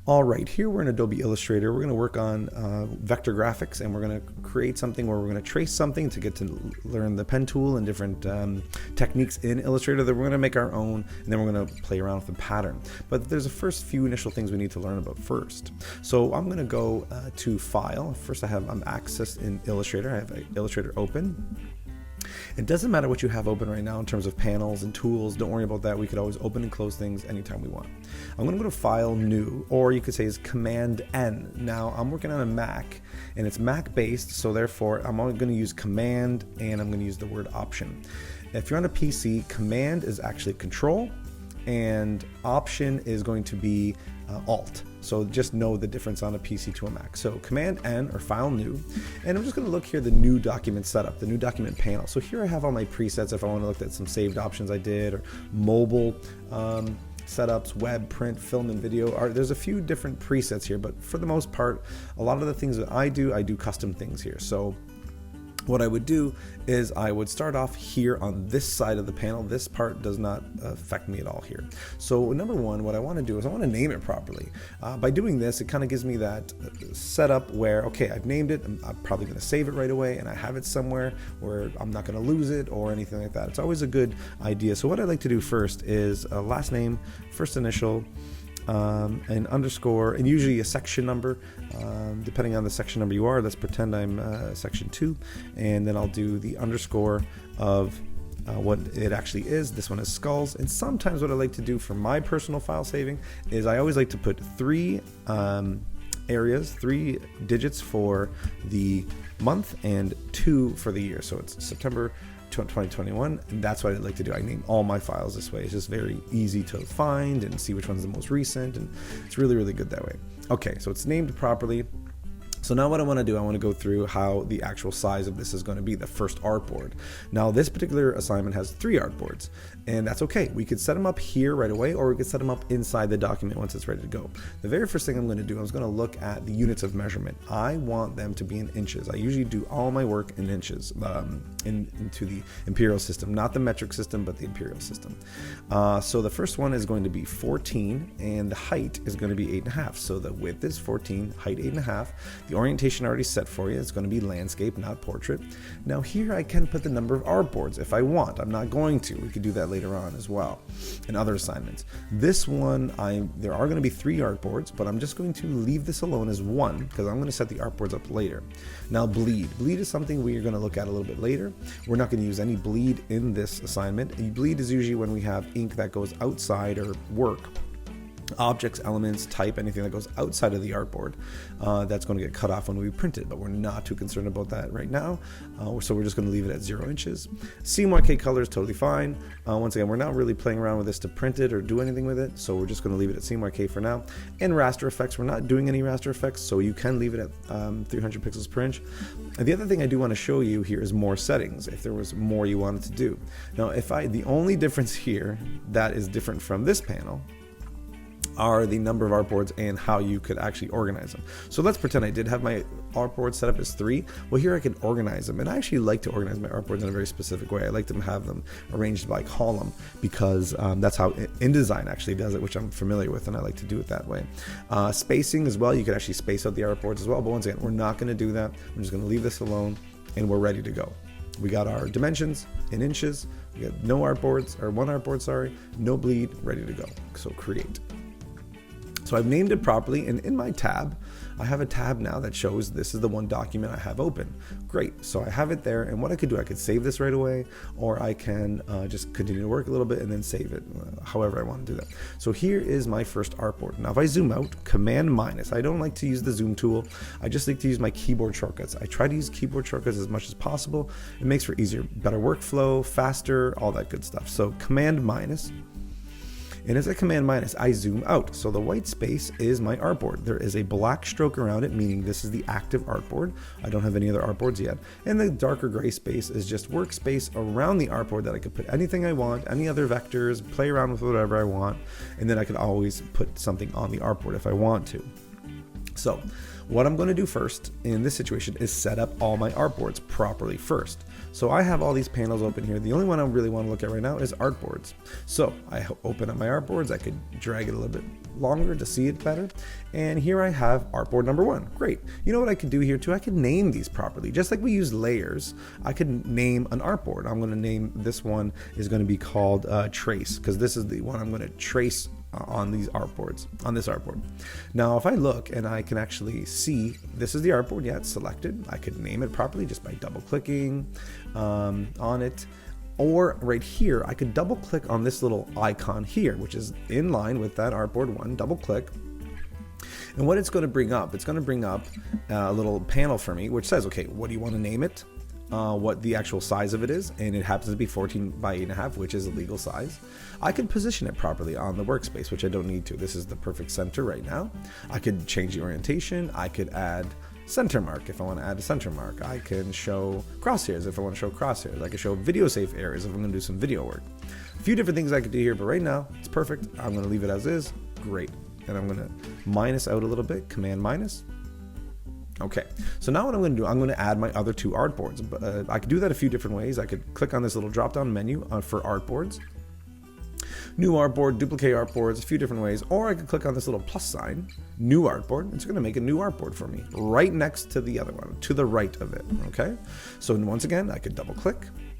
All right, here we're in Adobe Illustrator. We're going to work on vector graphics, and we're going to create something where we're going to trace something to get to learn the pen tool and different techniques in Illustrator that we're going to make our own, and then we're going to play around with the pattern. But there's a first few initial things we need to learn about first. So I'm going to go to File. First I'm accessed in Illustrator. I have Illustrator open. It doesn't matter what you have open right now in terms of panels and tools. Don't worry about that. We could always open and close things anytime we want. I'm going to go to File, New, or you could say is Command N. Now I'm working on a Mac, and it's Mac based, so therefore I'm only going to use Command, and I'm going to use the word Option. If you're on a PC, Command is actually Control, and Option is going to be Alt. So just know the difference on a PC to a Mac. So Command N or File New, and I'm just going to look here the new document setup, the new document panel. So here I have all my presets if I want to look at some saved options I did, or mobile setups, web, print, film, and video. There's a few different presets here, but for the most part, a lot of the things that I do custom things here. So what I would do is I would start off here on this side of the panel. This part does not affect me at all here. So number one, what I want to do is I want to name it properly. By doing this, it kind of gives me that setup where, okay, I've named it, I'm probably going to save it right away, and I have it somewhere where I'm not going to lose it or anything like that. It's always a good idea. So what I like to do first is last name, first initial, an underscore, and usually a section number, depending on the section number you are. Let's pretend I'm section 2, and then I'll do the underscore of what it actually is. This one is skulls, and sometimes what I like to do for my personal file saving is I always like to put 3 areas, 3 digits for the month and 2 for the year. So it's September 2021, and that's what I like to do. I name all my files this way. It's just very easy to find and see which one's the most recent, and it's really, really good that way. Okay, so it's named properly. So now what I want to do, I want to go through how the actual size of this is going to be, the first artboard. Now this particular assignment has 3 artboards, and that's okay. We could set them up here right away, or we could set them up inside the document once it's ready to go. The very first thing I'm going to do, I was going to look at the units of measurement. I want them to be in inches. I usually do all my work in inches into the imperial system, not the metric system, but the imperial system. So the first one is going to be 14, and the height is going to be 8.5. So the width is 14, height 8.5. The orientation already set for you. It's going to be landscape, not portrait. Now here I can put the number of artboards if I want. I'm not going to. We could do that later on as well in other assignments. This one, there are going to be 3 artboards, but I'm just going to leave this alone as 1 because I'm going to set the artboards up later. Now bleed. Bleed is something we're going to look at a little bit later. We're not going to use any bleed in this assignment. Bleed is usually when we have ink that goes outside or work. Objects, elements, type, anything that goes outside of the artboard, that's going to get cut off when we print it, but we're not too concerned about that right now. So we're just going to leave it at 0 inches. CMYK color is totally fine. Once again, we're not really playing around with this to print it or do anything with it, so we're just going to leave it at CMYK for now. And raster effects, we're not doing any raster effects, so you can leave it at 300 pixels per inch. And the other thing I do want to show you here is more settings, if there was more you wanted to do. Now, the only difference here that is different from this panel are the number of artboards and how you could actually organize them. So let's pretend I did have my artboard set up as 3. Well, here I can organize them, and I actually like to organize my artboards in a very specific way. I like to have them arranged by column because that's how InDesign actually does it, which I'm familiar with, and I like to do it that way. Spacing as well, you could actually space out the artboards as well, but once again, we're not going to do that. I'm just going to leave this alone, and we're ready to go. We got our dimensions in inches, we got no artboards, or 1 artboard, sorry, no bleed, ready to go. So create. So I've named it properly, and in my tab, I have a tab now that shows this is the one document I have open. Great, so I have it there, and what I could do, I could save this right away, or I can just continue to work a little bit and then save it, however I want to do that. So here is my first artboard. Now if I zoom out, Command minus, I don't like to use the zoom tool, I just like to use my keyboard shortcuts. I try to use keyboard shortcuts as much as possible. It makes for easier, better workflow, faster, all that good stuff. So Command minus. And as I Command minus, I zoom out. So the white space is my artboard. There is a black stroke around it, meaning this is the active artboard. I don't have any other artboards yet. And the darker gray space is just workspace around the artboard that I could put anything I want, any other vectors, play around with whatever I want. And then I could always put something on the artboard if I want to. So what I'm going to do first in this situation is set up all my artboards properly first. So I have all these panels open here. The only one I really want to look at right now is Artboards. So I open up my Artboards. I could drag it a little bit longer to see it better. And here I have Artboard number 1. Great. You know what I could do here too? I could name these properly. Just like we use layers, I could name an Artboard. I'm going to name this one is going to be called Trace, because this is the one I'm going to trace on these artboards, on this artboard. Now if I look and I can actually see this is the artboard, yeah, it's selected. I could name it properly just by double clicking on it, or right here I could double click on this little icon here, which is in line with that Artboard 1. Double click, and what it's going to bring up, it's going to bring up a little panel for me which says, okay, what do you want to name it, what the actual size of it is, and it happens to be 14 by 8.5, which is a legal size. I could position it properly on the workspace, which I don't need to. This is the perfect center right now. I could change the orientation. I could add center mark if I want to add a center mark. I can show crosshairs if I want to show crosshairs. I can show video safe areas if I'm going to do some video work. A few different things I could do here, but right now it's perfect. I'm going to leave it as is. Great. And I'm going to minus out a little bit, command minus. Okay, so now what I'm going to do, I'm going to add my other 2 artboards. I could do that a few different ways. I could click on this little drop-down menu for artboards, new artboard, duplicate artboards, a few different ways, or I could click on this little plus sign, new artboard. It's going to make a new artboard for me right next to the other one, to the right of it. Okay, so once again, I could double click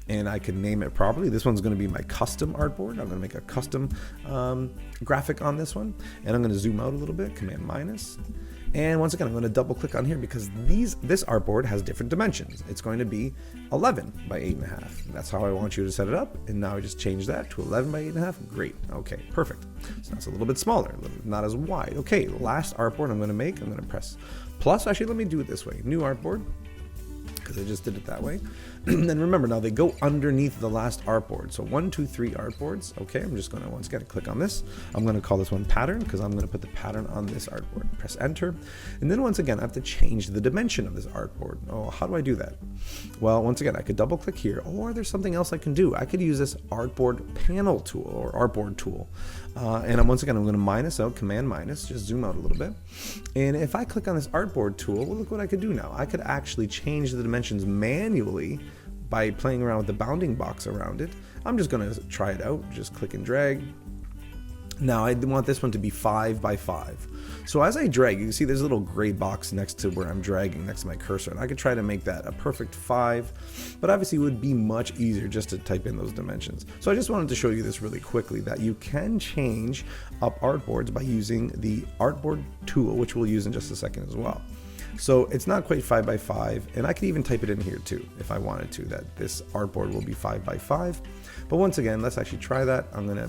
and I can name it properly. This one's going to be my custom artboard. I'm going to make a custom graphic on this one, and I'm going to zoom out a little bit, command minus. And once again, I'm going to double click on here because this artboard has different dimensions. It's going to be 11 by 8.5. That's how I want you to set it up. And now I just change that to 11 by 8.5. Great. Okay, perfect. So that's a little bit smaller, not as wide. Okay, last artboard I'm going to make. I'm going to press plus. Actually, let me do it this way. New artboard, because I just did it that way. And remember, now they go underneath the last artboard. So 1, 2, 3 artboards. Okay, I'm just going to once again click on this. I'm going to call this one pattern because I'm going to put the pattern on this artboard. Press enter. And then once again, I have to change the dimension of this artboard. Oh, how do I do that? Well, once again, I could double click here, or there's something else I can do. I could use this artboard panel tool or artboard tool. And once again, I'm going to minus out, command minus, just zoom out a little bit. And if I click on this artboard tool, well, look what I could do now. I could actually change the dimensions manually by playing around with the bounding box around it. I'm just going to try it out. Just click and drag. Now I want this one to be 5 by 5. So as I drag, you can see there's a little gray box next to where I'm dragging, next to my cursor. And I could try to make that a perfect 5, but obviously it would be much easier just to type in those dimensions. So I just wanted to show you this really quickly, that you can change up artboards by using the artboard tool, which we'll use in just a second as well. So it's not quite 5 by 5, and I could even type it in here too if I wanted to, that this artboard will be 5 by 5. But once again, let's actually try that. I'm gonna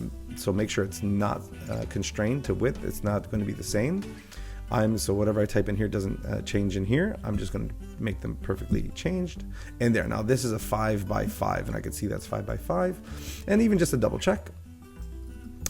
make sure it's not constrained to width. It's not going to be the same. So whatever I type in here doesn't change in here. I'm just going to make them perfectly changed. And there, now this is a 5 by 5, and I can see that's 5 by 5. And even just a double check,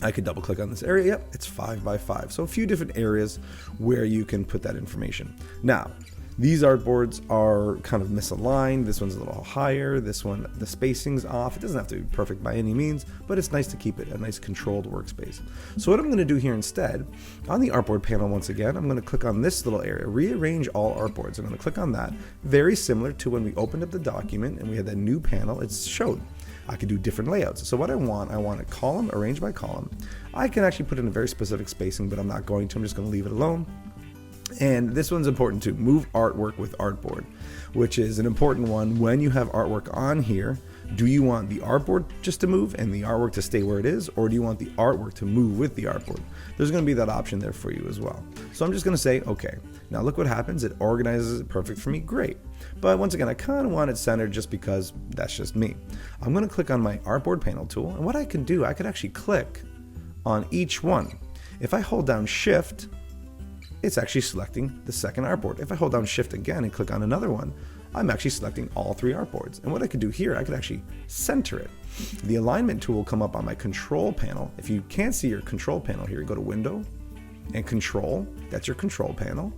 I could double click on this area. Yep, it's 5 by 5. So a few different areas where you can put that information. Now, these artboards are kind of misaligned. This one's a little higher. This one, the spacing's off. It doesn't have to be perfect by any means, but it's nice to keep it a nice controlled workspace. So what I'm going to do here instead, on the artboard panel once again, I'm going to click on this little area, rearrange all artboards. I'm going to click on that. Very similar to when we opened up the document and we had that new panel, it's showed. I could do different layouts. So what I want a column, arrange by column. I can actually put in a very specific spacing, but I'm not going to. I'm just going to leave it alone. And this one's important too. Move artwork with artboard, which is an important one. When you have artwork on here, do you want the artboard just to move and the artwork to stay where it is, or do you want the artwork to move with the artboard? There's going to be that option there for you as well. So I'm just going to say, okay, now look what happens. It organizes it perfect for me. Great. But once again, I kind of want it centered just because that's just me. I'm going to click on my artboard panel tool, and what I can do, I could actually click on each one. If I hold down shift, it's actually selecting the second artboard. If I hold down shift again and click on another one, I'm actually selecting all 3 artboards. And what I could do here, I could actually center it. The alignment tool will come up on my control panel. If you can't see your control panel here, you go to window and control, that's your control panel.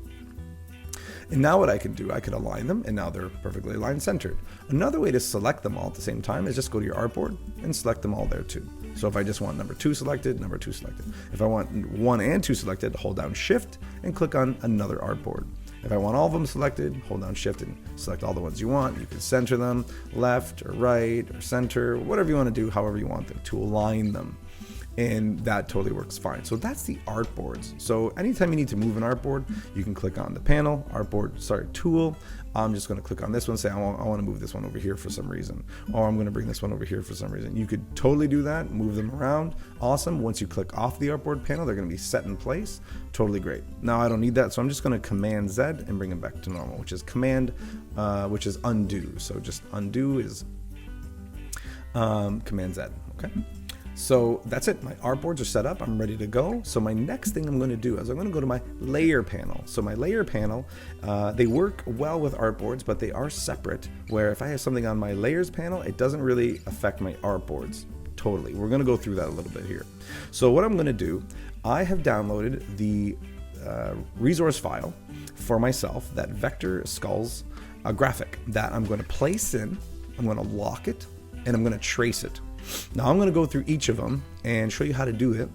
And now what I can do, I could align them, and now they're perfectly aligned, centered. Another way to select them all at the same time is just go to your artboard and select them all there too. So if I just want number 2 selected, number 2 selected. If I want 1 and 2 selected, hold down shift and click on another artboard. If I want all of them selected, hold down Shift and select all the ones you want. You can center them, left or right or center, whatever you want to do, however you want them to align them. And that totally works fine. So that's the artboards. So anytime you need to move an artboard, you can click on the panel, tool. I'm just going to click on this one, say I want to move this one over here for some reason, or I'm going to bring this one over here for some reason. You could totally do that, move them around. Awesome. Once you click off the artboard panel, they're going to be set in place. Totally great. Now I don't need that, so I'm just going to Command Z and bring them back to normal, which is which is undo. So just undo is Command Z. Okay. So that's it. My artboards are set up. I'm ready to go. So my next thing I'm going to do is I'm going to go to my layer panel. So my layer panel, they work well with artboards, but they are separate, where if I have something on my layers panel, it doesn't really affect my artboards totally. We're going to go through that a little bit here. So what I'm going to do, I have downloaded the resource file for myself, that vector skulls graphic that I'm going to place in, I'm going to lock it, and I'm going to trace it. Now I'm going to go through each of them and show you how to do it,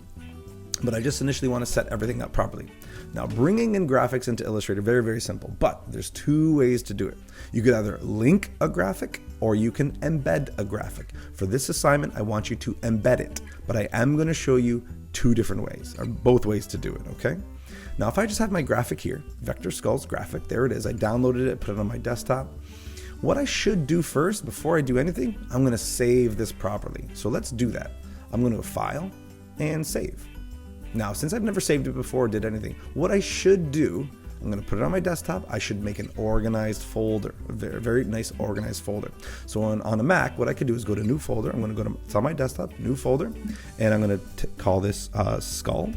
but I just initially want to set everything up properly. Now bringing in graphics into Illustrator, very, very simple, but there's two ways to do it. You could either link a graphic or you can embed a graphic. For this assignment, I want you to embed it, but I am going to show you two different ways, or both ways to do it, okay? Now if I just have my graphic here, Vector Skulls graphic, there it is. I downloaded it, put it on my desktop. What I should do first, before I do anything, I'm going to save this properly. So let's do that. I'm going to go File and Save. Now, since I've never saved it before or did anything, what I should do, I'm going to put it on my desktop. I should make an organized folder, a very, very nice organized folder. So on a Mac, what I could do is go to New Folder. I'm going to go to, it's on my desktop, New Folder, and I'm going to call this Skull.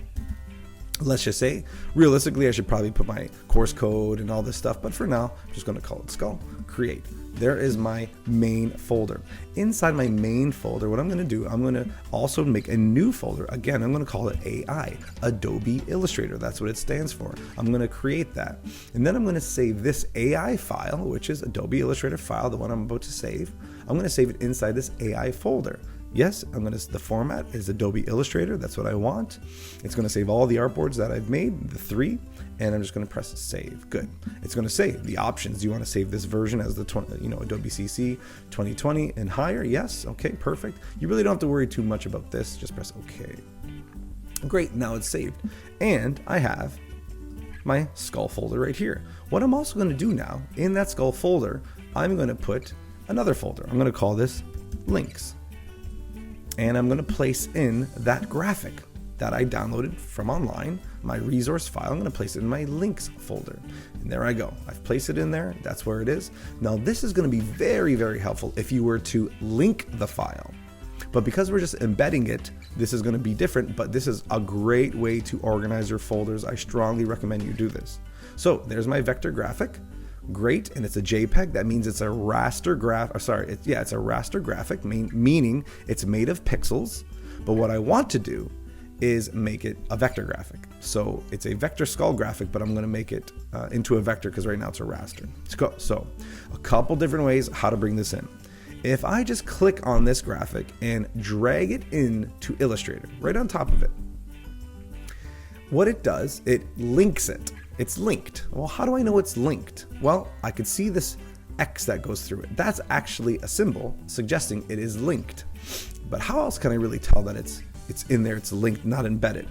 Let's just say, realistically, I should probably put my course code and all this stuff, but for now, I'm just going to call it Skull, Create. There is my main folder. Inside my main folder, what I'm going to do, I'm going to also make a new folder. Again, I'm going to call it AI, Adobe Illustrator. That's what it stands for. I'm going to create that. And then I'm going to save this AI file, which is Adobe Illustrator file, the one I'm about to save. I'm going to save it inside this AI folder. Yes, the format is Adobe Illustrator. That's what I want. It's going to save all the artboards that I've made, the 3, and I'm just going to press save. Good. It's going to save the options. Do you want to save this version as the Adobe CC 2020 and higher? Yes. Okay, perfect. You really don't have to worry too much about this. Just press OK. Great. Now it's saved. And I have my skull folder right here. What I'm also going to do now, in that skull folder, I'm going to put another folder. I'm going to call this Links. And I'm going to place in that graphic that I downloaded from online, my resource file. I'm going to place it in my links folder. And there I go. I've placed it in there. That's where it is. Now this is going to be very, very helpful if you were to link the file. But because we're just embedding it, this is going to be different, but this is a great way to organize your folders. I strongly recommend you do this. So there's my vector graphic. Great, and it's a JPEG. That means it's a raster it's a raster graphic, meaning it's made of pixels. But what I want to do is make it a vector graphic. So it's a vector skull graphic, but I'm going to make it into a vector because right now it's a raster. Let's go. So a couple different ways how to bring this in. If I just click on this graphic and drag it into Illustrator, right on top of it, what it does, it links it. It's linked. Well, how do I know it's linked? Well, I could see this X that goes through it. That's actually a symbol suggesting it is linked. But how else can I really tell that it's in there, it's linked, not embedded?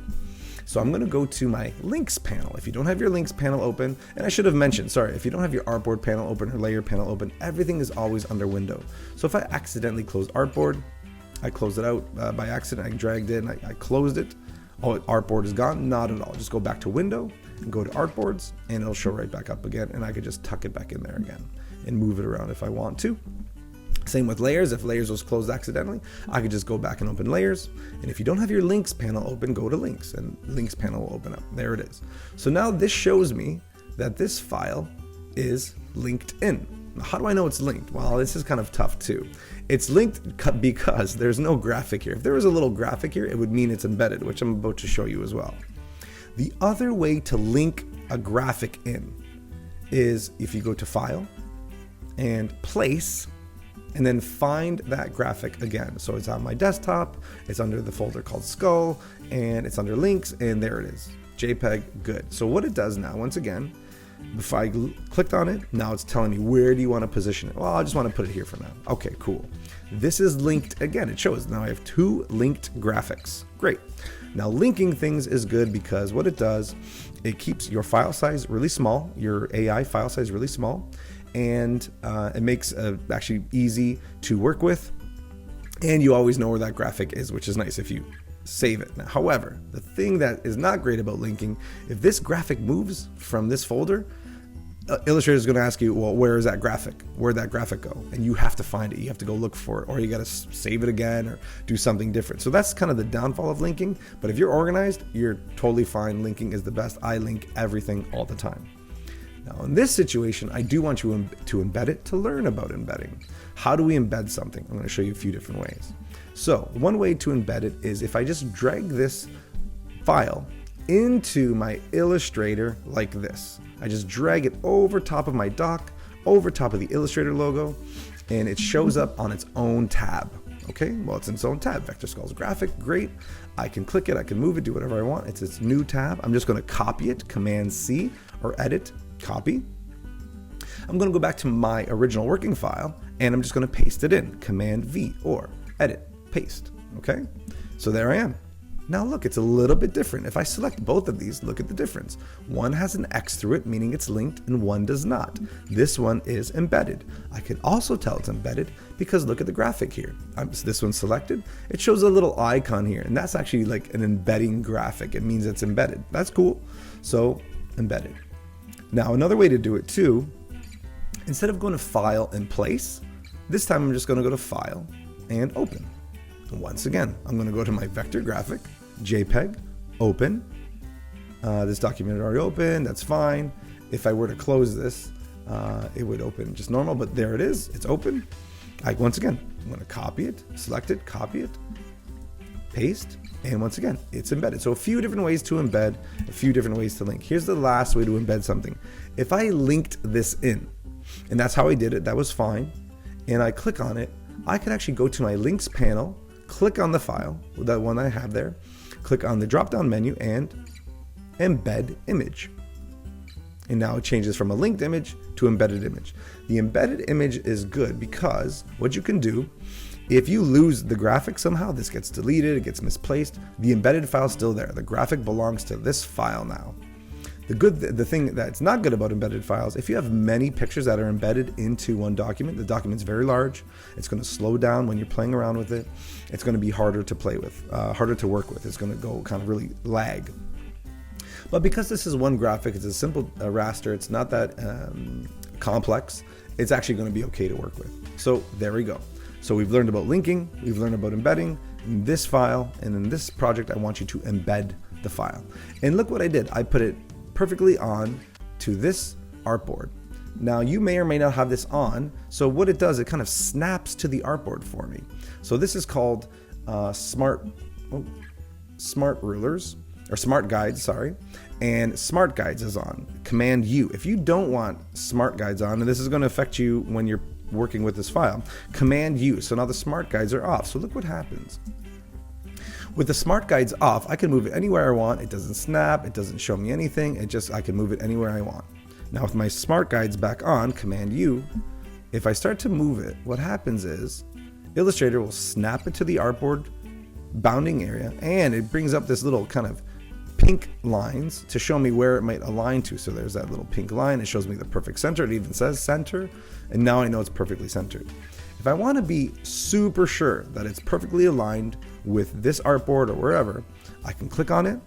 So I'm going to go to my links panel. If you don't have your links panel open, and I should have mentioned, sorry, if you don't have your artboard panel open or layer panel open, everything is always under window. So if I accidentally close artboard, I closed it out by accident, I dragged it, I closed it. Oh, artboard is gone? Not at all. Just go back to window and go to artboards and it'll show right back up again, and I could just tuck it back in there again and move it around if I want to. Same with layers. If layers was closed accidentally, I could just go back and open layers. And if you don't have your links panel open, go to links and links panel will open up. There it is. So now this shows me that this file is linked in. Now, how do I know it's linked? Well, this is kind of tough too. It's linked because there's no graphic here. If there was a little graphic here, it would mean it's embedded, which I'm about to show you as well. The other way to link a graphic in is if you go to File and Place, and then find that graphic again. So it's on my desktop, it's under the folder called Skull, and it's under Links, and there it is. JPEG, good. So what it does now, once again, If I clicked on it, now it's telling me where do you want to position it. Well, I just want to put it here for now. Okay, cool. This is linked again. It shows now I have 2 linked graphics. Great. Now linking things is good because what it does, it keeps your file size really small, your AI file size really small, and it makes actually easy to work with. And you always know where that graphic is, which is nice if you save it. Now, however, the thing that is not great about linking, if this graphic moves from this folder, Illustrator is going to ask you, well, where is that graphic? Where'd that graphic go? And you have to find it. You have to go look for it, or you got to save it again or do something different. So that's kind of the downfall of linking. But if you're organized, you're totally fine. Linking is the best. I link everything all the time. Now, in this situation, I do want you to embed it to learn about embedding. How do we embed something? I'm going to show you a few different ways. So one way to embed it is if I just drag this file into my Illustrator like this. I just drag it over top of my dock, over top of the Illustrator logo, and it shows up on its own tab. Okay, well, it's in its own tab. Vector Skulls Graphic, great. I can click it, I can move it, do whatever I want. It's its new tab. I'm just going to copy it, Command C, or Edit, Copy. I'm going to go back to my original working file, and I'm just going to paste it in, Command V, or Edit, Paste. Okay, so there I am. Now look, it's a little bit different. If I select both of these, look at the difference. One has an X through it, meaning it's linked, and one does not. This one is embedded. I can also tell it's embedded because look at the graphic here. This one's selected. It shows a little icon here, and that's actually like an embedding graphic. It means it's embedded. That's cool. So embedded. Now another way to do it too, instead of going to File and Place, this time I'm just going to go to File and Open. And once again, I'm going to go to my vector graphic, JPEG, Open. This document is already open, that's fine. If I were to close this, it would open just normal, but there it is, it's open. Once again, I'm going to copy it, select it, copy it, paste, and once again, it's embedded. So a few different ways to embed, a few different ways to link. Here's the last way to embed something. If I linked this in, and that's how I did it, that was fine, and I click on it, I could actually go to my links panel, click on the file, that one I have there, click on the drop-down menu and embed image. And now it changes from a linked image to embedded image. The embedded image is good because what you can do, if you lose the graphic somehow, this gets deleted, it gets misplaced, the embedded file is still there. The graphic belongs to this file now. The thing that's not good about embedded files, if you have many pictures that are embedded into one document, the document's very large, it's going to slow down when you're playing around with it, it's going to be harder to play with, harder to work with, it's going to go kind of really lag. But because this is one graphic, it's a simple raster, it's not that complex, it's actually going to be okay to work with. So there we go. So we've learned about linking, we've learned about embedding. In this file and in this project, I want you to embed the file. And look what I did. I put it perfectly on to this artboard. Now you may or may not have this on, so what it does, it kind of snaps to the artboard for me. So this is called smart rulers, or smart guides, sorry, and smart guides is on, Command U. If you don't want smart guides on, and this is going to affect you when you're working with this file, Command U. So now the smart guides are off. So look what happens. With the smart guides off, I can move it anywhere I want. It doesn't snap, it doesn't show me anything, I can move it anywhere I want. Now with my smart guides back on, Command U, if I start to move it, what happens is Illustrator will snap it to the artboard bounding area, and it brings up this little kind of pink lines to show me where it might align to. So there's that little pink line, it shows me the perfect center, it even says center, and now I know it's perfectly centered. If I want to be super sure that it's perfectly aligned with this artboard or wherever, I can click on it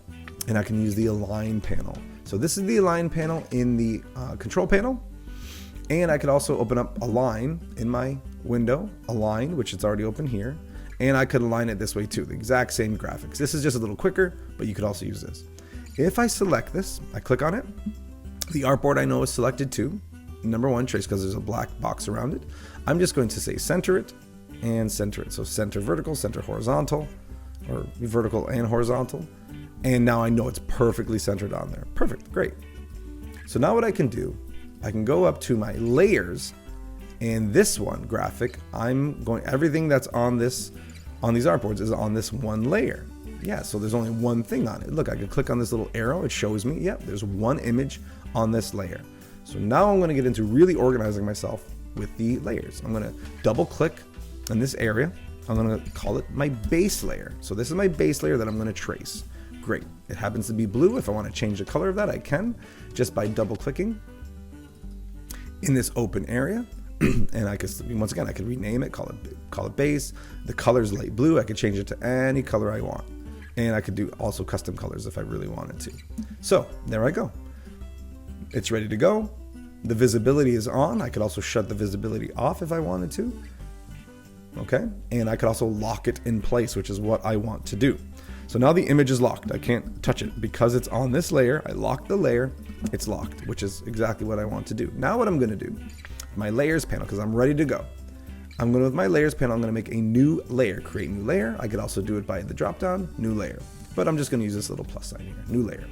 and I can use the align panel. So this is the align panel in the control panel, and I could also open up align in my window, align, which is already open here, and I could align it this way too, the exact same graphics. This is just a little quicker, but you could also use this. If I select this, I click on it, the artboard I know is selected too, number one trace because there's a black box around it. I'm just going to say center it and center it. So center vertical, center horizontal, or vertical and horizontal. And now I know it's perfectly centered on there. Perfect, great. So now what I can do, I can go up to my layers, and this one graphic, everything that's on these artboards is on this one layer. Yeah, so there's only one thing on it. Look, I can click on this little arrow, it shows me, yep, there's one image on this layer. So now I'm going to get into really organizing myself with the layers. I'm going to double click in this area. I'm going to call it my base layer. So this is my base layer that I'm going to trace. Great. It happens to be blue. If I want to change the color of that, I can just by double clicking in this open area. And I could, once again, I could rename it, call it base. The color is light blue. I could change it to any color I want. And I could do also custom colors if I really wanted to. So there I go. It's ready to go. The visibility is on. I could also shut the visibility off if I wanted to. Okay. And I could also lock it in place, which is what I want to do. So now the image is locked. I can't touch it because it's on this layer. I lock the layer. It's locked, which is exactly what I want to do. Now what I'm going to do, my layers panel, because I'm ready to go. I'm going to, with my layers panel, I'm going to make a new layer, create new layer. I could also do it by the drop down, new layer, but I'm just going to use this little plus sign here, new layer.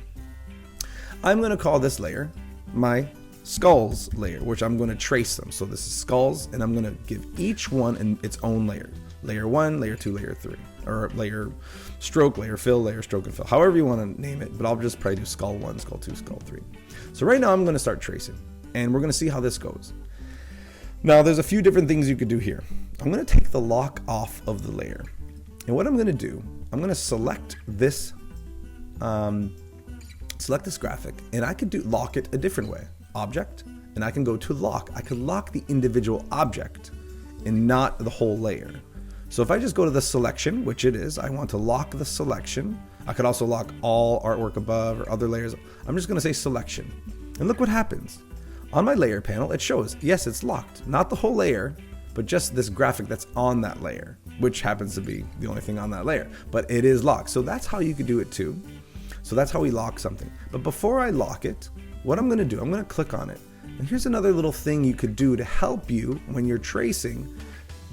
I'm going to call this layer my skulls layer, which I'm going to trace them. So this is skulls, and I'm going to give each one its own layer. Layer 1, layer 2, layer 3, or layer stroke, layer fill, layer stroke and fill, however you want to name it, but I'll just probably do skull 1, skull 2, skull 3. So right now I'm going to start tracing, and we're going to see how this goes. Now there's a few different things you could do here. I'm going to take the lock off of the layer, and what I'm going to do, I'm going to select this graphic, and I could lock it a different way. Object, and I can go to lock. I can lock the individual object and not the whole layer. So if I just go to the selection, which it is, I want to lock the selection. I could also lock all artwork above or other layers. I'm just going to say selection. And look what happens. On my layer panel, it shows, yes, it's locked. Not the whole layer, but just this graphic that's on that layer, which happens to be the only thing on that layer. But it is locked. So that's how you could do it too. So that's how we lock something. But before I lock it, what I'm going to do, I'm going to click on it. And here's another little thing you could do to help you when you're tracing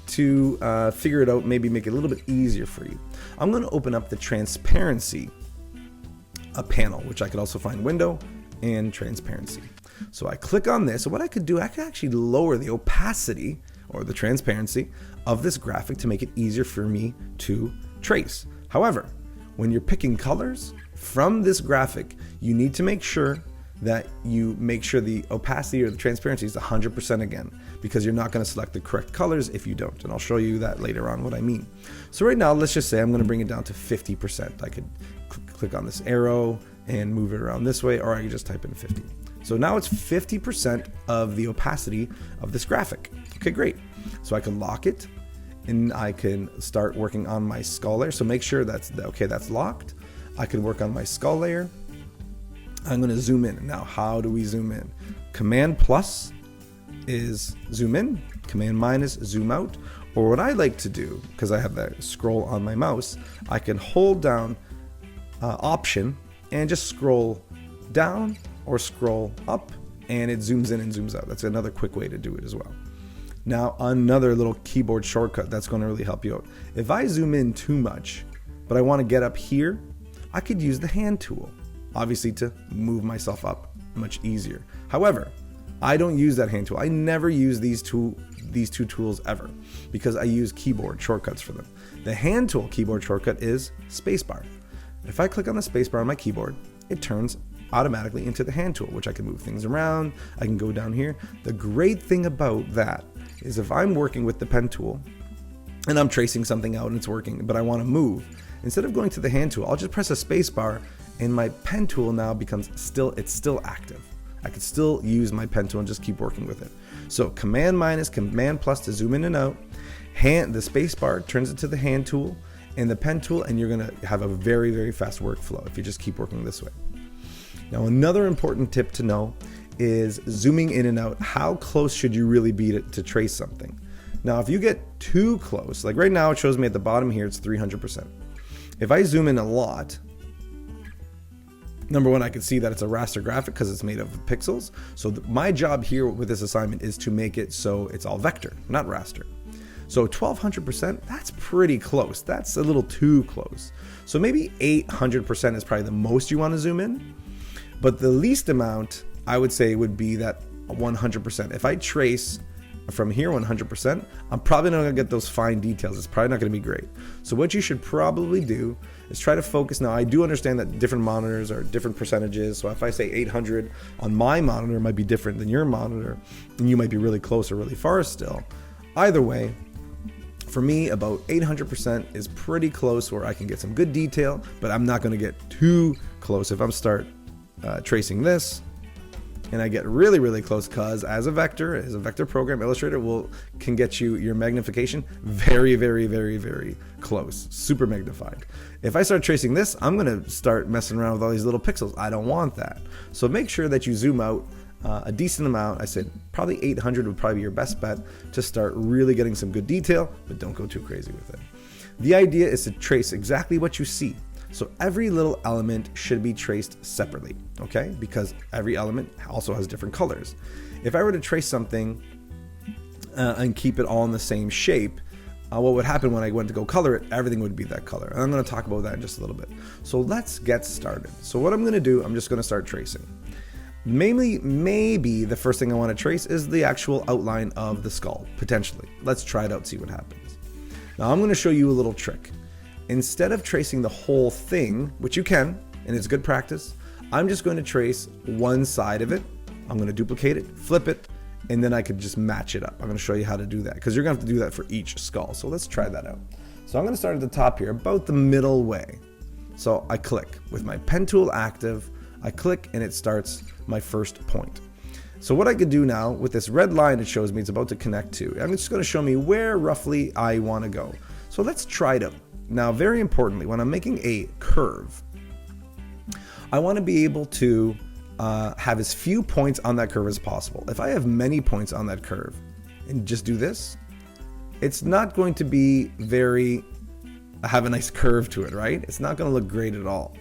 to figure it out, maybe make it a little bit easier for you. I'm going to open up the transparency panel, which I could also find window and transparency. So I click on this. So what I could do, I could actually lower the opacity or the transparency of this graphic to make it easier for me to trace. However, when you're picking colors from this graphic, you need to make sure that you make sure the opacity or the transparency is 100% again, because you're not going to select the correct colors if you don't. And I'll show you that later on what I mean. So right now, let's just say I'm going to bring it down to 50%. I could click on this arrow and move it around this way, or I could just type in 50. So now it's 50% of the opacity of this graphic. Okay, great. So I can lock it and I can start working on my skull layer. So make sure that's locked. I can work on my skull layer. I'm going to zoom in. Now, how do we zoom in? Command plus is zoom in. Command minus, zoom out. Or what I like to do, because I have that scroll on my mouse, I can hold down Option and just scroll down or scroll up, and it zooms in and zooms out. That's another quick way to do it as well. Now, another little keyboard shortcut that's going to really help you out. If I zoom in too much, but I want to get up here, I could use the hand tool, obviously, to move myself up much easier. However, I don't use that hand tool. I never use these two tools ever, because I use keyboard shortcuts for them. The hand tool keyboard shortcut is spacebar. If I click on the spacebar on my keyboard, it turns automatically into the hand tool, which I can move things around. I can go down here. The great thing about that is if I'm working with the pen tool and I'm tracing something out and it's working, but I want to move, instead of going to the hand tool, I'll just press a spacebar and my pen tool now becomes it's still active. I could still use my pen tool and just keep working with it. So command minus, command plus to zoom in and out. The spacebar turns it to the hand tool and the pen tool, and you're going to have a very, very fast workflow if you just keep working this way. Now, another important tip to know is zooming in and out. How close should you really be to trace something? Now, if you get too close, like right now it shows me at the bottom here, it's 300%. If I zoom in a lot, number one, I can see that it's a raster graphic because it's made of pixels. So my job here with this assignment is to make it so it's all vector, not raster. So 1200%, that's pretty close. That's a little too close. So maybe 800% is probably the most you want to zoom in. But the least amount, I would say, would be that 100%. If I trace from here 100%, I'm probably not going to get those fine details. It's probably not going to be great. So what you should probably do is try to focus. Now, I do understand that different monitors are different percentages. So if I say 800 on my monitor, it might be different than your monitor, and you might be really close or really far still. Either way, for me, about 800% is pretty close where I can get some good detail, but I'm not going to get too close. If I'm start tracing this, and I get really, really close, because as a vector program, Illustrator can get you your magnification very, very, very, very close, super magnified. If I start tracing this, I'm gonna start messing around with all these little pixels. I don't want that. So make sure that you zoom out a decent amount. I said probably 800 would probably be your best bet to start really getting some good detail, but don't go too crazy with it. The idea is to trace exactly what you see. So every little element should be traced separately, okay? Because every element also has different colors. If I were to trace something and keep it all in the same shape, what would happen when I went to go color it, everything would be that color. And I'm gonna talk about that in just a little bit. So let's get started. So what I'm gonna do, I'm just gonna start tracing. Maybe the first thing I wanna trace is the actual outline of the skull, potentially. Let's try it out, see what happens. Now I'm gonna show you a little trick. Instead of tracing the whole thing, which you can, and it's good practice, I'm just going to trace one side of it. I'm going to duplicate it, flip it, and then I could just match it up. I'm going to show you how to do that, because you're going to have to do that for each skull. So let's try that out. So I'm going to start at the top here, about the middle way. So I click with my pen tool active, I click, and it starts my first point. So what I could do now with this red line it shows me it's about to connect to, I'm just going to show me where roughly I want to go. So let's try it out. Now, very importantly, when I'm making a curve, I want to be able to have as few points on that curve as possible. If I have many points on that curve and just do this, it's not going to be have a nice curve to it, right? It's not going to look great at all.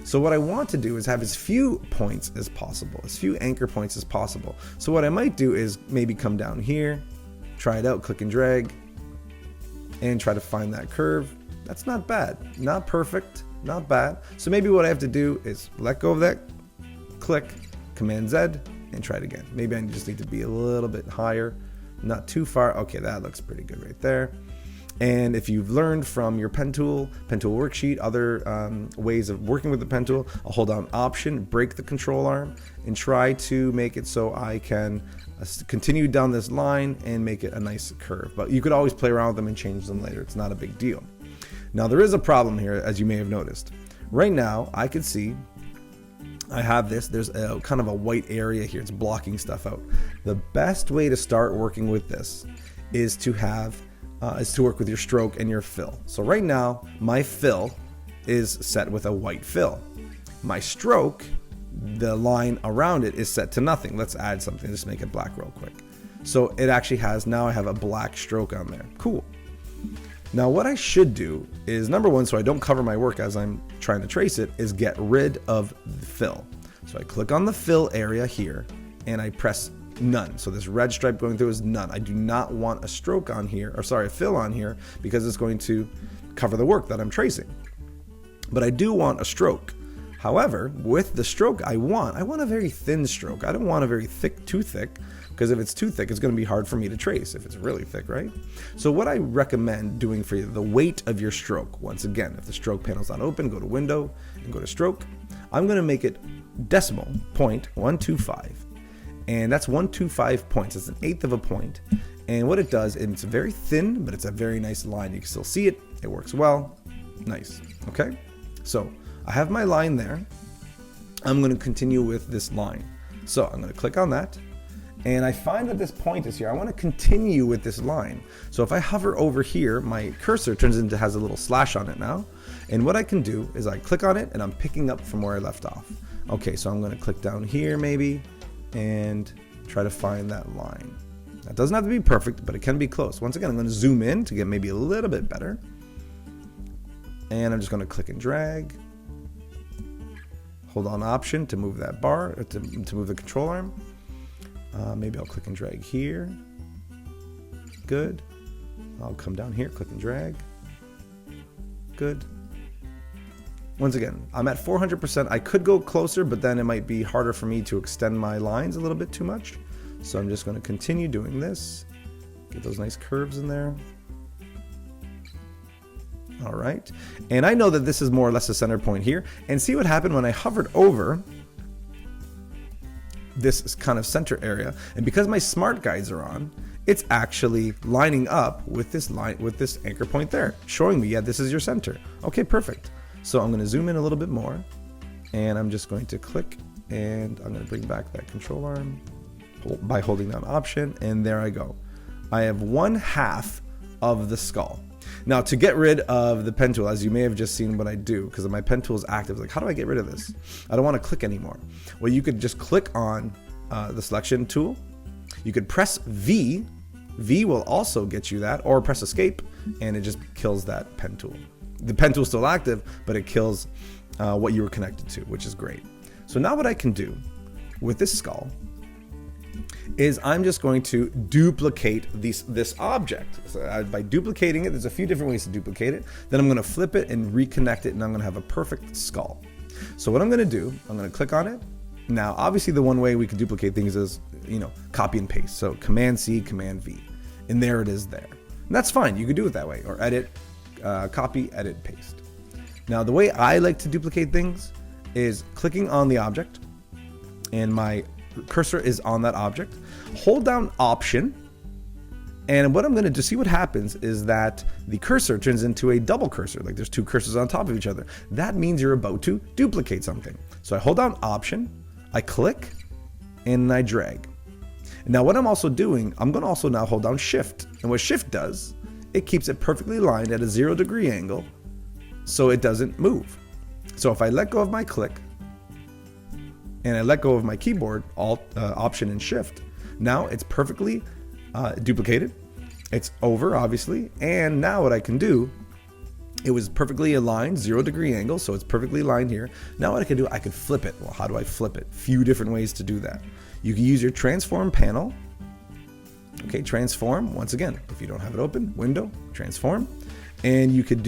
So what I want to do is have as few points as possible, as few anchor points as possible. So what I might do is maybe come down here, try it out, click and drag, and try to find that curve. That's not bad, not perfect, not bad. So maybe what I have to do is let go of that, click, Command Z, and try it again. Maybe I just need to be a little bit higher, not too far. Okay, that looks pretty good right there. And if you've learned from your pen tool worksheet, other ways of working with the pen tool, I'll hold down Option, break the control arm, and try to make it so I can continue down this line and make it a nice curve. But you could always play around with them and change them later. It's not a big deal. Now there is a problem here, as you may have noticed. Right now, I can see I have this, there's a kind of a white area here. It's blocking stuff out. The best way to start working with this is to work with your stroke and your fill. So right now, my fill is set with a white fill. My stroke, the line around it, is set to nothing. Let's add something, just make it black real quick. So it actually has, now I have a black stroke on there. Cool. Now what I should do is, number one, so I don't cover my work as I'm trying to trace it, is get rid of the fill. So I click on the fill area here and I press none. So this red stripe going through is none. I do not want a stroke on here, or sorry, a fill on here, because it's going to cover the work that I'm tracing. But I do want a stroke. However, with the stroke I want a very thin stroke. I don't want a very thick, too thick, because if it's too thick, it's going to be hard for me to trace if it's really thick, right? So what I recommend doing for you, the weight of your stroke, once again, if the stroke panel's not open, go to Window and go to Stroke. I'm going to make it decimal point 125. And that's 125 points. It's an eighth of a point. And what it does, it's very thin, but it's a very nice line. You can still see it. It works well. Nice. Okay? So I have my line there. I'm going to continue with this line. So I'm going to click on that. And I find that this point is here. I want to continue with this line. So if I hover over here, my cursor has a little slash on it now. And what I can do is I click on it and I'm picking up from where I left off. Okay, so I'm going to click down here maybe and try to find that line. That doesn't have to be perfect, but it can be close. Once again, I'm going to zoom in to get maybe a little bit better. And I'm just going to click and drag. Hold on Option to move that bar, to move the control arm. Maybe I'll click and drag here. Good. I'll come down here, click and drag. Good. Once again, I'm at 400%. I could go closer, but then it might be harder for me to extend my lines a little bit too much. So I'm just going to continue doing this. Get those nice curves in there. All right, and I know that this is more or less a center point here, and see what happened when I hovered over this kind of center area, and because my smart guides are on, it's actually lining up with this line, with this anchor point there, showing me, yeah, this is your center. Okay, perfect. So I'm going to zoom in a little bit more, and I'm just going to click, and I'm going to bring back that control arm by holding down Option, and there I go. I have 1/2 of the skull. Now, to get rid of the pen tool, as you may have just seen what I do, because my pen tool is active, like, how do I get rid of this? I don't want to click anymore. Well, you could just click on the selection tool. You could press V. V will also get you that, or press Escape, and it just kills that pen tool. The pen tool is still active, but it kills what you were connected to, which is great. So now what I can do with this skull is I'm just going to duplicate this object. So by duplicating it, there's a few different ways to duplicate it. Then I'm going to flip it and reconnect it, and I'm going to have a perfect skull. So what I'm going to do, I'm going to click on it. Now, obviously, the one way we can duplicate things is, copy and paste. So Command C, Command V, and there it is there. And that's fine. You could do it that way, or edit, copy, edit, paste. Now, the way I like to duplicate things is clicking on the object, and my cursor is on that object. Hold down Option, and what I'm going to do, see what happens is that the cursor turns into a double cursor, like there's two cursors on top of each other. That means you're about to duplicate something. So I hold down Option, I click, and I drag. Now what I'm also doing, I'm going to also now hold down Shift, and what Shift does, it keeps it perfectly aligned at a 0-degree angle so it doesn't move. So if I let go of my click, and I let go of my keyboard, Alt, Option, and Shift, now it's perfectly duplicated. It's over, obviously, and now what I can do, it was perfectly aligned, 0-degree angle, so it's perfectly aligned here. Now what I can do, I could flip it. Well, how do I flip it? Few different ways to do that. You can use your transform panel. Okay, transform, once again, if you don't have it open, Window, transform. And you could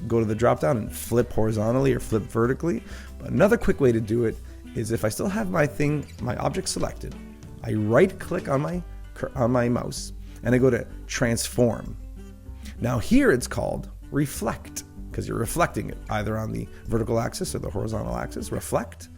go to the drop down and flip horizontally or flip vertically. But another quick way to do it is if I still have my object selected, I right click on my mouse and I go to transform. Now here it's called reflect, because you're reflecting it either on the vertical axis or the horizontal axis, reflect.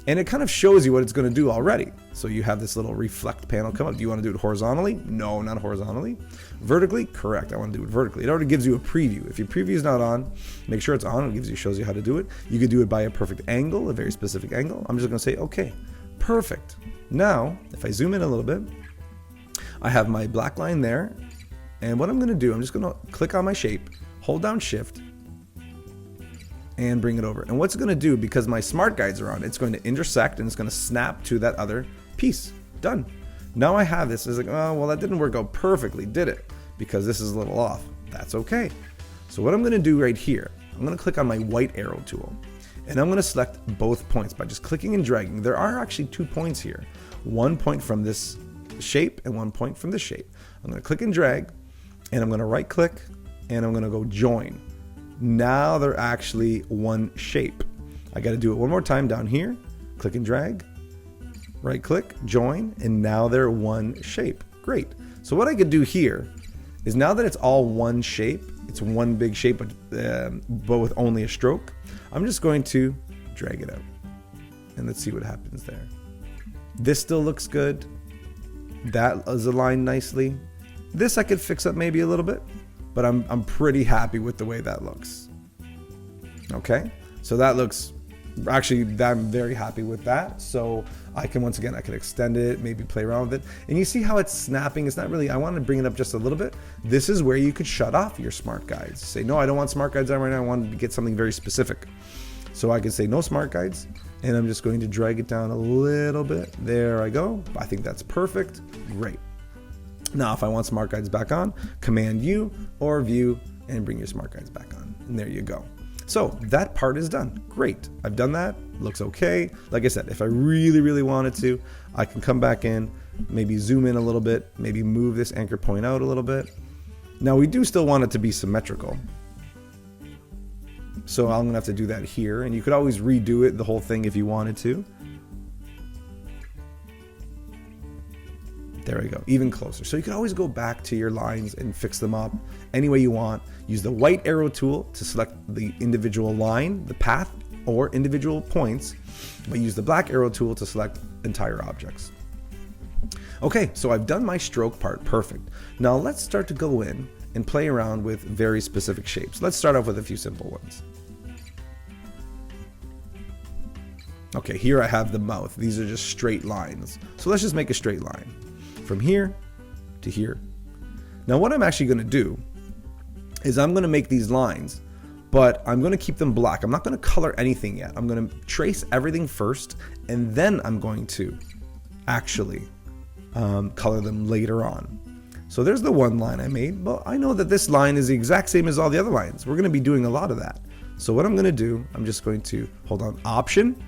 And it kind of shows you what it's going to do already. So you have this little reflect panel come up. Do you want to do it horizontally? No, not horizontally. Vertically? Correct. I want to do it vertically. It already gives you a preview. If your preview is not on, make sure it's on. It shows you how to do it. You could do it by a perfect angle, a very specific angle. I'm just going to say, okay, perfect. Now, if I zoom in a little bit, I have my black line there. And what I'm going to do, I'm just going to click on my shape, hold down Shift, and bring it over. And what's it going to do, because my smart guides are on, it's going to intersect and it's going to snap to that other piece. Done. Now I have this. It's like, oh, well, that didn't work out perfectly, did it? Because this is a little off. That's okay. So what I'm going to do right here, I'm going to click on my white arrow tool, and I'm going to select both points by just clicking and dragging. There are actually 2 points here. 1 point from this shape and 1 point from this shape. I'm going to click and drag, and I'm going to right click, and I'm going to go join. Now they're actually one shape. I got to do it one more time down here. Click and drag, right click, join, and now they're one shape. Great. So what I could do here is, now that it's all one shape, it's one big shape, but with only a stroke, I'm just going to drag it out. And let's see what happens there. This still looks good. That is aligned nicely. This I could fix up maybe a little bit, but I'm pretty happy with the way that looks. Okay, so that looks, actually, I'm very happy with that. So I can, once again, I can extend it, maybe play around with it. And you see how it's snapping? It's not really, I want to bring it up just a little bit. This is where you could shut off your smart guides. Say, no, I don't want smart guides on right now. I want to get something very specific. So I could say no smart guides, and I'm just going to drag it down a little bit. There I go. I think that's perfect. Great. Now, if I want smart guides back on, Command U or View and bring your smart guides back on. And there you go. So that part is done. Great. I've done that. Looks okay. Like I said, if I really, really wanted to, I can come back in, maybe zoom in a little bit, maybe move this anchor point out a little bit. Now we do still want it to be symmetrical. So I'm gonna have to do that here, and you could always redo it, the whole thing, if you wanted to. There we go, even closer. So you can always go back to your lines and fix them up any way you want. Use the white arrow tool to select the individual line, the path, or individual points, but use the black arrow tool to select entire objects. Okay, so I've done my stroke part, perfect. Now let's start to go in and play around with very specific shapes. Let's start off with a few simple ones. Okay, here I have the mouth. These are just straight lines. So let's just make a straight line from here to here. Now what I'm actually going to do is I'm going to make these lines, but I'm going to keep them black. I'm not going to color anything yet. I'm going to trace everything first, and then I'm going to actually color them later on. So there's the one line I made, but I know that this line is the exact same as all the other lines. We're going to be doing a lot of that. So what I'm going to do, I'm just going to hold down Option,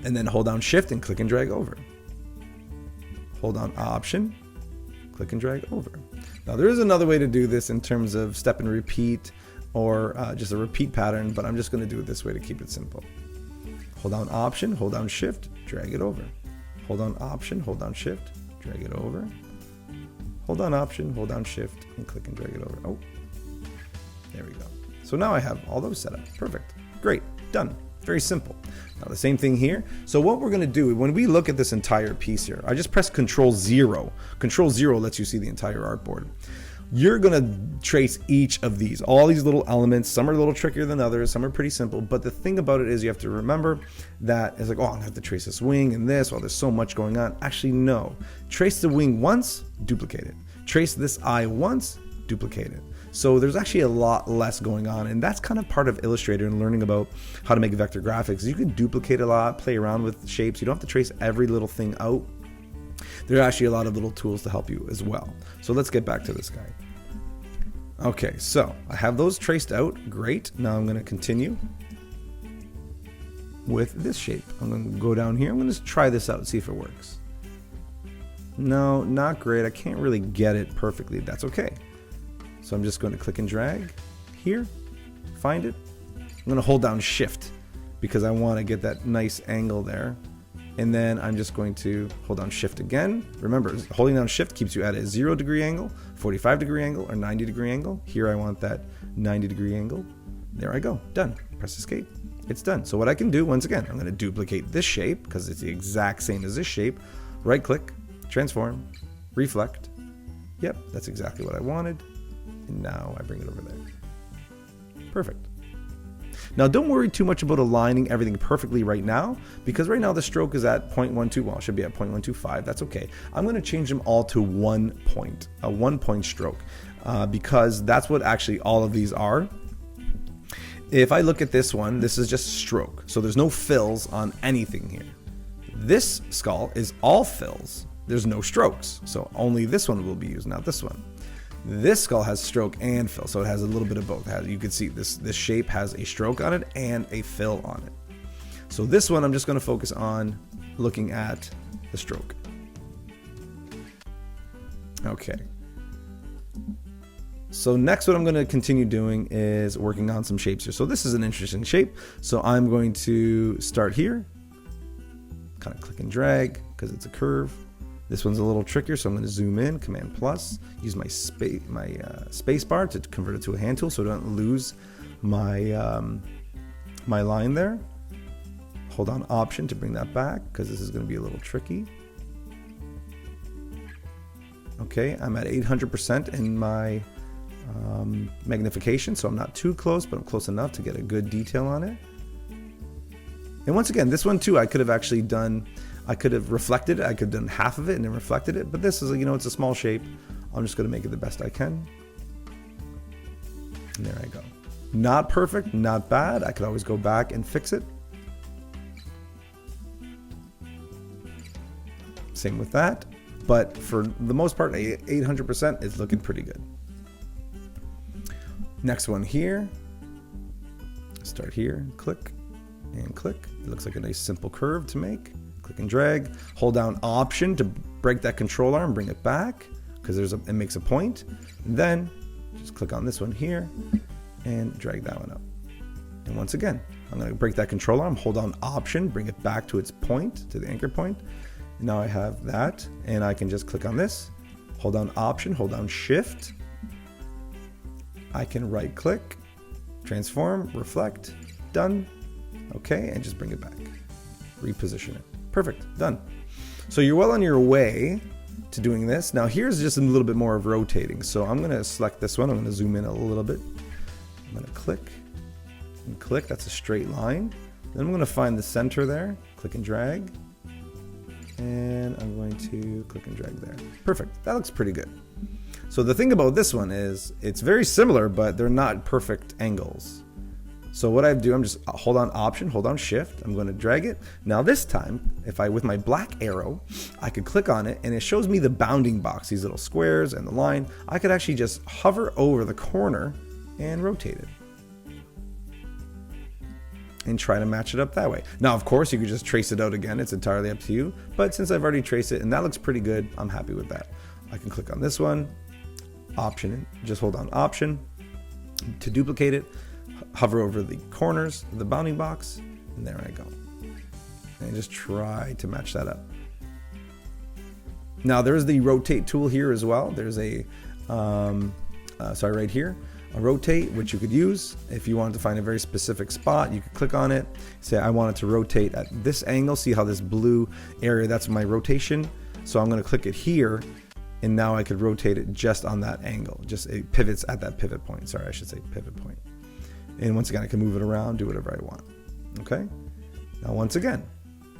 and then hold down Shift and click and drag over. Hold down Option, click and drag over. Now there is another way to do this in terms of step and repeat, or just a repeat pattern, but I'm just going to do it this way to keep it simple. Hold down Option, hold down Shift, drag it over. Hold down Option, hold down Shift, drag it over. Hold down Option, hold down Shift, and click and drag it over. Oh, there we go. So now I have all those set up. Perfect. Great. Done. Very simple. Now the same thing here. So what we're going to do when we look at this entire piece here, I just press Control 0. Control 0 lets you see the entire artboard. You're going to trace each of these, all these little elements. Some are a little trickier than others. Some are pretty simple. But the thing about it is you have to remember that it's like, oh, I'm going to have to trace this wing and this. Well, there's so much going on. Actually, no. Trace the wing once, duplicate it. Trace this eye once, duplicate it. So there's actually a lot less going on, and that's kind of part of Illustrator and learning about how to make vector graphics. You can duplicate a lot, play around with shapes. You don't have to trace every little thing out. There are actually a lot of little tools to help you as well. So let's get back to this guy. Okay, so I have those traced out. Great. Now I'm going to continue with this shape. I'm going to go down here. I'm going to try this out, see if it works. No, not great. I can't really get it perfectly. That's okay. So I'm just going to click and drag here, find it. I'm going to hold down Shift because I want to get that nice angle there. And then I'm just going to hold down Shift again. Remember, holding down Shift keeps you at a 0-degree angle, 45-degree angle, or 90-degree angle. Here I want that 90-degree angle. There I go. Done. Press Escape. It's done. So what I can do, once again, I'm going to duplicate this shape because it's the exact same as this shape. Right-click, Transform, Reflect. Yep, that's exactly what I wanted. And now I bring it over there. Perfect. Now don't worry too much about aligning everything perfectly right now, because right now the stroke is at 0.12, well, it should be at 0.125, that's okay. I'm going to change them all to 1 point, a 1 point stroke, because that's what actually all of these are. If I look at this one, this is just stroke, so there's no fills on anything here. This skull is all fills, there's no strokes, so only this one will be used, not this one. This skull has stroke and fill, so it has a little bit of both. You can see this shape has a stroke on it and a fill on it. So this one I'm just going to focus on looking at the stroke. Okay. So next what I'm going to continue doing is working on some shapes here. So this is an interesting shape. So I'm going to start here, kind of click and drag because it's a curve. This one's a little trickier, so I'm going to zoom in, Command plus, use my space bar to convert it to a hand tool so I don't lose my my line there. Hold on Option to bring that back because this is going to be a little tricky. Okay, I'm at 800% in my magnification, so I'm not too close, but I'm close enough to get a good detail on it. And once again, this one too, I could have actually done, I could have reflected it, I could have done half of it and then reflected it, but this is, you know, it's a small shape. I'm just going to make it the best I can. And there I go. Not perfect, not bad. I could always go back and fix it. Same with that. But for the most part, 800% is looking pretty good. Next one here. Start here, click and click. It looks like a nice simple curve to make. Click and drag. Hold down Option to break that control arm, bring it back because it makes a point. And then just click on this one here and drag that one up. And once again, I'm going to break that control arm, hold down Option, bring it back to its point, to the anchor point, Now I have that, and I can just click on this, hold down Option, hold down Shift. I can right click, transform, reflect, done. Okay, and just bring it back, reposition it. Perfect, done. So you're well on your way to doing this. Now here's just a little bit more of rotating. So I'm gonna select this one, I'm gonna zoom in a little bit. I'm gonna click and click, that's a straight line. Then I'm gonna find the center there, click and drag. And I'm going to click and drag there. Perfect, that looks pretty good. So the thing about this one is it's very similar, but they're not perfect angles. So what I do, I'm just hold on Option, hold on Shift. I'm going to drag it. Now this time, if I, with my black arrow, I could click on it and it shows me the bounding box, these little squares and the line. I could actually just hover over the corner and rotate it. And try to match it up that way. Now, of course, you could just trace it out again. It's entirely up to you. But since I've already traced it and that looks pretty good, I'm happy with that. I can click on this one, Option, just hold on Option to duplicate it, hover over the corners of the bounding box, and there I go. And just try to match that up. Now, there's the rotate tool here as well. There's a, right here. A rotate, which you could use if you wanted to find a very specific spot. You could click on it, say I want it to rotate at this angle. See how this blue area, that's my rotation. So I'm going to click it here, and now I could rotate it just on that angle. Just it pivots at that pivot point. Sorry, I should say pivot point. And once again, I can move it around, do whatever I want. Okay. Now once again,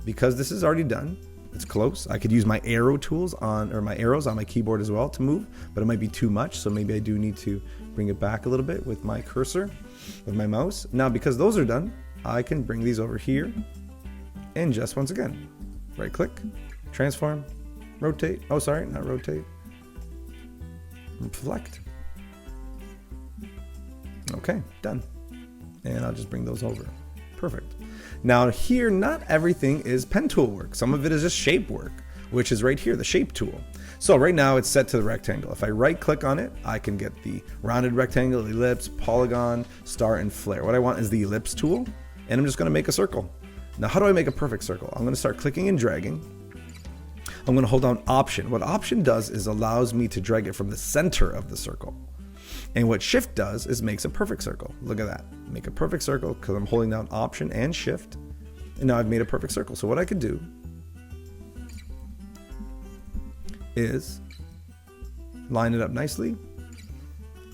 because this is already done, it's close. I could use my arrow tools on, or my arrows on my keyboard as well to move, but it might be too much. So maybe I do need to bring it back a little bit with my cursor, with my mouse. Now, because those are done, I can bring these over here and just once again, right click, transform, rotate. Oh, sorry, not rotate. Reflect. Okay, done. And I'll just bring those over. Perfect. Now here, not everything is pen tool work. Some of it is just shape work, which is right here, the shape tool. So right now it's set to the rectangle. If I right click on it, I can get the rounded rectangle, ellipse, polygon, star, and flare. What I want is the ellipse tool, and I'm just gonna make a circle. Now how do I make a perfect circle? I'm gonna start clicking and dragging. I'm gonna hold down Option. What Option does is allows me to drag it from the center of the circle. And what Shift does is makes a perfect circle. Look at that. Make a perfect circle because I'm holding down Option and Shift. And now I've made a perfect circle. So what I could do is line it up nicely.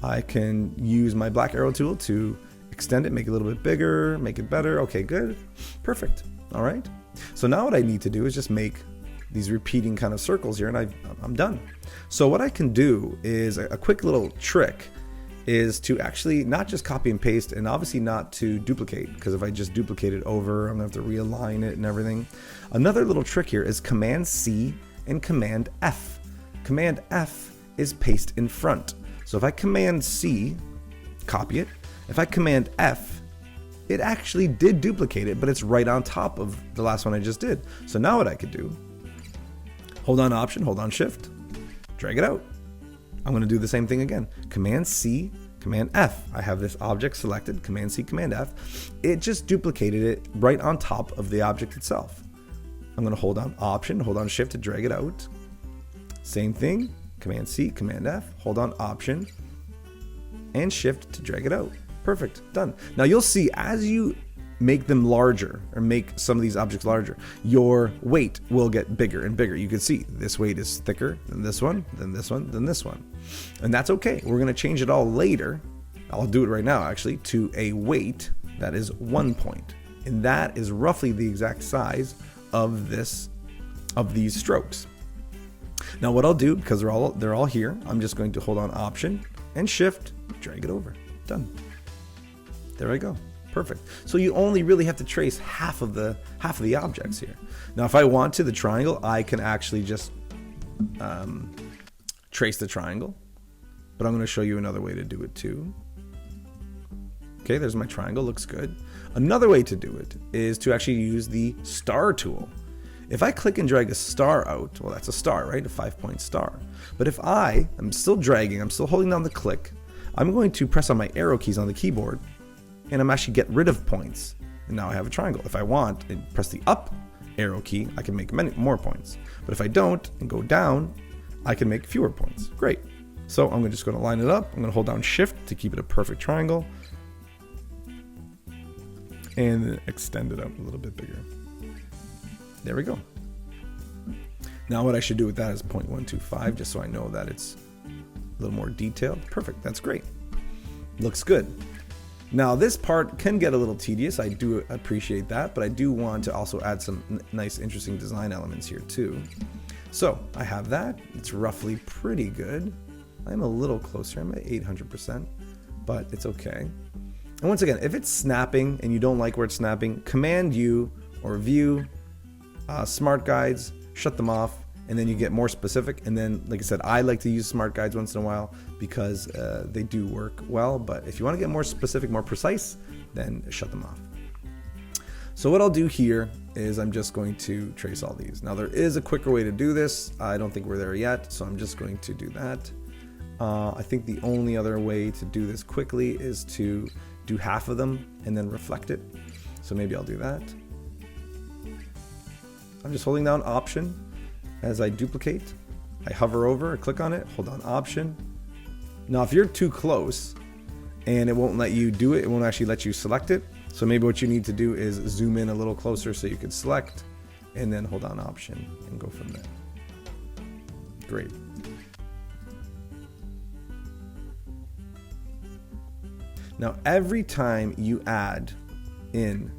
I can use my black arrow tool to extend it, make it a little bit bigger, make it better. Okay, good. Perfect. All right. So now what I need to do is just make these repeating kind of circles here, and I'm done. So what I can do is a quick little trick is to actually not just copy and paste, and obviously not to duplicate, because if I just duplicate it over, I'm gonna have to realign it and everything. Another little trick here is Command C and Command F. Command F is paste in front. So if I Command C, copy it. If I Command F, it actually did duplicate it, but it's right on top of the last one I just did. So now what I could do, hold on Option, hold on Shift, drag it out. I'm going to do the same thing again. Command C, Command F. I have this object selected, Command C, Command F. It just duplicated it right on top of the object itself. I'm going to hold on Option, hold on Shift to drag it out. Same thing, Command C, Command F, hold on Option and Shift to drag it out. Perfect, done. Now you'll see as you make them larger, or make some of these objects larger, your weight will get bigger and bigger. You can see this weight is thicker than this one, then this one, then this one. And that's okay. We're going to change it all later. I'll do it right now actually, to a weight that is 1 point. And that is roughly the exact size of these strokes. Now what I'll do, because they're all here, I'm just going to hold on Option and Shift, drag it over. Done. There I go. Perfect. So you only really have to trace half of the objects here. Now, if I want to, the triangle, I can actually just trace the triangle, but I'm going to show you another way to do it too. Okay, there's my triangle, looks good. Another way to do it is to actually use the star tool. If I click and drag a star out, well, that's a star, right? A 5-point star. But if I'm still dragging, I'm still holding down the click, I'm going to press on my arrow keys on the keyboard, and I'm actually get rid of points. And now I have a triangle. If I want, I press the up arrow key, I can make many more points. But if I don't and go down, I can make fewer points. Great. So I'm just going to line it up. I'm going to hold down shift to keep it a perfect triangle and extend it out a little bit bigger. There we go. Now what I should do with that is 0.125, just so I know that it's a little more detailed. Perfect. That's great. Looks good. Now this part can get a little tedious. I do appreciate that, but I do want to also add some nice, interesting design elements here too. So I have that. It's roughly pretty good. I'm a little closer. I'm at 800%, but it's okay. And once again, if it's snapping and you don't like where it's snapping, Command U or View, Smart Guides, shut them off, and then you get more specific. And then, like I said, I like to use Smart Guides once in a while because they do work well. But if you want to get more specific, more precise, then shut them off. So what I'll do here is I'm just going to trace all these. Now there is a quicker way to do this. I don't think we're there yet, so I'm just going to do that. I think the only other way to do this quickly is to do half of them and then reflect it. So maybe I'll do that. I'm just holding down Option as I duplicate. I hover over, click on it, hold down Option. Now if you're too close and it won't let you do it, it won't actually let you select it. So maybe what you need to do is zoom in a little closer so you can select and then hold down Option and go from there. Great. Now every time you add in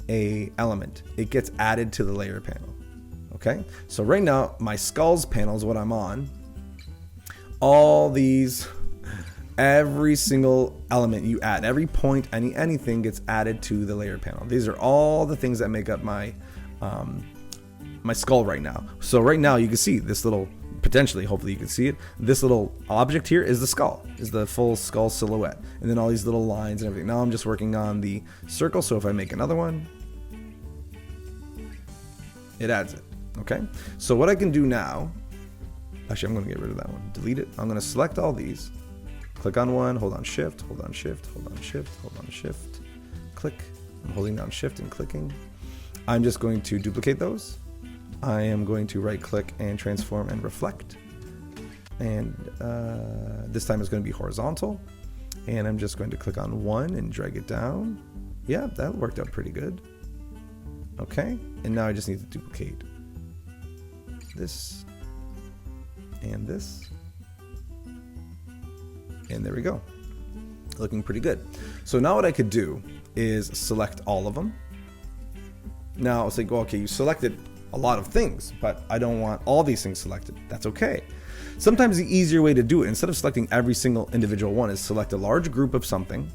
a element, it gets added to the layer panel. Okay, so right now my skulls panel is what I'm on. All these, every single element you add, every point, anything gets added to the layer panel. These are all the things that make up my my skull right now. So right now you can see this little, potentially, hopefully you can see it, this little object here is the skull, is the full skull silhouette, and then all these little lines and everything. Now I'm just working on the circle, so if I make another one, it adds it. Okay, so what I can do now, actually I'm going to get rid of that one, delete it. I'm going to select all these, click on one, hold on shift, hold on shift, hold on shift, hold on shift, click. I'm holding down shift and clicking. I'm just going to duplicate those. I am going to right click and transform and reflect, and this time it's going to be horizontal, and I'm just going to click on one and drag it down. Yeah, that worked out pretty good. Okay, and now I just need to duplicate this and this, and there we go, looking pretty good. So now what I could do is select all of them. Now it's like, well, okay, you selected a lot of things, but I don't want all these things selected. That's okay. Sometimes the easier way to do it, instead of selecting every single individual one, is select a large group of something,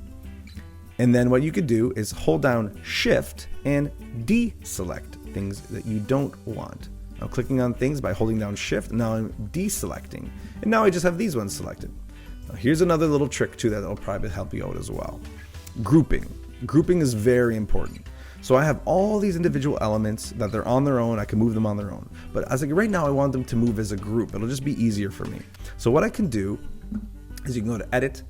and then what you could do is hold down shift and deselect things that you don't want. I'm clicking on things by holding down shift, now I'm deselecting, and now I just have these ones selected. Now here's another little trick too that will probably help you out as well. Grouping. Grouping is very important. So I have all these individual elements that they're on their own. I can move them on their own. But as like right now, I want them to move as a group. It'll just be easier for me. So what I can do is you can go to Edit,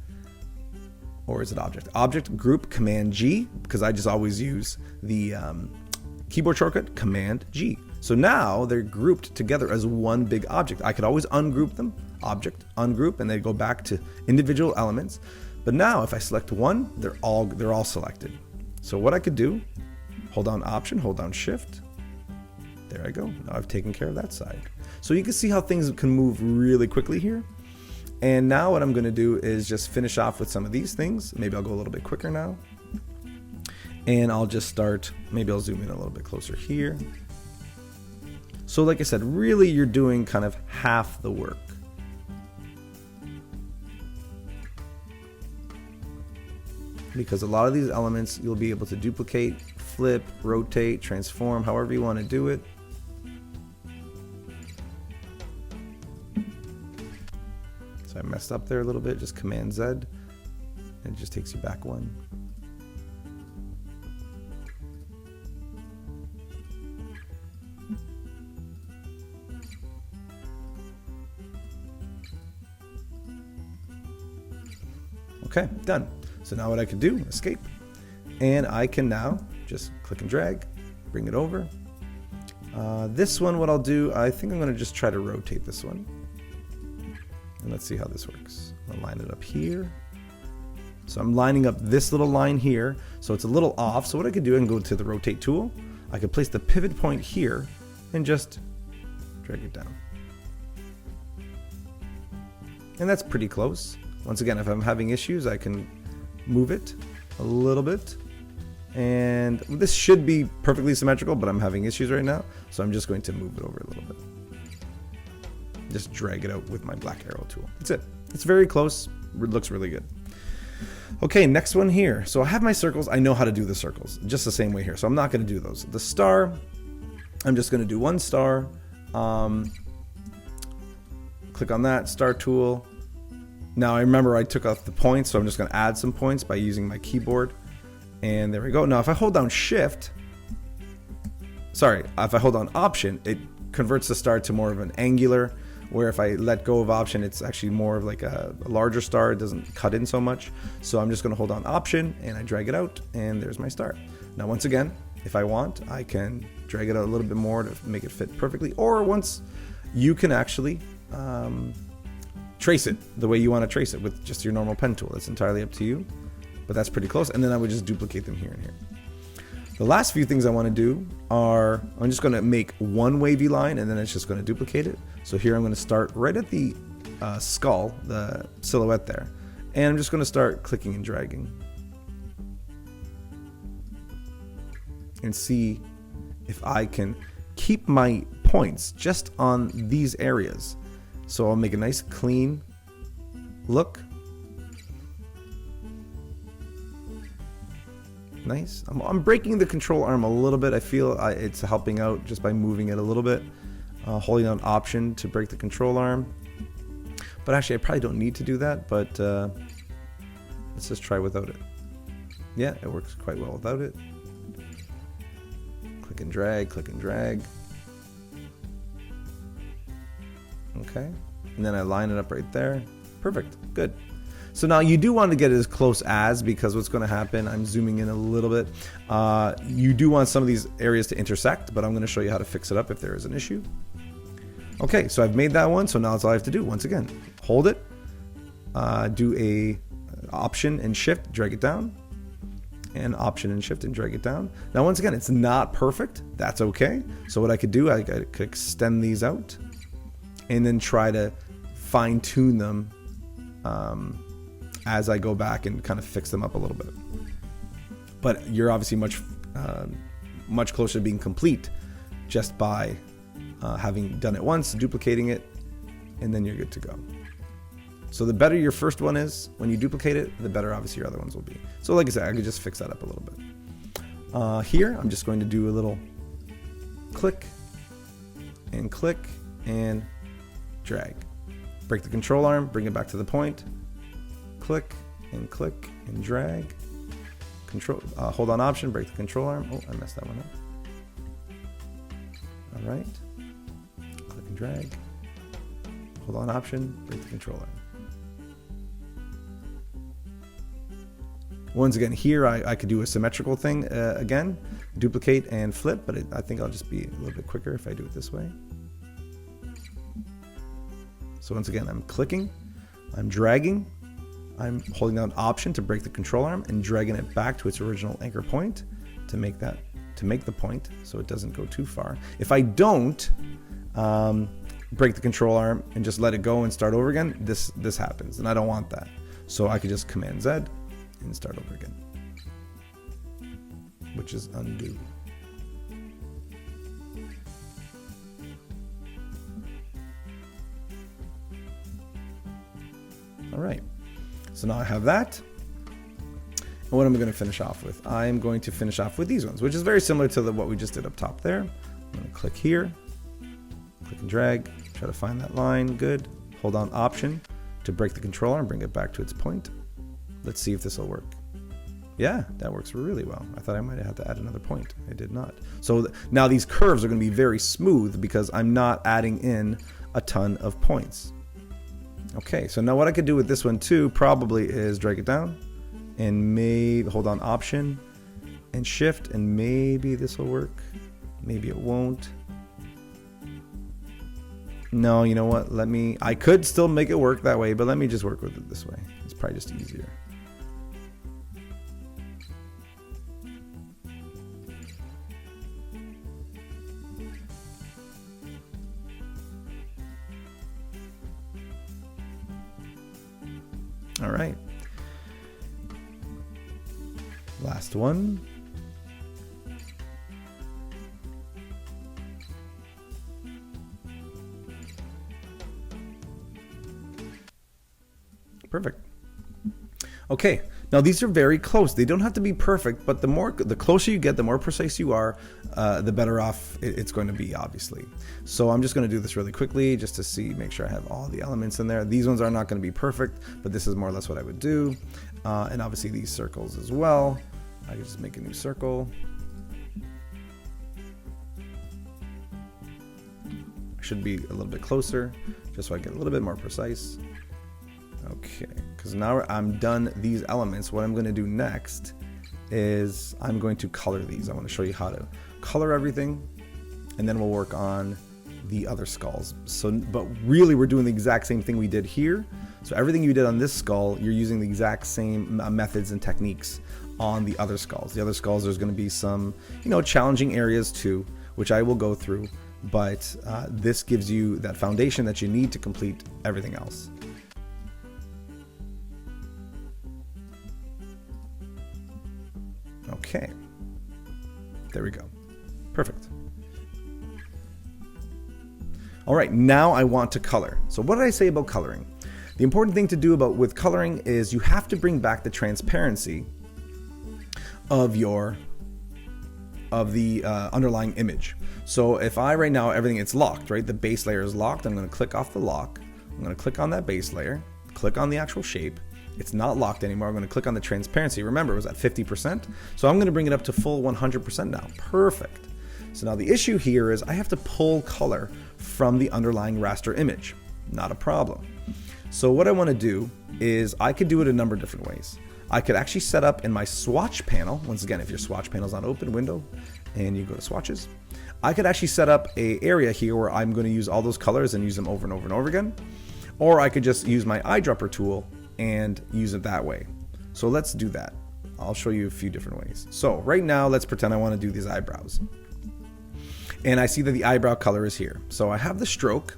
or is it Object? Object, Group, Command G, because I just always use the keyboard shortcut, Command G. So now they're grouped together as one big object. I could always ungroup them, Object, Ungroup, and they go back to individual elements. But now if I select one, they're all selected. So what I could do, hold down Option, hold down Shift. There I go. Now I've taken care of that side. So you can see how things can move really quickly here. And now what I'm going to do is just finish off with some of these things. Maybe I'll go a little bit quicker now. And I'll just start, maybe I'll zoom in a little bit closer here. So like I said, really you're doing kind of half the work. Because a lot of these elements you'll be able to duplicate, flip, rotate, transform, however you want to do it. So I messed up there a little bit, just Command Z, and it just takes you back one. Okay, done. So now what I can do, escape, and I can now just click and drag, bring it over, This one, what I'll do, I think I'm going to just try to rotate this one. And let's see how this works. I'll line it up here. So I'm lining up this little line here, so it's a little off. So what I could do, I can go to the rotate tool. I could place the pivot point here and just drag it down. And that's pretty close. Once again, if I'm having issues, I can move it a little bit. And this should be perfectly symmetrical, but I'm having issues right now. So I'm just going to move it over a little bit. Just drag it out with my black arrow tool. That's it. It's very close. It looks really good. Okay, next one here. So I have my circles. I know how to do the circles just the same way here. So I'm not going to do those. The star, I'm just going to do one star. Click on that, star tool. Now I remember I took off the points, so I'm just going to add some points by using my keyboard. And there we go. Now if I hold down shift, if I hold down option, it converts the star to more of an angular, where if I let go of option, it's actually more of like a larger star. It doesn't cut in so much. So I'm just going to hold down option and I drag it out, and there's my star. Now once again, if I want, I can drag it out a little bit more to make it fit perfectly, or once you can actually trace it the way you want to trace it with just your normal pen tool. It's entirely up to you, but that's pretty close. And then I would just duplicate them here and here. The last few things I want to do are, I'm just going to make one wavy line, and then it's just going to duplicate it. So here I'm going to start right at the skull, the silhouette there. And I'm just going to start clicking and dragging. And see if I can keep my points just on these areas. So I'll make a nice clean look. Nice. I'm breaking the control arm a little bit. I feel it's helping out just by moving it a little bit. Holding down option to break the control arm. But actually I probably don't need to do that, but let's just try without it. Yeah, it works quite well without it. Click and drag, click and drag. Okay, and then I line it up right there. Perfect, good. So now you do want to get it as close as, because what's going to happen, I'm zooming in a little bit. You do want some of these areas to intersect, but I'm going to show you how to fix it up if there is an issue. Okay, so I've made that one, so now that's all I have to do. Once again, hold it, do a option and shift, drag it down, and option and shift and drag it down. Now once again, it's not perfect, that's okay. So what I could do, I could extend these out and then try to fine tune them as I go back and kind of fix them up a little bit. But you're obviously much closer to being complete just by having done it once, duplicating it, and then you're good to go. So the better your first one is when you duplicate it, the better obviously your other ones will be. So like I said, I could just fix that up a little bit. Here, I'm just going to do a little click and drag. Break the control arm, bring it back to the point. Click and drag. Hold on option, break the control arm. Oh, I messed that one up. All right. Click and drag. Hold on option, break the control arm. Once again, here I could do a symmetrical thing again, duplicate and flip, but I think I'll just be a little bit quicker if I do it this way. So once again, I'm clicking, I'm dragging, I'm holding down option to break the control arm and dragging it back to its original anchor point to make the point so it doesn't go too far. If I don't break the control arm and just let it go and start over again, this happens, and I don't want that. So I could just Command Z and start over again, which is undo. All right, so now I have that. And what am I going to finish off with? I'm going to finish off with these ones, which is very similar to what we just did up top there. I'm going to click here, click and drag, try to find that line, good. Hold on option to break the control arm, bring it back to its point. Let's see if this will work. Yeah, that works really well. I thought I might have had to add another point. I did not. So now these curves are going to be very smooth because I'm not adding in a ton of points. Okay, so now what I could do with this one too probably is drag it down and maybe hold on option and shift, and maybe this will work. Maybe it won't. No, you know what? I could still make it work that way, but let me just work with it this way. It's probably just easier. All right. Last one. Perfect. Okay, now these are very close. They don't have to be perfect, but the closer you get, the more precise you are, the better off it's going to be, obviously. So I'm just going to do this really quickly just to make sure I have all the elements in there. These ones are not going to be perfect, but this is more or less what I would do. And obviously these circles as well. I can just make a new circle. I should be a little bit closer just so I get a little bit more precise. Okay, because now I'm done these elements. What I'm going to do next is I'm going to color these. I want to show you how to color everything, and then we'll work on the other skulls. But really we're doing the exact same thing we did here. So everything you did on this skull, you're using the exact same methods and techniques on the other skulls. The other skulls, there's going to be some, challenging areas too, which I will go through, but this gives you that foundation that you need to complete everything else. Okay, there we go. Perfect. All right, now I want to color. So what did I say about coloring? The important thing to do with coloring is you have to bring back the transparency of the underlying image. So if right now everything it's locked, right? The base layer is locked. I'm going to click off the lock. I'm going to click on that base layer, click on the actual shape. It's not locked anymore. I'm going to click on the transparency. Remember, it was at 50%. So I'm going to bring it up to full 100% now. Perfect. So now the issue here is I have to pull color from the underlying raster image. Not a problem. So what I want to do is I could do it a number of different ways. I could actually set up in my swatch panel. Once again, if your swatch panel is not open, window, and you go to swatches, I could actually set up an area here where I'm going to use all those colors and use them over and over and over again. Or I could just use my eyedropper tool and use it that way. So let's do that. I'll show you a few different ways. So right now, let's pretend I want to do these eyebrows. And I see that the eyebrow color is here. So I have the stroke,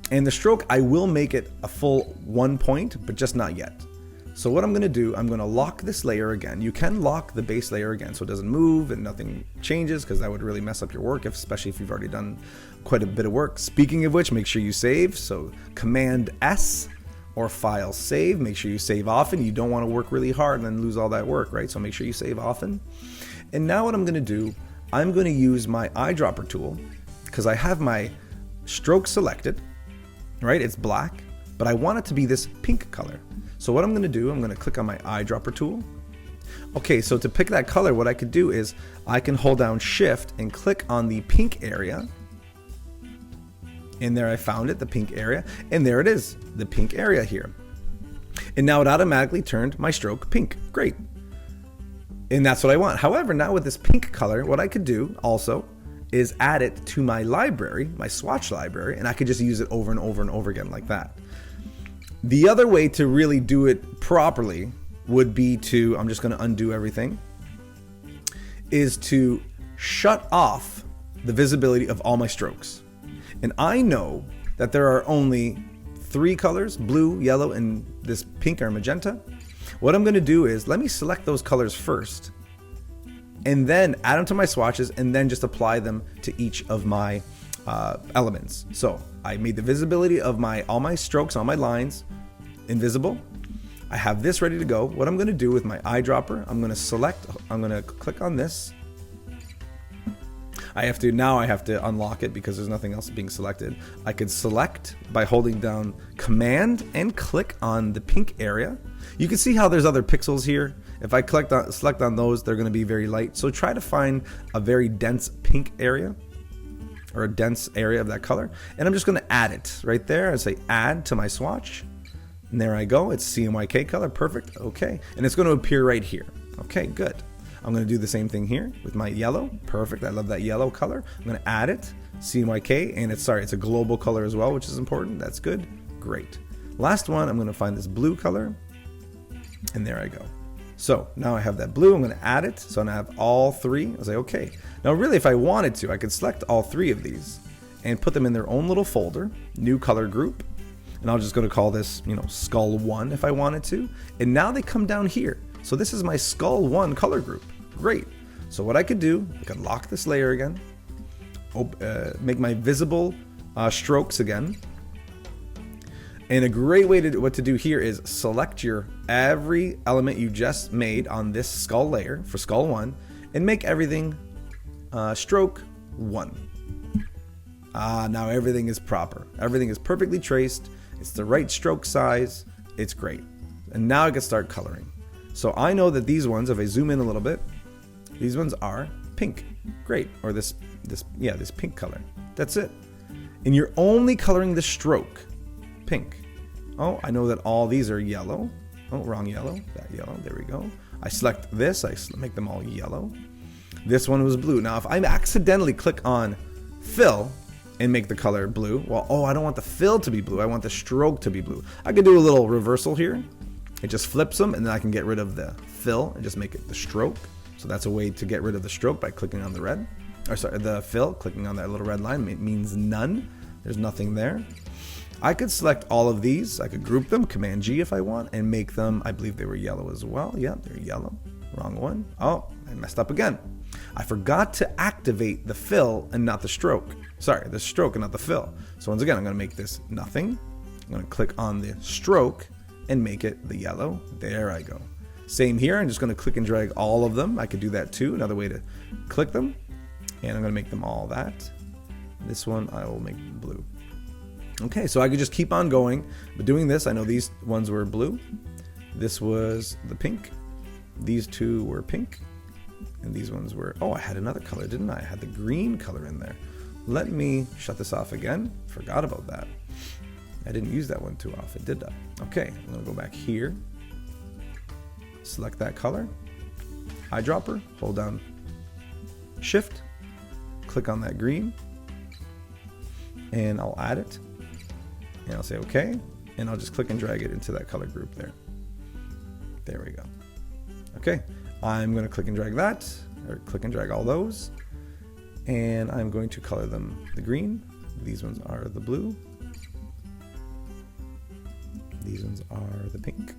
and the stroke, I will make it a full 1 point, but just not yet. So what I'm going to do, I'm going to lock this layer again. You can lock the base layer again so it doesn't move and nothing changes, because that would really mess up your work, especially if you've already done quite a bit of work. Speaking of which, make sure you save. So Command S or File Save. Make sure you save often. You don't want to work really hard and then lose all that work, right? So make sure you save often. And now what I'm going to do, I'm going to use my eyedropper tool, because I have my stroke selected, right? It's black, but I want it to be this pink color. So what I'm going to do, I'm going to click on my eyedropper tool. Okay, so to pick that color, what I could do is I can hold down Shift and click on the pink area. And there I found it, the pink area. And there it is, the pink area here. And now it automatically turned my stroke pink. Great. And that's what I want. However, now with this pink color, what I could do also is add it to my library, my swatch library, and I could just use it over and over and over again like that. The other way to really do it properly would be to, I'm just going to undo everything, is to shut off the visibility of all my strokes. And I know that there are only 3 colors, blue, yellow, and this pink or magenta. What I'm going to do is let me select those colors first, and then add them to my swatches, and then just apply them to each of my elements. So I made the visibility of all my strokes, all my lines invisible. I have this ready to go. What I'm going to do with my eyedropper, I'm going to click on this. Now I have to unlock it because there's nothing else being selected. I could select by holding down Command and click on the pink area. You can see how there's other pixels here. If I select on those, they're going to be very light. So try to find a very dense pink area, or a dense area of that color. And I'm just going to add it right there and say add to my swatch. And there I go. It's CMYK color. Perfect. Okay. And it's going to appear right here. Okay, good. I'm going to do the same thing here with my yellow. Perfect. I love that yellow color. I'm going to add it, CMYK, and it's a global color as well, which is important. That's good. Great. Last one, I'm going to find this blue color, and there I go. So now I have that blue. I'm going to add it. So I'm going to have all three. I say, okay. Now really, if I wanted to, I could select all three of these and put them in their own little folder, new color group. And I'm just going to call this, skull 1 if I wanted to. And now they come down here. So this is my skull 1 color group. Great. So what I could do, I could lock this layer again, make my visible strokes again. And a great way to what to do here is select every element you just made on this skull layer for skull 1 and make everything stroke 1. Now everything is proper. Everything is perfectly traced. It's the right stroke size. It's great. And now I can start coloring. So I know that these ones, if I zoom in a little bit, these ones are pink. Great. Or this pink color. That's it. And you're only coloring the stroke pink. Oh, I know that all these are yellow. Oh, wrong yellow. That yellow. There we go. I select this. I make them all yellow. This one was blue. Now, if I accidentally click on fill and make the color blue, I don't want the fill to be blue. I want the stroke to be blue. I could do a little reversal here. It just flips them, and then I can get rid of the fill and just make it the stroke. So that's a way to get rid of the stroke by clicking on the fill, clicking on that little red line means none. There's nothing there. I could select all of these. I could group them, Command G if I want, and make them, I believe they were yellow as well. Yeah, they're yellow. Wrong one. Oh, I messed up again. I forgot to activate the fill and not the stroke. Sorry, the stroke and not the fill. So once again, I'm going to make this nothing. I'm going to click on the stroke and make it the yellow. There I go. Same here. I'm just going to click and drag all of them. I could do that too. Another way to click them. And I'm going to make them all that. This one I will make blue. Okay, so I could just keep on going. But doing this, I know these ones were blue. This was the pink. These two were pink. And these ones were, I had another color, didn't I? I had the green color in there. Let me shut this off again. Forgot about that. I didn't use that one too often, did I? Okay, I'm gonna go back here. Select that color. Eyedropper, hold down Shift, click on that green, and I'll add it. And I'll say okay, and I'll just click and drag it into that color group there. There we go. Okay, I'm going to click and drag that, or click and drag all those, and I'm going to color them the green. These ones are the blue. These ones are the pink.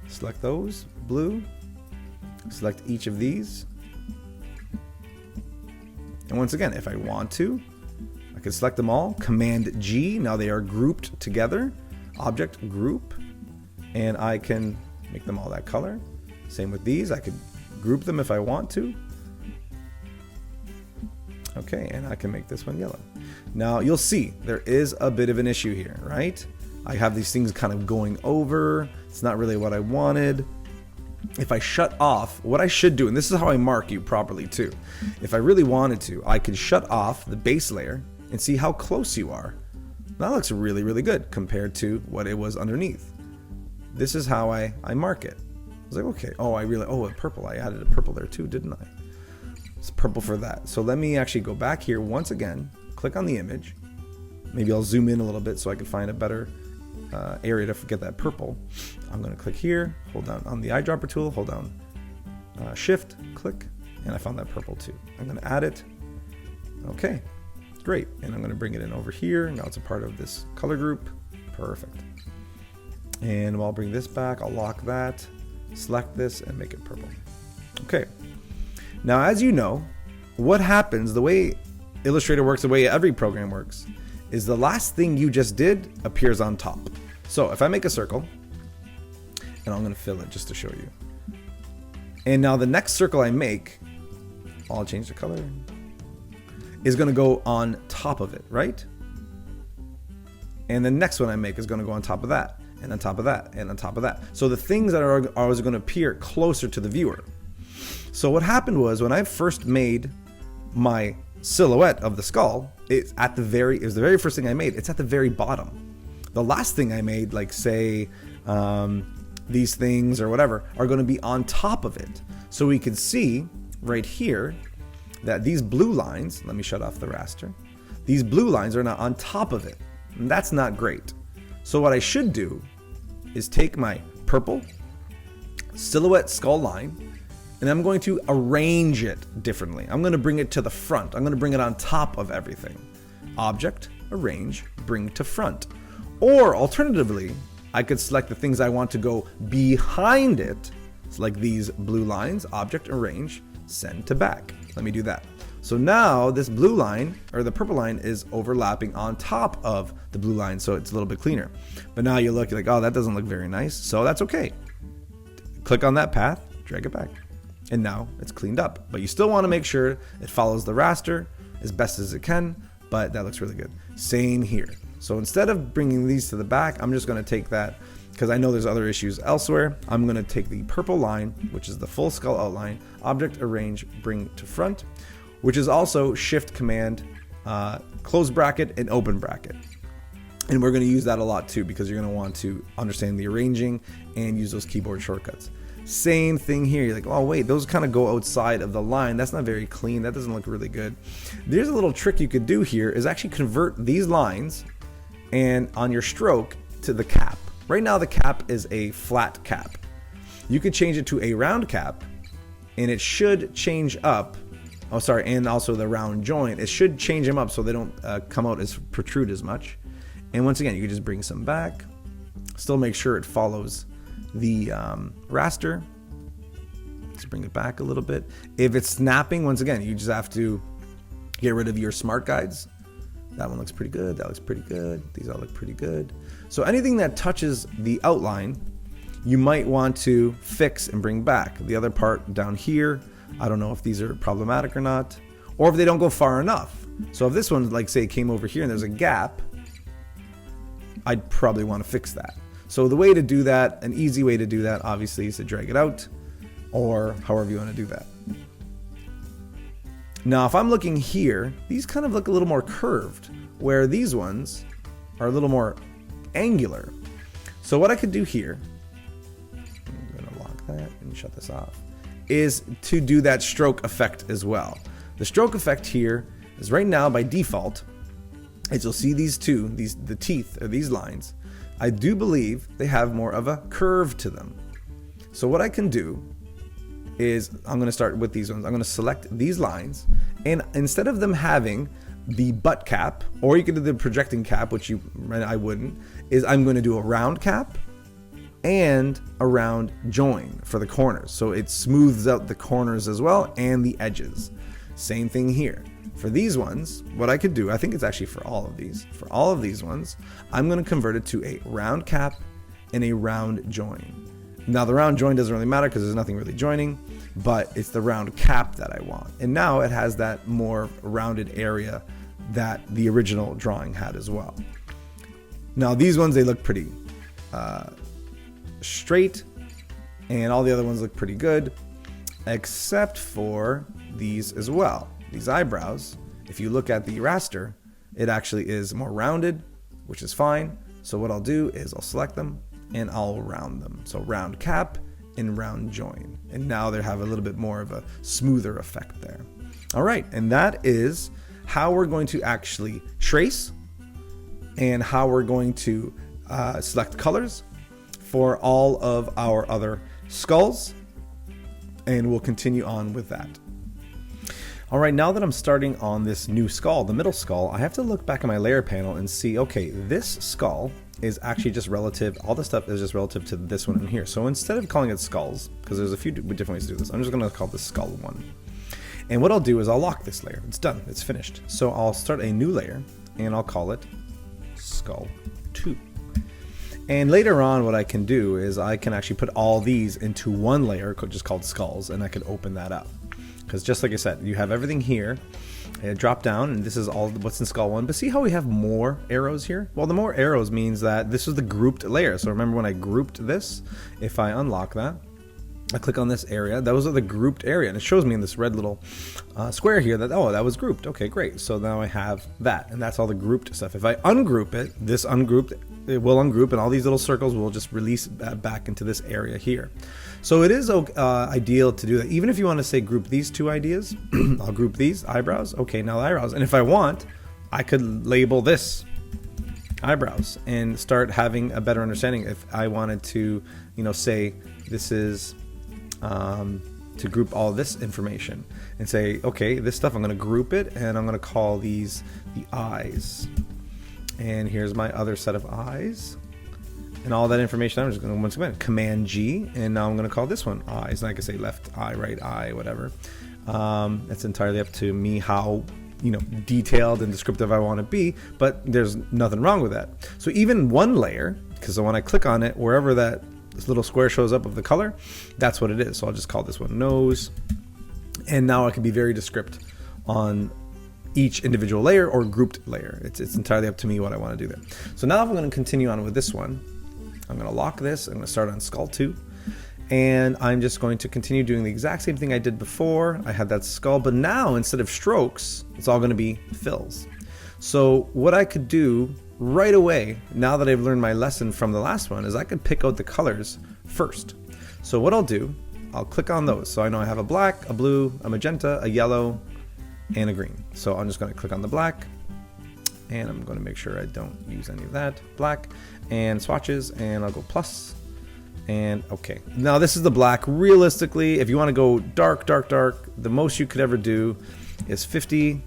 Select those, blue. Select each of these. And once again, if I want to, I can select them all, Command G, now they are grouped together, Object Group, and I can make them all that color. Same with these, I could group them if I want to. Okay, and I can make this one yellow. Now you'll see there is a bit of an issue here, right? I have these things kind of going over, it's not really what I wanted. If I shut off, what I should do, and this is how I mark you properly too. If I really wanted to, I could shut off the base layer and see how close you are. That looks really, really good compared to what it was underneath. This is how I mark it. I was like, okay, a purple. I added a purple there too, didn't I? It's purple for that. So let me actually go back here once again, click on the image. Maybe I'll zoom in a little bit so I can find a better area to get that purple. I'm going to click here, hold down on the eyedropper tool, hold down Shift, click, and I found that purple too. I'm going to add it. Okay, great. And I'm going to bring it in over here. Now it's a part of this color group. Perfect. And I'll bring this back. I'll lock that, select this, and make it purple. Okay. Now, as you know, what happens, the way Illustrator works, the way every program works, is the last thing you just did appears on top. So if I make a circle, and I'm going to fill it just to show you. And now the next circle I make, I'll change the color, is going to go on top of it, right? And the next one I make is going to go on top of that, and on top of that, and on top of that. So the things that are always going to appear closer to the viewer. So what happened was when I first made my silhouette of the skull, it was the very first thing I made. It's at the very bottom. The last thing I made, like say these things or whatever, are going to be on top of it. So we can see right here that these blue lines, let me shut off the raster, these blue lines are now on top of it. And that's not great. So what I should do is take my purple silhouette skull line, and I'm going to arrange it differently. I'm going to bring it to the front. I'm going to bring it on top of everything. Object, arrange, bring to front. Or alternatively, I could select the things I want to go behind it. It's like these blue lines, object, arrange, send to back. Let me do that. So now this blue line, or the purple line, is overlapping on top of the blue line, so it's a little bit cleaner. But now you look, you're like, oh, that doesn't look very nice, so that's okay. Click on that path, drag it back, and now it's cleaned up. But you still want to make sure it follows the raster as best as it can, but that looks really good. Same here. So instead of bringing these to the back, I'm just going to take that, because I know there's other issues elsewhere. I'm going to take the purple line, which is the full skull outline, object, arrange, bring to front, which is also shift command, close bracket and open bracket. And we're going to use that a lot too, because you're going to want to understand the arranging and use those keyboard shortcuts. Same thing here. You're like, oh wait, those kind of go outside of the line. That's not very clean. That doesn't look really good. There's a little trick you could do here, is actually convert these lines and on your stroke to the cap. Right now the cap is a flat cap. You could change it to a round cap, and it should change up. Oh, sorry, and also the round joint. It should change them up so they don't come out as protrude as much. And once again, you can just bring some back. Still make sure it follows the raster. Let's bring it back a little bit. If it's snapping, once again, you just have to get rid of your smart guides. That one looks pretty good. That looks pretty good. These all look pretty good. So anything that touches the outline, you might want to fix and bring back. The other part down here, I don't know if these are problematic or not, or if they don't go far enough. So if this one, like say, came over here and there's a gap, I'd probably want to fix that. So the way to do that, an easy way to do that, obviously, is to drag it out, or however you want to do that. Now, if I'm looking here, these kind of look a little more curved, where these ones are a little more angular. So what I could do here, I'm going to lock that and shut this off, is to do that stroke effect as well. The stroke effect here is right now by default, as you'll see these two, the teeth or these lines, I do believe they have more of a curve to them. So what I can do is I'm going to start with these ones. I'm going to select these lines, and instead of them having the butt cap, or you could do the projecting cap, which I wouldn't, is I'm going to do a round cap and a round join for the corners. So it smooths out the corners as well and the edges. Same thing here. For these ones, what I could do, I think it's actually for all of these. For all of these ones, I'm going to convert it to a round cap and a round join. Now the round join doesn't really matter because there's nothing really joining, but it's the round cap that I want. And now it has that more rounded area that the original drawing had as well. Now these ones, they look pretty straight, and all the other ones look pretty good, except for these as well. These eyebrows, if you look at the raster, it actually is more rounded, which is fine. So what I'll do is I'll select them and I'll round them. So round cap and round join. And now they have a little bit more of a smoother effect there. All right, and that is how we're going to actually trace and how we're going to select colors for all of our other skulls. And we'll continue on with that. All right, now that I'm starting on this new skull, the middle skull, I have to look back at my layer panel and see, okay, this skull is actually just relative, all this stuff is just relative to this one in here. So instead of calling it skulls, because there's a few different ways to do this, I'm just gonna call this skull 1. And what I'll do is I'll lock this layer. It's done, it's finished. So I'll start a new layer and I'll call it skull 2. And later on, what I can do is I can actually put all these into one layer just called skulls, and I can open that up. Because just like I said, you have everything here, drop down, and this is all what's in skull 1. But see how we have more arrows here? Well, the more arrows means that this is the grouped layer. So remember when I grouped this, if I unlock that, I click on this area. Those are the grouped area, and it shows me in this red little square here that, oh, that was grouped. Okay, great. So now I have that, and that's all the grouped stuff. If I ungroup it, this ungrouped, it will ungroup, and all these little circles will just release back into this area here. So it is ideal to do that. Even if you want to say group these two ideas, I'll group these eyebrows. Okay, now the eyebrows. And if I want, I could label this eyebrows and start having a better understanding. If I wanted to, say this is to group all this information and say, okay, this stuff, I'm going to group it and I'm going to call these the eyes. And here's my other set of eyes. And all that information, I'm just going to, once again, Command G, and now I'm going to call this one eyes. And I can say left eye, right eye, whatever. It's entirely up to me how detailed and descriptive I want to be, but there's nothing wrong with that. So even one layer, because when I click on it, wherever this little square shows up of the color, that's what it is. So I'll just call this one nose. And now I can be very descriptive on each individual layer or grouped layer. It's entirely up to me what I want to do there. So now I'm going to continue on with this one. I'm going to lock this. I'm going to start on skull 2. And I'm just going to continue doing the exact same thing I did before. I had that skull, but now instead of strokes, it's all going to be fills. So what I could do right away, now that I've learned my lesson from the last one, is I could pick out the colors first. So what I'll do, I'll click on those. So I know I have a black, a blue, a magenta, a yellow, and a green. So I'm just going to click on the black, and I'm going to make sure I don't use any of that. Black and swatches, and I'll go plus, and okay. Now this is the black. Realistically, if you want to go dark, dark, dark, the most you could ever do is 50,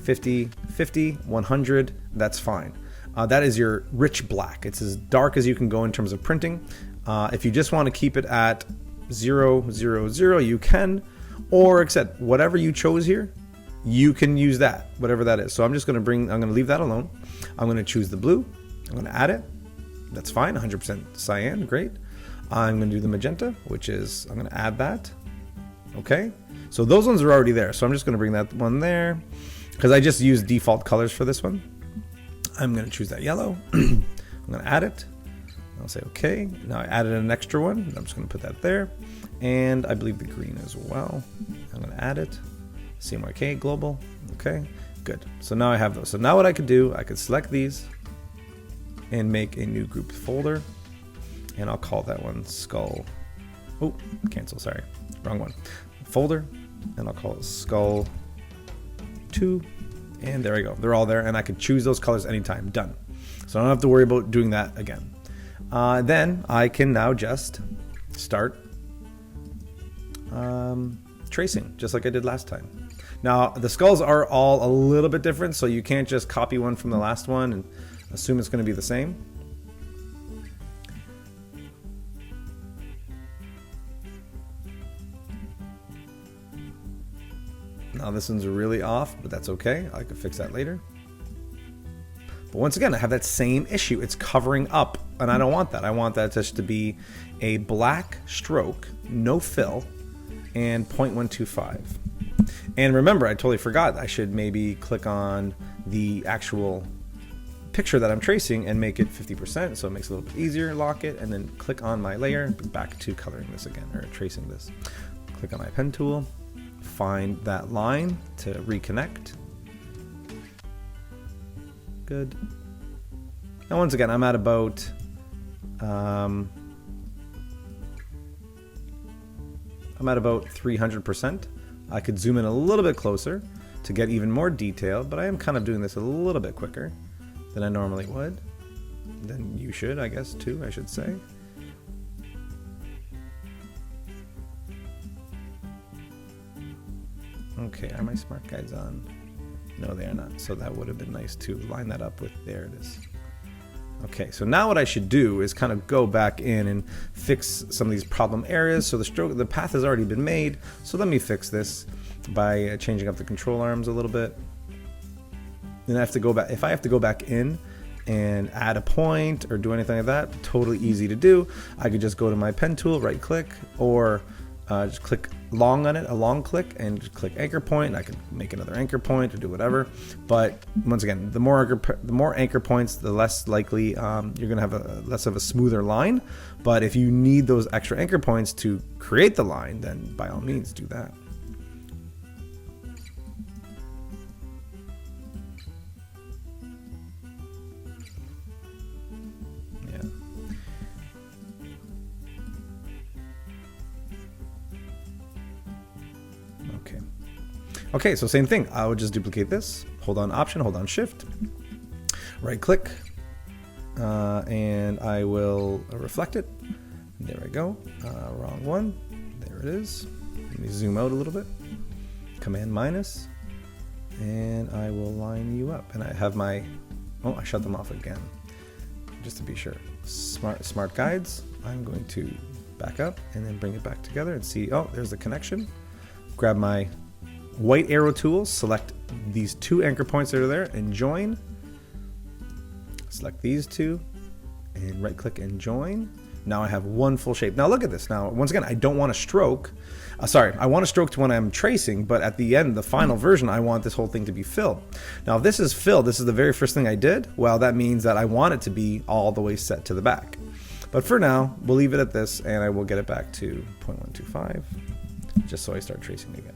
50, 50, 100. That's fine. That is your rich black. It's as dark as you can go in terms of printing. If you just want to keep it at 0, 0, 0, you can. Or except whatever you chose here, you can use that, whatever that is. So I'm just going to leave that alone. I'm going to choose the blue. I'm going to add it. That's fine. 100% cyan. Great. I'm going to do the magenta, which is, I'm going to add that. Okay. So those ones are already there. So I'm just going to bring that one there because I just use default colors for this one. I'm going to choose that yellow. I'm going to add it. I'll say okay. Now I added an extra one. I'm just going to put that there. And I believe the green as well. I'm going to add it. CMYK global. Okay, good. So now I have those. So now what I could do, I could select these and make a new group folder. And I'll call that one skull. Oh, cancel, sorry. Wrong one. Folder. And I'll call it skull 2. And there we go. They're all there. And I could choose those colors anytime. Done. So I don't have to worry about doing that again. Then I can now just start tracing, just like I did last time. Now the skulls are all a little bit different, so you can't just copy one from the last one and assume it's going to be the same. Now this one's really off, but that's okay. I can fix that later. But once again, I have that same issue. It's covering up, and I don't want that. I want that just to be a black stroke, no fill, and 0.125. And remember, I totally forgot, I should maybe click on the actual picture that I'm tracing and make it 50%, so it makes it a little bit easier. Lock it, and then click on my layer, back to coloring this again, or tracing this. Click on my pen tool, find that line to reconnect. Good. Now once again, I'm at about I'm at about 300%. I could zoom in a little bit closer to get even more detail, but I am kind of doing this a little bit quicker than I normally would. Than you should, I guess, too, I should say. Okay, are my smart guides on? No, they are not. So that would have been nice to line that up with, there it is. Okay, so now what I should do is kind of go back in and fix some of these problem areas. So the path has already been made. So let me fix this by changing up the control arms a little bit. Then I have to go back. If I have to go back in and add a point or do anything like that, totally easy to do. I could just go to my pen tool, right click, or just click long on it, a long click, and just click anchor point. I can make another anchor point or do whatever. But once again, the more anchor points, the less likely you're going to have less of a smoother line. But if you need those extra anchor points to create the line, then by all means do that. Okay, so same thing. I would just duplicate this, hold on Option, hold on Shift, right click, and I will reflect it. There we go. Wrong one. There it is. Let me zoom out a little bit. Command minus, and I will line you up. And I have my, oh, I shut them off again, just to be sure. Smart guides. I'm going to back up and then bring it back together and see, oh, there's the connection. Grab my white arrow tool, select these two anchor points that are there and join. Select these two and right click and join. Now I have one full shape. Now look at this. Now, once again, I don't want to stroke. I want to stroke to when I'm tracing, but at the end, the final version, I want this whole thing to be filled. Now, if this is filled, this is the very first thing I did. Well, that means that I want it to be all the way set to the back. But for now, we'll leave it at this and I will get it back to 0.125 just so I start tracing again.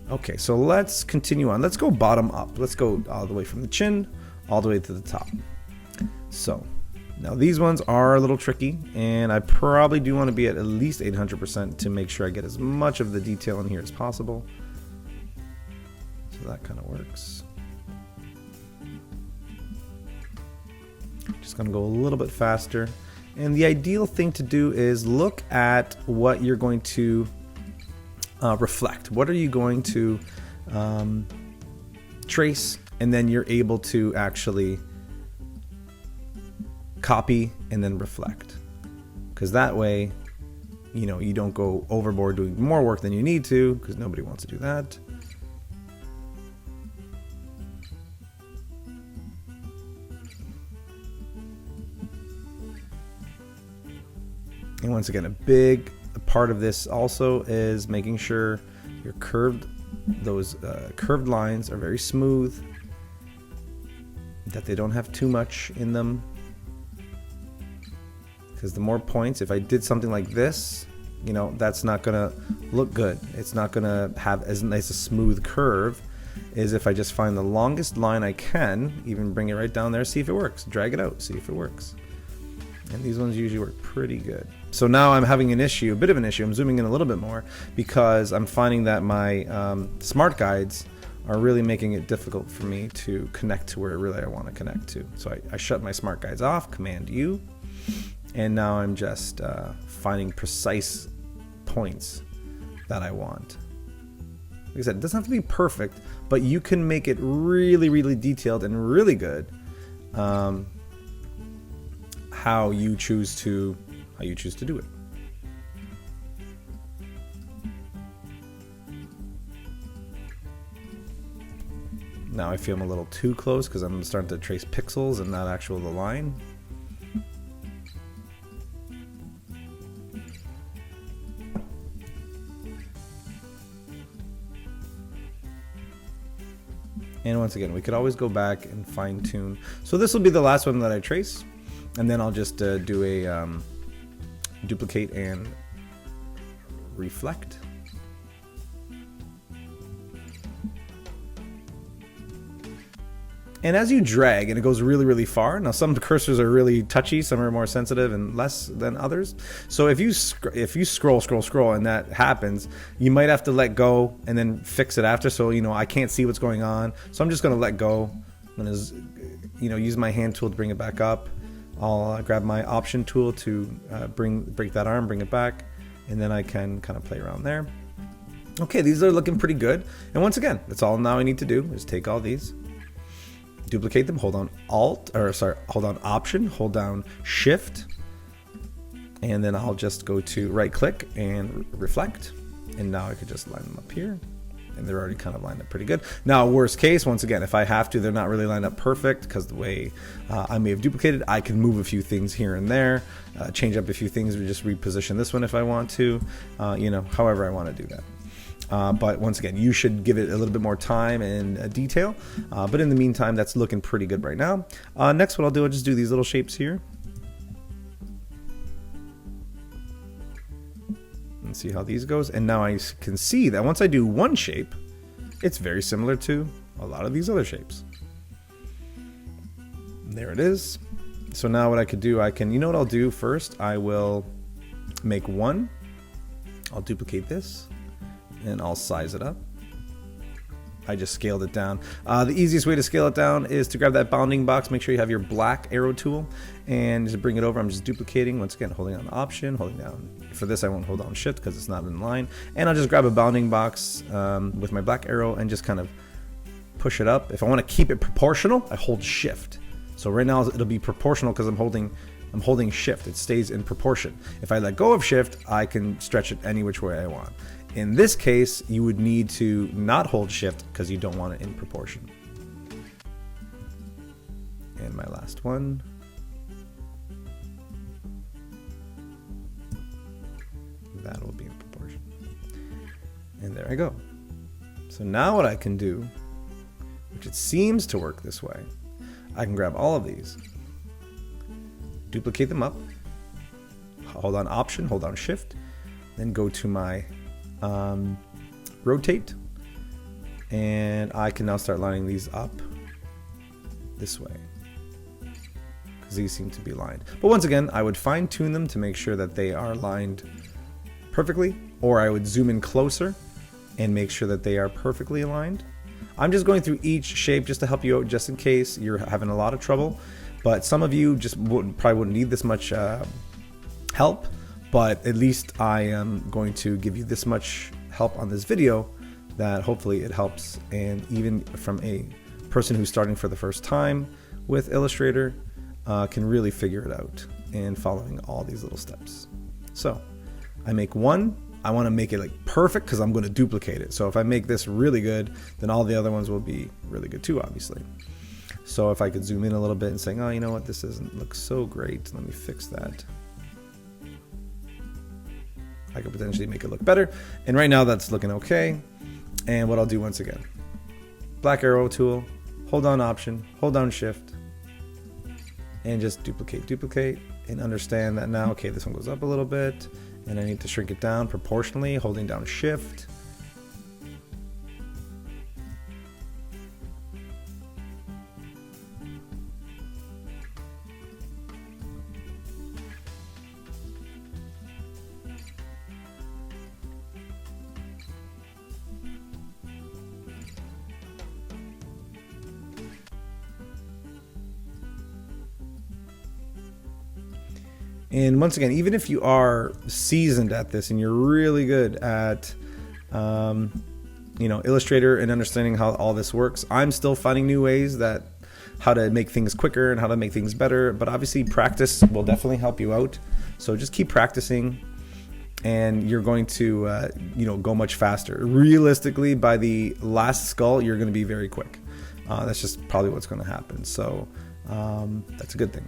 Okay, so let's continue on. Let's go bottom up. Let's go all the way from the chin all the way to the top. So now these ones are a little tricky, and I probably do want to be at least 800% to make sure I get as much of the detail in here as possible. So that kind of works. Just going to go a little bit faster. And the ideal thing to do is look at what you're going to reflect. What are you going to trace, and then you're able to actually copy and then reflect, because that way, you know, you don't go overboard doing more work than you need to, because nobody wants to do that. And once again, a big part of this also is making sure your those curved lines are very smooth, that they don't have too much in them, because the more points, if I did something like this, you know, that's not gonna look good. It's not gonna have as nice a smooth curve as if I just find the longest line I can, even bring it right down there, see if it works, drag it out, see if it works. And these ones usually work pretty good. So now I'm having an issue, a bit of an issue. I'm zooming in a little bit more because I'm finding that my smart guides are really making it difficult for me to connect to where really I want to connect to. So I shut my smart guides off, Command U, and now I'm just finding precise points that I want. Like I said, it doesn't have to be perfect, but you can make it really, really detailed and really good. How you choose to do it. Now I feel I'm a little too close because I'm starting to trace pixels and not actually the line. And once again, we could always go back and fine tune. So this will be the last one that I trace. And then I'll just do a duplicate and reflect. And as you drag, and it goes really, really far. Now some cursors are really touchy, some are more sensitive and less than others. So if you scroll, and that happens, you might have to let go and then fix it after. So, you know, I can't see what's going on. So I'm just going to let go. I'm going to, you know, use my hand tool to bring it back up. I'll grab my Option tool to break that arm, bring it back, and then I can kind of play around there. Okay, these are looking pretty good. And once again, that's all now I need to do is take all these, duplicate them, hold on Option, hold down Shift, and then I'll just go to right click and reflect. And now I could just line them up here. and they're already kind of lined up pretty good. Now, worst case, once again, if I have to, they're not really lined up perfect because the way I may have duplicated, I can move a few things here and there, change up a few things, just reposition this one if I want to, however I want to do that. But once again, you should give it a little bit more time and detail. But in the meantime, that's looking pretty good right now. Next, what I'll do, I'll just do these little shapes here. And see how these goes. And now I can see that once I do one shape, it's very similar to a lot of these other shapes. There it is. So now what I could do, you know what I'll do first? I will make one. I'll duplicate this and I'll size it up. I just scaled it down. The easiest way to scale it down is to grab that bounding box, make sure you have your black arrow tool, and just bring it over. I'm just duplicating, once again, holding on Option, holding down. For this, I won't hold down Shift because it's not in line. And I'll just grab a bounding box with my black arrow and just kind of push it up. If I want to keep it proportional, I hold Shift. So right now it'll be proportional because I'm holding Shift. It stays in proportion. If I let go of Shift, I can stretch it any which way I want. In this case, you would need to not hold Shift because you don't want it in proportion. And my last one. That will be in proportion. And there I go. So now what I can do, which it seems to work this way, I can grab all of these, duplicate them up, hold on Option, hold on Shift, then go to my rotate, and I can now start lining these up this way because these seem to be lined. But once again, I would fine tune them to make sure that they are lined perfectly, or I would zoom in closer and make sure that they are perfectly aligned. I'm just going through each shape just to help you out, just in case you're having a lot of trouble. But some of you just probably wouldn't need this much help. But at least I am going to give you this much help on this video that hopefully it helps. And even from a person who's starting for the first time with Illustrator can really figure it out and following all these little steps. So I make one. I want to make it like perfect because I'm going to duplicate it. So if I make this really good, then all the other ones will be really good too, obviously. So if I could zoom in a little bit and saying, oh, you know what, this doesn't look so great. Let me fix that. I could potentially make it look better. And right now that's looking okay. And what I'll do once again, black arrow tool, hold down Option, hold down Shift, and just duplicate, and understand that now, okay, this one goes up a little bit, and I need to shrink it down proportionally, holding down Shift. And once again, even if you are seasoned at this and you're really good at, Illustrator and understanding how all this works, I'm still finding new ways how to make things quicker and how to make things better. But obviously, practice will definitely help you out. So just keep practicing, and you're going to, go much faster. Realistically, by the last skull, you're going to be very quick. That's just probably what's going to happen. So that's a good thing.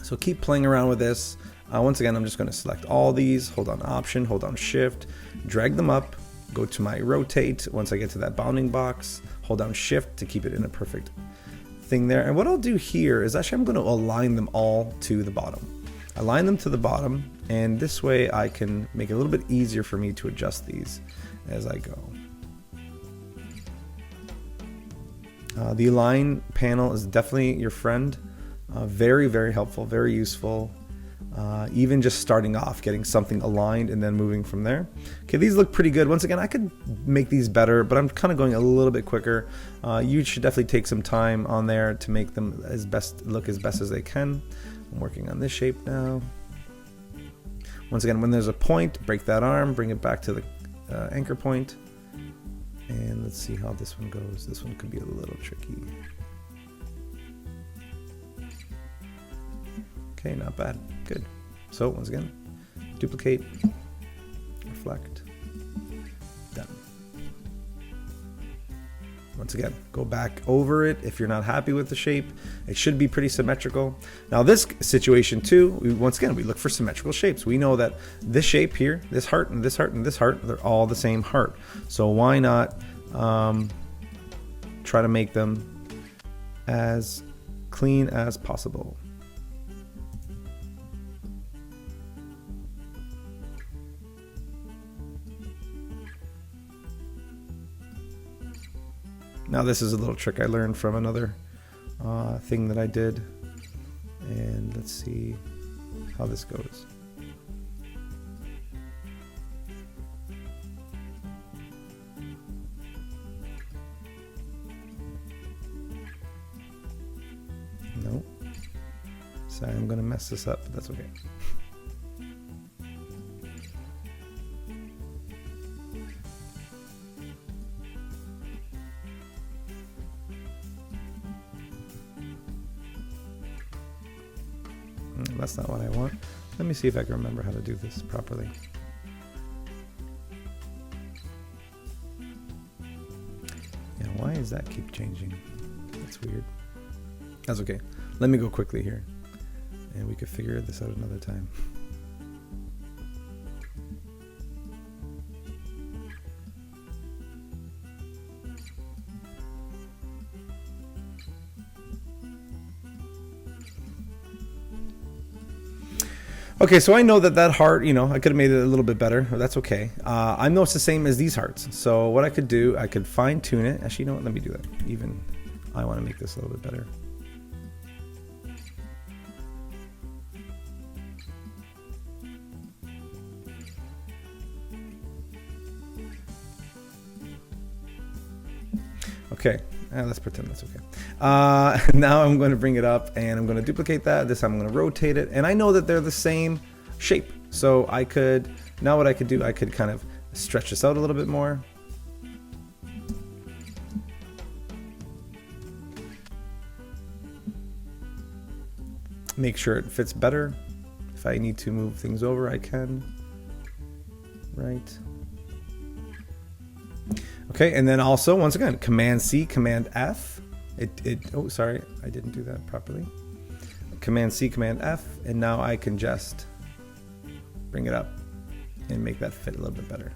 So keep playing around with this. Once again, I'm just going to select all these, hold on Option, hold on Shift, drag them up, go to my rotate. Once I get to that bounding box, hold down Shift to keep it in a perfect thing there. And what I'll do here is actually I'm going to align them all to the bottom. Align them to the bottom, and this way I can make it a little bit easier for me to adjust these as I go. The Align panel is definitely your friend. Very, very helpful, very useful. Even just starting off, getting something aligned and then moving from there. Okay, these look pretty good. Once again, I could make these better, but I'm kind of going a little bit quicker. You should definitely take some time on there to make them look as best as they can. I'm working on this shape now. Once again, when there's a point, break that arm, bring it back to the anchor point. And let's see how this one goes. This one could be a little tricky. Okay, not bad. Good. So once again, duplicate, reflect, done. Once again, go back over it. If you're not happy with the shape, it should be pretty symmetrical. Now this situation too, once again, we look for symmetrical shapes. We know that this shape here, this heart and this heart and this heart, they're all the same heart. So why not try to make them as clean as possible? Now this is a little trick I learned from another thing that I did, and let's see how this goes. Nope. Sorry, I'm gonna mess this up, but that's okay. That's not what I want. Let me see if I can remember how to do this properly. Yeah, why does that keep changing? That's weird. That's okay. Let me go quickly here, and we could figure this out another time. Okay, so I know that heart, you know, I could have made it a little bit better, but that's okay. I know it's the same as these hearts. So what I could do, I could fine tune it. Actually, you know what, let me do that. Even, I want to make this a little bit better. Okay, let's pretend that's okay. Now I'm going to bring it up and I'm going to duplicate that. This time I'm going to rotate it, and I know that they're the same shape. So I could, now what I could do, I could kind of stretch this out a little bit more. Make sure it fits better. If I need to move things over, I can. Right. Okay, and then also, once again, Command C, Command F. Oh, sorry, I didn't do that properly. Command C, Command F, and now I can just bring it up and make that fit a little bit better.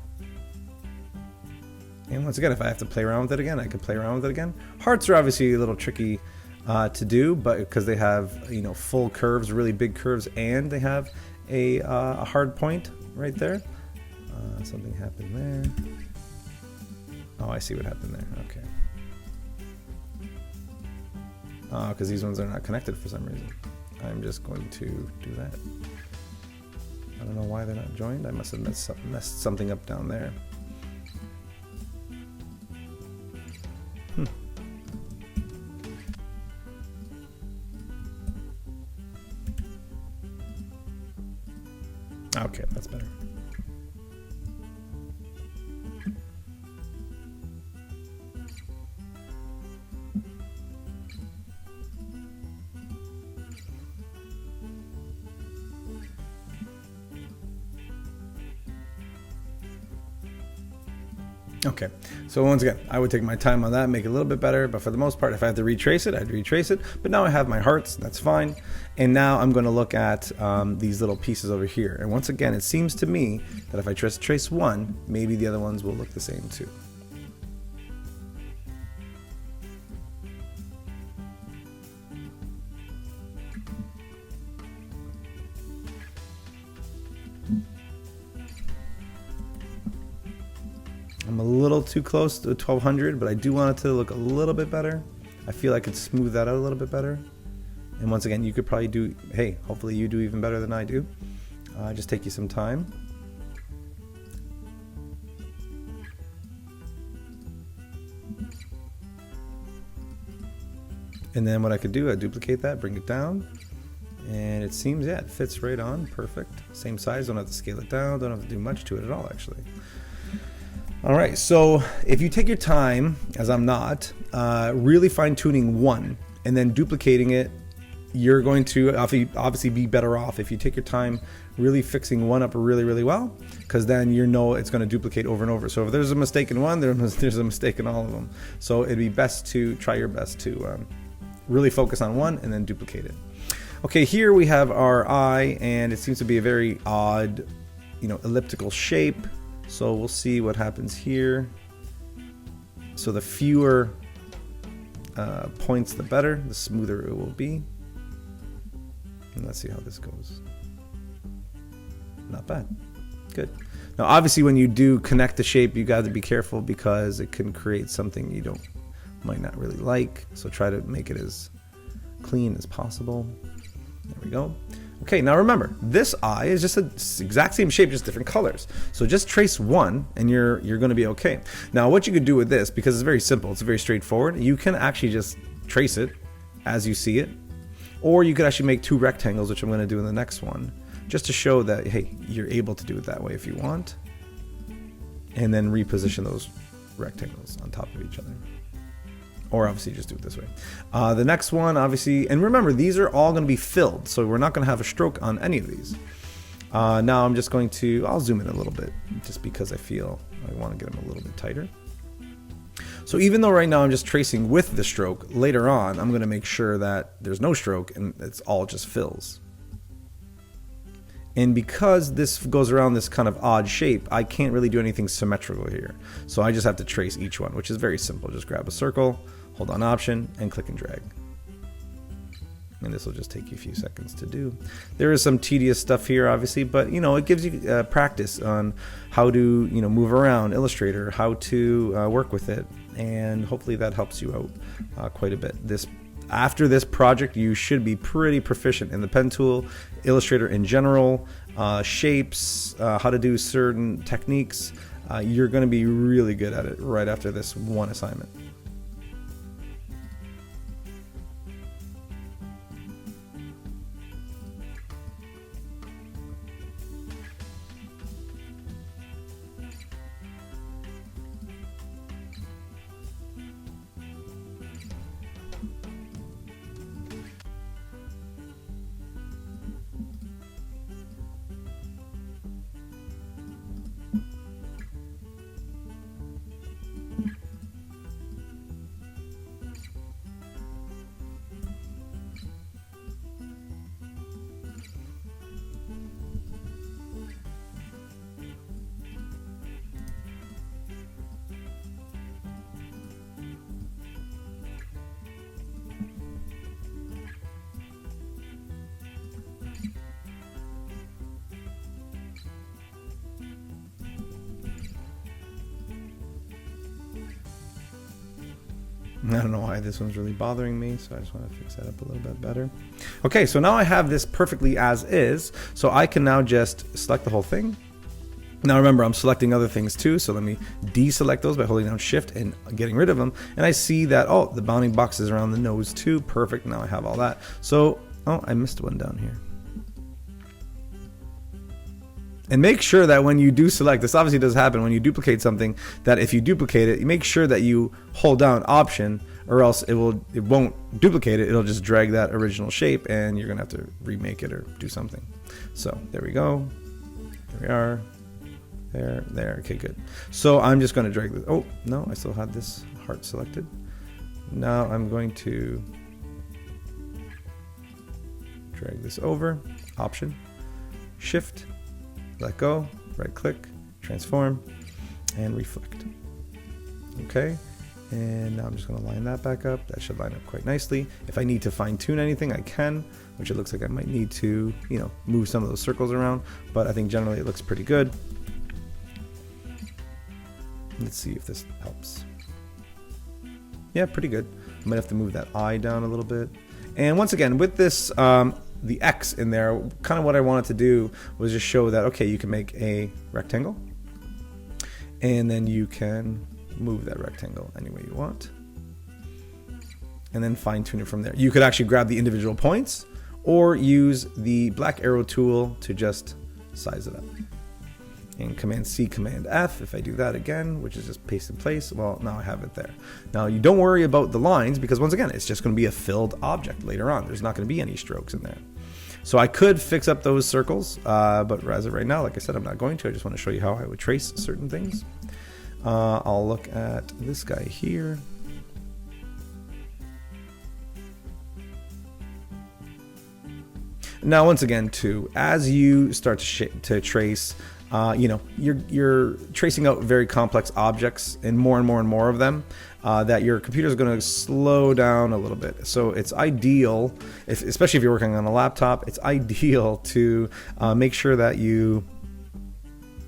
And once again, if I have to play around with it again, I can play around with it again. Hearts are obviously a little tricky to do, but because they have, you know, full curves, really big curves, and they have a hard point right there. Something happened there. Oh, I see what happened there. Okay. Because these ones are not connected for some reason. I'm just going to do that. I don't know why they're not joined. I must have messed something up down there. Okay, that's better. Okay, so once again, I would take my time on that, make it a little bit better, but for the most part, if I have to retrace it, I'd retrace it. But now I have my hearts, that's fine. And now I'm going to look at these little pieces over here. And once again, it seems to me that if I just trace one, maybe the other ones will look the same too. I'm a little too close to 1200, but I do want it to look a little bit better. I feel I could smooth that out a little bit better. And once again, you could probably do, hey, hopefully you do even better than I do. Just take you some time. And then what I could do, I duplicate that, bring it down. And it seems, yeah, it fits right on, perfect. Same size, don't have to scale it down, don't have to do much to it at all, actually. All right, so if you take your time, as I'm not, really fine tuning one and then duplicating it, you're going to obviously be better off if you take your time really fixing one up really, really well, because then you know it's going to duplicate over and over. So if there's a mistake in one, there's a mistake in all of them. So it'd be best to try your best to really focus on one and then duplicate it. Okay, here we have our eye, and it seems to be a very odd, elliptical shape. So we'll see what happens here. So the fewer points, the better, the smoother it will be. And let's see how this goes. Not bad. Good. Now, obviously, when you do connect the shape, you got to be careful because it can create something you might not really like. So try to make it as clean as possible. There we go. Okay, now remember, this eye is just the exact same shape, just different colors. So just trace one, and you're going to be okay. Now, what you could do with this, because it's very simple, it's very straightforward, you can actually just trace it as you see it, or you could actually make two rectangles, which I'm going to do in the next one, just to show that, hey, you're able to do it that way if you want, and then reposition those rectangles on top of each other. Or obviously just do it this way. The next one, obviously, and remember, these are all going to be filled, so we're not going to have a stroke on any of these. Now I'm just going to, I'll zoom in a little bit, just because I feel I want to get them a little bit tighter. So even though right now I'm just tracing with the stroke, later on I'm going to make sure that there's no stroke and it's all just fills. And because this goes around this kind of odd shape, I can't really do anything symmetrical here. So I just have to trace each one, which is very simple. Just grab a circle, hold on Option, and click and drag. And this will just take you a few seconds to do. There is some tedious stuff here, obviously, but it gives you practice on how to move around Illustrator, how to work with it, and hopefully that helps you out quite a bit. After this project, you should be pretty proficient in the pen tool, Illustrator in general, shapes, how to do certain techniques. You're going to be really good at it right after this one assignment. I don't know why this one's really bothering me, so I just want to fix that up a little bit better. Okay, so now I have this perfectly as is, so I can now just select the whole thing. Now remember, I'm selecting other things too, so let me deselect those by holding down Shift and getting rid of them. And I see that, oh, the bounding box is around the nose too. Perfect, now I have all that. So, oh, I missed one down here. And make sure that when you do select, this obviously does happen when you duplicate something, that if you duplicate it, you make sure that you hold down Option, or else it won't duplicate it. It'll just drag that original shape, and you're gonna have to remake it or do something. So there we go. There we are. There. Okay, good. So I'm just gonna drag this. Oh no, I still had this heart selected. Now I'm going to drag this over. Option, Shift. Let go, right click, transform, and reflect. Okay, and now I'm just going to line that back up. That should line up quite nicely. If I need to fine tune anything, I can, which it looks like I might need to, move some of those circles around, but I think generally it looks pretty good. Let's see if this helps. Yeah, pretty good. I might have to move that eye down a little bit. And once again, with this, the X in there, kind of what I wanted to do was just show that, okay, you can make a rectangle, and then you can move that rectangle any way you want, and then fine tune it from there. You could actually grab the individual points or use the black arrow tool to just size it up. and Command C, Command F. If I do that again, which is just paste in place, well, now I have it there. Now you don't worry about the lines because once again, it's just going to be a filled object later on. There's not going to be any strokes in there. So I could fix up those circles, but as of right now, like I said, I'm not going to. I just want to show you how I would trace certain things. I'll look at this guy here. Now, once again, too, as you start to trace, you're tracing out very complex objects and more of them, that your computer is going to slow down a little bit. So it's ideal, especially if you're working on a laptop, it's ideal to make sure that you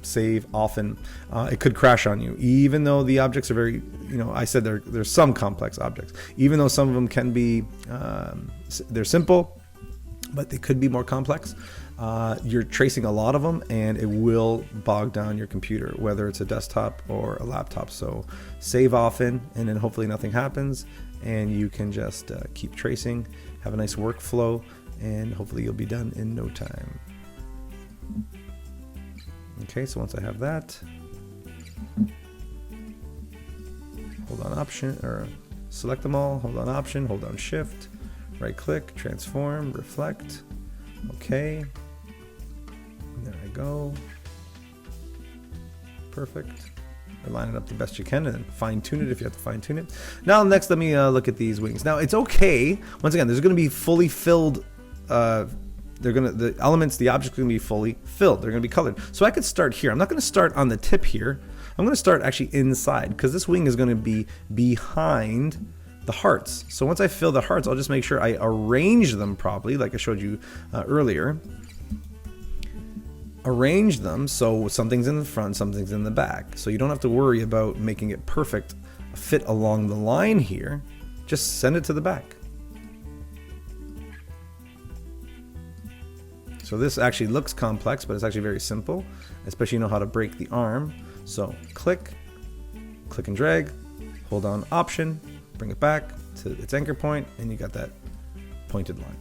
save often. It could crash on you, even though the objects are very, I said there's some complex objects, even though some of them can be, they're simple, but they could be more complex. You're tracing a lot of them and it will bog down your computer, whether it's a desktop or a laptop. So save often, and then hopefully nothing happens and you can just keep tracing, have a nice workflow, and hopefully you'll be done in no time. Okay, so once I have that, hold on Option, or select them all, hold on Option, hold on Shift, right click, transform, reflect. Okay, there I go. Perfect. Line it up the best you can and then fine tune it if you have to fine tune it. Now next, let me look at these wings. Now it's okay, once again, there's going to be fully filled, the elements, the objects are going to be fully filled. They're going to be colored. So I could start here. I'm not going to start on the tip here. I'm going to start actually inside, because this wing is going to be behind the hearts. So once I fill the hearts, I'll just make sure I arrange them properly, like I showed you earlier. Arrange them so something's in the front, something's in the back. So you don't have to worry about making it perfect fit along the line here. Just send it to the back. So this actually looks complex, but it's actually very simple, especially you know how to break the arm. So click and drag, hold on Option, bring it back to its anchor point, and you got that pointed line.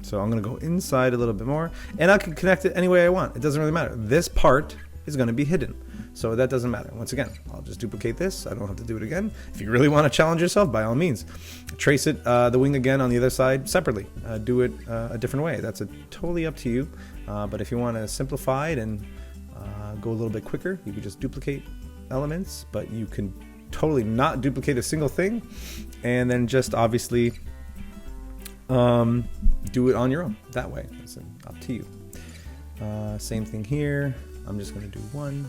So I'm going to go inside a little bit more, and I can connect it any way I want. It doesn't really matter. This part is going to be hidden, so that doesn't matter. Once again, I'll just duplicate this. I don't have to do it again. If you really want to challenge yourself, by all means, trace it, the wing again on the other side separately. Do it a different way. That's totally up to you. But if you want to simplify it and go a little bit quicker, you can just duplicate elements, but you can totally not duplicate a single thing, and then just obviously do it on your own that way. It's up to you. Same thing here. I'm just going to do one.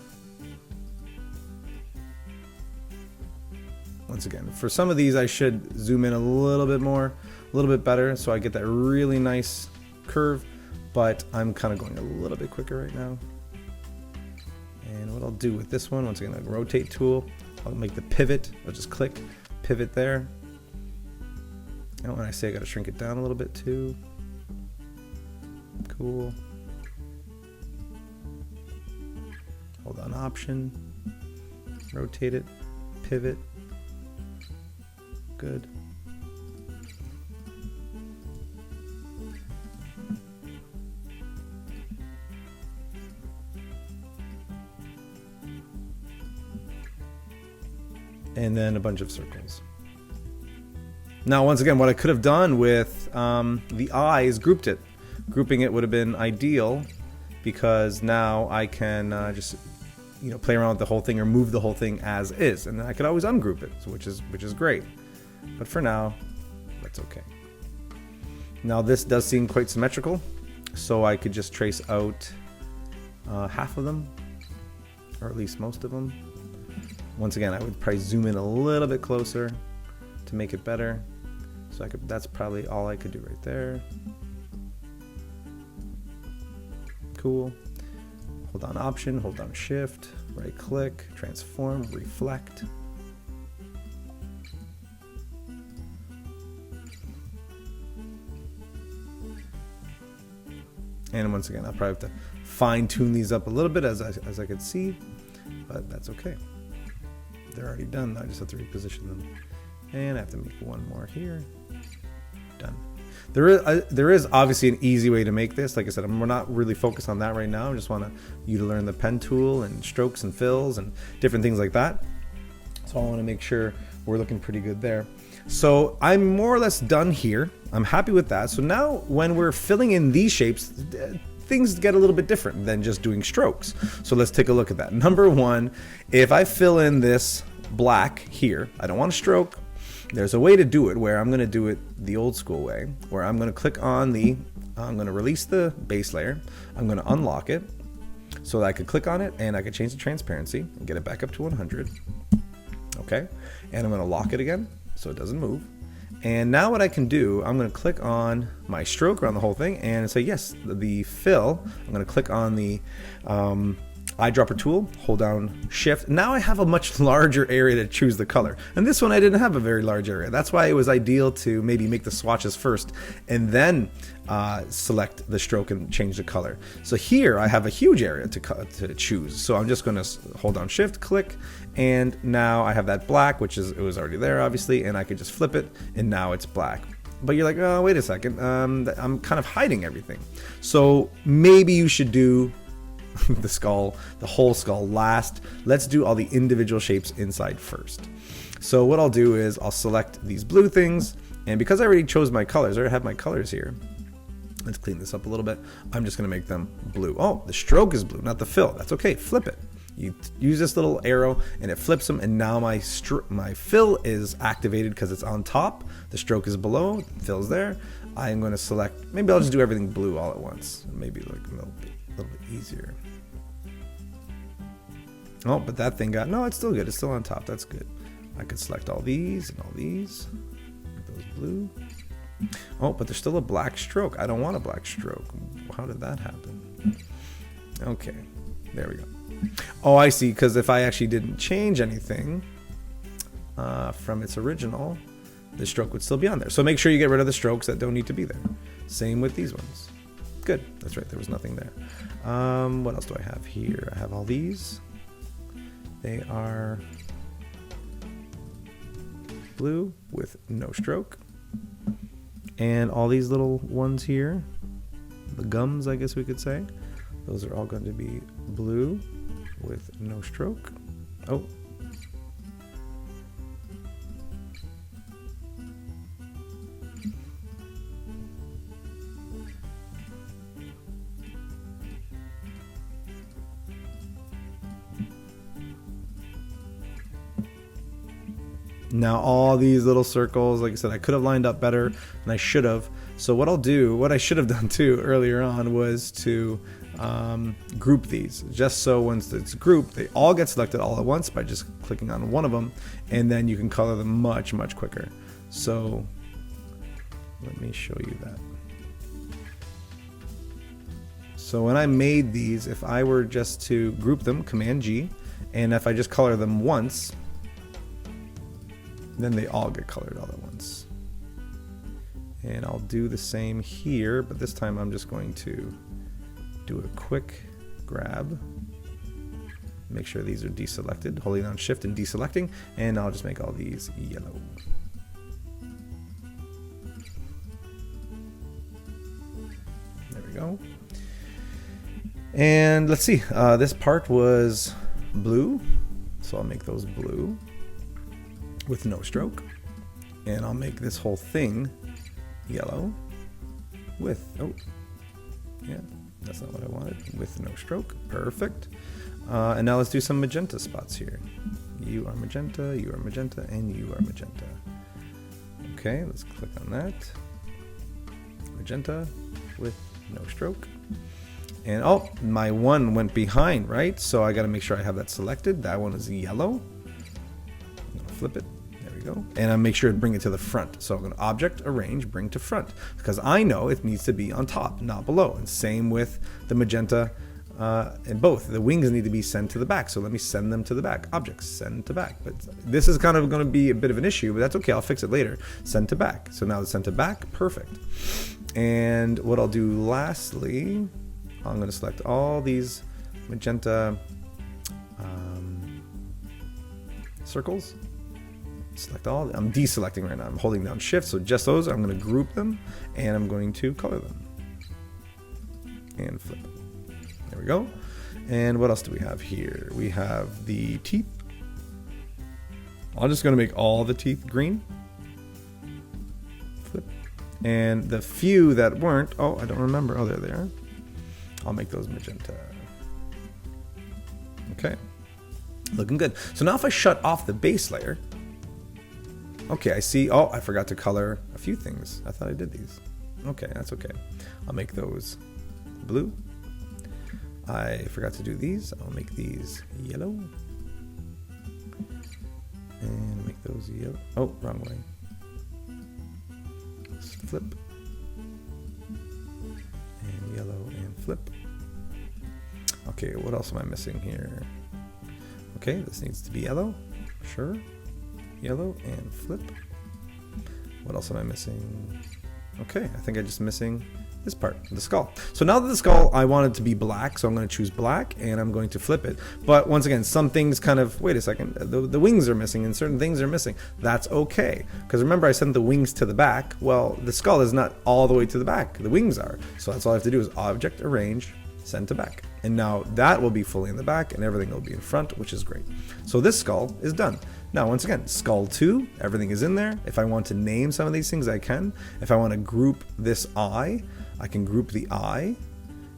Once again, for some of these I should zoom in a little bit more, a little bit better, so I get that really nice curve, but I'm kind of going a little bit quicker right now. And what I'll do with this one, once again, the rotate tool, I'll make the pivot. I'll just click pivot there. And when I say I got to shrink it down a little bit too. Cool. Hold on Option, rotate it, pivot. Good. And then a bunch of circles. Now, once again, what I could have done with the eyes, grouped it. Grouping it would have been ideal, because now I can just play around with the whole thing or move the whole thing as is, and then I could always ungroup it, which is great. But for now, that's okay. Now this does seem quite symmetrical, so I could just trace out half of them, or at least most of them. Once again, I would probably zoom in a little bit closer to make it better. So that's probably all I could do right there. Cool. Hold on Option, hold on Shift, right click, transform, reflect. And once again, I'll probably have to fine tune these up a little bit as I could see, but that's okay. They're already done. I just have to reposition them. And I have to make one more here. Done. There is obviously an easy way to make this. Like I said, we're not really focused on that right now. I just want you to learn the pen tool and strokes and fills and different things like that. So I want to make sure we're looking pretty good there. So I'm more or less done here. I'm happy with that. So now when we're filling in these shapes, things get a little bit different than just doing strokes. So let's take a look at that. Number one, if I fill in this black here, I don't want to stroke. There's a way to do it where I'm going to do it the old school way, where I'm going to click on I'm going to release the base layer. I'm going to unlock it so that I could click on it and I could change the transparency and get it back up to 100. Okay. And I'm going to lock it again so it doesn't move. And now what I can do, I'm going to click on my stroke around the whole thing and say, yes, the fill. I'm going to click on the eyedropper tool, hold down shift. Now I have a much larger area to choose the color. And this one I didn't have a very large area. That's why it was ideal to maybe make the swatches first and then select the stroke and change the color. So here I have a huge area to choose. So I'm just going to hold down shift, click, and now I have that black, which it was already there obviously, and I could just flip it and now it's black. But you're like, oh, wait a second, I'm kind of hiding everything. So maybe you should do the whole skull last. Let's do all the individual shapes inside first. So what I'll do is I'll select these blue things, and because I already chose my colors, I already have my colors here. Let's clean this up a little bit. I'm just going to make them blue. Oh, the stroke is blue, not the fill. That's okay. Flip it. You use this little arrow and it flips them, and now my fill is activated because it's on top. The stroke is below, the fill's there. I'm going to select, maybe I'll just do everything blue all at once. Maybe like a little bit easier. Oh, but that thing no, it's still good. It's still on top. That's good. I could select all these and all these. Those blue. Oh, but there's still a black stroke. I don't want a black stroke. How did that happen? Okay, there we go. Oh, I see, because if I actually didn't change anything from its original, the stroke would still be on there. So make sure you get rid of the strokes that don't need to be there. Same with these ones. Good, that's right, there was nothing there. What else do I have here? I have all these. They are blue with no stroke. And all these little ones here, the gums, I guess we could say, those are all going to be blue with no stroke. Oh. Now all these little circles, like I said, I could have lined up better, and I should have. So what I'll do, what I should have done too earlier on, was to group these, just so once it's grouped, they all get selected all at once by just clicking on one of them, and then you can color them much quicker. So let me show you that. So when I made these, if I were just to group them, Command G, and if I just color them once, then they all get colored all at once. And I'll do the same here, but this time I'm just going to do a quick grab. Make sure these are deselected, holding down Shift and deselecting, and I'll just make all these yellow. There we go. And let's see, this part was blue, so I'll make those blue with no stroke, and I'll make this whole thing yellow with, oh yeah, that's not what I wanted, with no stroke. Perfect. And now let's do some magenta spots here. You are magenta, you are magenta, and you are magenta. Okay, let's click on that. Magenta with no stroke. And oh, my one went behind, right? So I got to make sure I have that selected. That one is yellow. I'm going to flip it. There we go. And I make sure to bring it to the front. So I'm going to Object, Arrange, Bring to Front. Because I know it needs to be on top, not below. And same with the magenta and both. The wings need to be sent to the back. So let me send them to the back. Objects, send to back. But this is kind of going to be a bit of an issue, but that's okay. I'll fix it later. Send to back. So now it's sent to back. Perfect. And what I'll do lastly I'm going to select all these magenta circles. Select all. I'm deselecting right now. I'm holding down shift, so just those. I'm going to group them, and I'm going to color them. And flip. There we go. And what else do we have here? We have the teeth. I'm just going to make all the teeth green. Flip. And the few that weren't, oh, I don't remember. Oh, there they are. I'll make those magenta. Okay. Looking good. So now if I shut off the base layer, okay, I see, oh, I forgot to color a few things. I thought I did these. Okay, that's okay. I'll make those blue. I forgot to do these. I'll make these yellow. And make those yellow. Oh, wrong way. Let's flip. And yellow and flip. Okay, what else am I missing here? Okay, this needs to be yellow. Sure. Yellow and flip. What else am I missing? Okay, I think I'm just missing this part, the skull. So now that the skull, I want it to be black, so I'm going to choose black and I'm going to flip it. But once again, some things kind of, wait a second, the wings are missing and certain things are missing. That's okay, because remember I sent the wings to the back. Well, the skull is not all the way to the back. The wings are. So that's all I have to do is object, arrange, send to back. And now that will be fully in the back and everything will be in front, which is great. So this skull is done. Now, once again, skull 2, everything is in there. If I want to name some of these things, I can. If I want to group this eye, I can group the eye.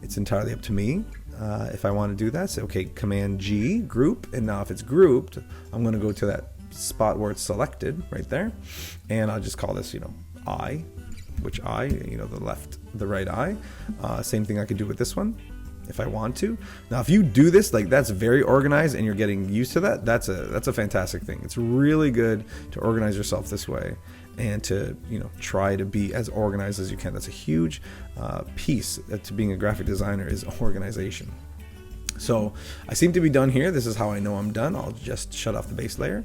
It's entirely up to me. If I want to do that, say, okay, Command G, group. And now if it's grouped, I'm going to go to that spot where it's selected right there. And I'll just call this, eye. Which eye? The right eye. Same thing I could do with this one, if I want to. Now, if you do this, like that's very organized and you're getting used to that, that's a fantastic thing. It's really good to organize yourself this way and to, try to be as organized as you can. That's a huge piece to being a graphic designer is organization. So I seem to be done here. This is how I know I'm done. I'll just shut off the base layer.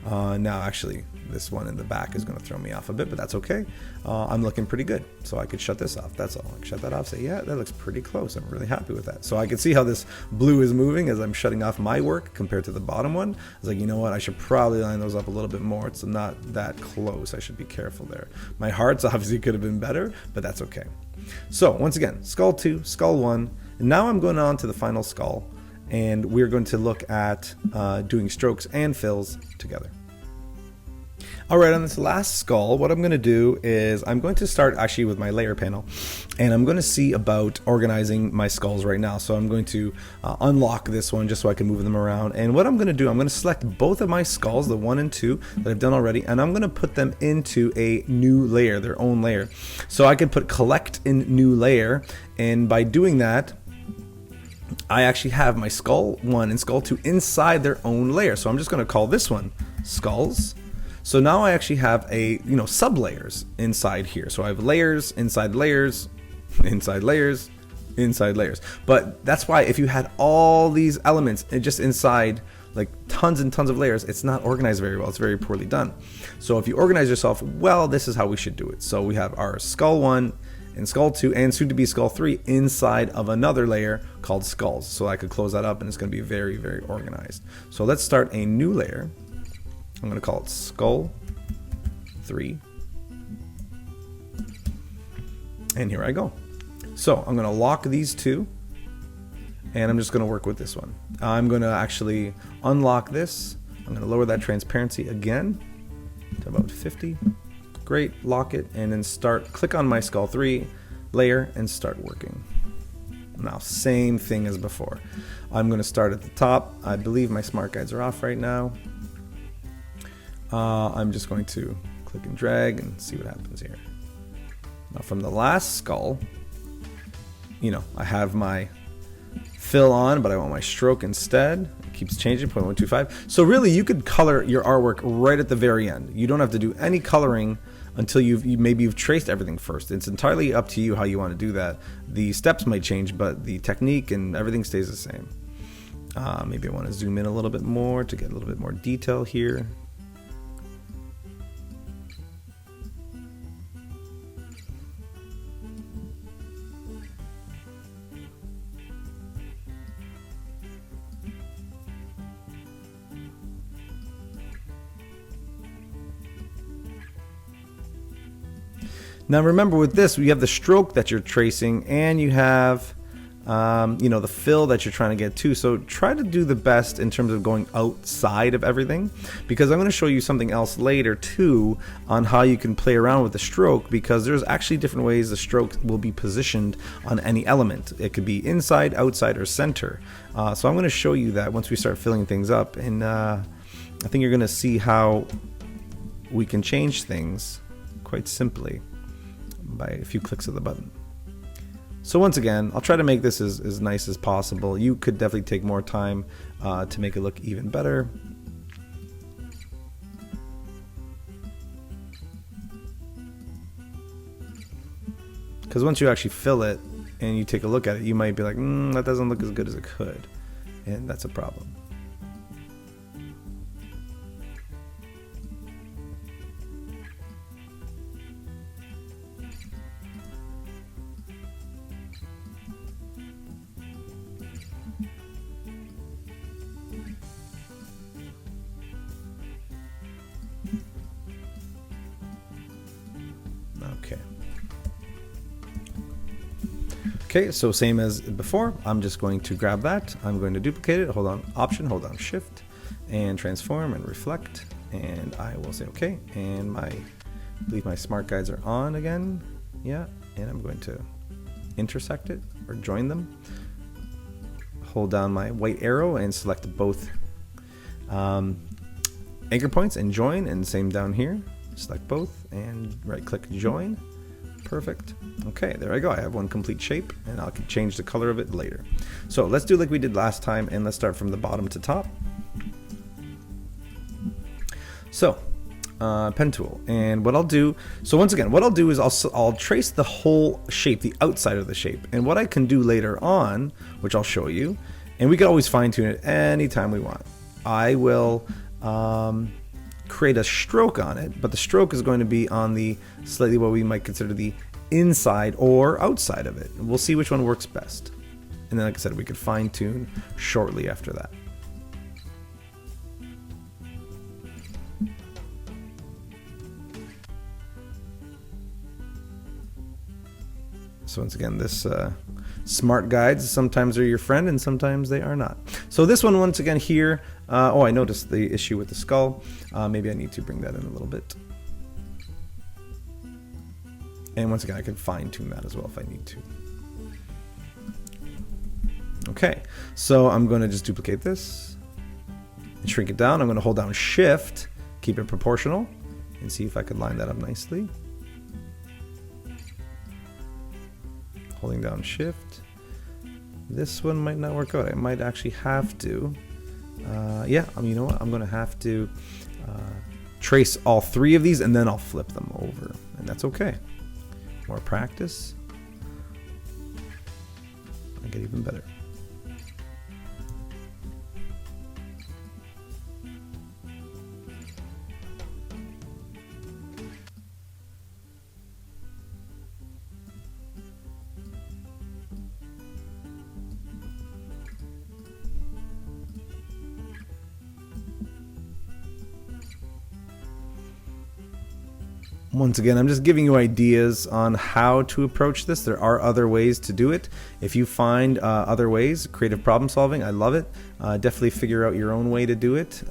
Now actually this one in the back is going to throw me off a bit, but that's okay. I'm looking pretty good, so I could shut this off. That's all. I can shut that off, say, yeah, that looks pretty close. I'm really happy with that. So I can see how this blue is moving as I'm shutting off my work compared to the bottom one. I was like, you know what, I should probably line those up a little bit more. It's not that close. I should be careful there. My hearts obviously could have been better, but that's okay. So once again, skull 2, skull 1, and now I'm going on to the final skull. And we're going to look at doing strokes and fills together. All right, on this last skull, what I'm going to do is I'm going to start actually with my layer panel, and I'm going to see about organizing my skulls right now. So I'm going to unlock this one just so I can move them around. And what I'm going to do, I'm going to select both of my skulls, the 1 and 2 that I've done already, and I'm going to put them into a new layer, their own layer. So I can put collect in new layer, and by doing that, I actually have my skull 1 and skull 2 inside their own layer. So I'm just going to call this one skulls. So now I actually have a, sub layers inside here. So I have layers, inside layers, inside layers, inside layers. But that's why if you had all these elements just inside like tons and tons of layers, it's not organized very well. It's very poorly done. So if you organize yourself well, this is how we should do it. So we have our skull 1 and skull 2 and soon to be skull 3 inside of another layer called skulls. So I could close that up and it's going to be very, very organized. So let's start a new layer. I'm going to call it skull 3. And here I go. So I'm going to lock these two and I'm just going to work with this one. I'm going to actually unlock this. I'm going to lower that transparency again to about 50. Great, lock it, and then click on my skull 3 layer and start working. Now, same thing as before. I'm going to start at the top. I believe my smart guides are off right now. I'm just going to click and drag and see what happens here. Now, from the last skull, I have my fill on, but I want my stroke instead. It keeps changing, 0.125. So really, you could color your artwork right at the very end. You don't have to do any coloring until you've traced everything first. It's entirely up to you how you want to do that. The steps might change, but the technique and everything stays the same. Maybe I want to zoom in a little bit more to get a little bit more detail here. Now remember, with this, you have the stroke that you're tracing, and you have the fill that you're trying to get to. So try to do the best in terms of going outside of everything, because I'm going to show you something else later too on how you can play around with the stroke, because there's actually different ways the stroke will be positioned on any element. It could be inside, outside, or center. So I'm going to show you that once we start filling things up, and I think you're going to see how we can change things quite simply by a few clicks of the button. So once again, I'll try to make this as nice as possible. You could definitely take more time to make it look even better. Because once you actually fill it and you take a look at it, you might be like, that doesn't look as good as it could. And that's a problem. Okay, so same as before, I'm just going to grab that. I'm going to duplicate it, hold on Option, hold on Shift, and transform and reflect. And I will say okay. And I believe my smart guides are on again. Yeah, and I'm going to intersect it or join them. Hold down my white arrow and select both anchor points and join, and same down here. Select both and right click join. Perfect. Okay, there I go. I have one complete shape, and I can change the color of it later. So let's do like we did last time, and let's start from the bottom to top. So pen tool, and what I'll do, so once again, what I'll do is I'll trace the whole shape, the outside of the shape, and what I can do later on, which I'll show you, and we can always fine tune it anytime we want. I will create a stroke on it, but the stroke is going to be on the slightly what we might consider the inside or outside of it. And we'll see which one works best. And then, like I said, we could fine tune shortly after that. So once again, this smart guides sometimes are your friend and sometimes they are not. So this one, once again here, oh, I noticed the issue with the skull. Maybe I need to bring that in a little bit. And once again, I can fine tune that as well if I need to. Okay, so I'm going to just duplicate this and shrink it down. I'm going to hold down Shift, keep it proportional, and see if I can line that up nicely. Holding down Shift. This one might not work out. I might actually have to, yeah, you know what? I'm going to have to trace all three of these and then I'll flip them over, and that's okay. More practice, I get even better. Once again, I'm just giving you ideas on how to approach this. There are other ways to do it. If you find other ways, creative problem solving, I love it. Definitely figure out your own way to do it.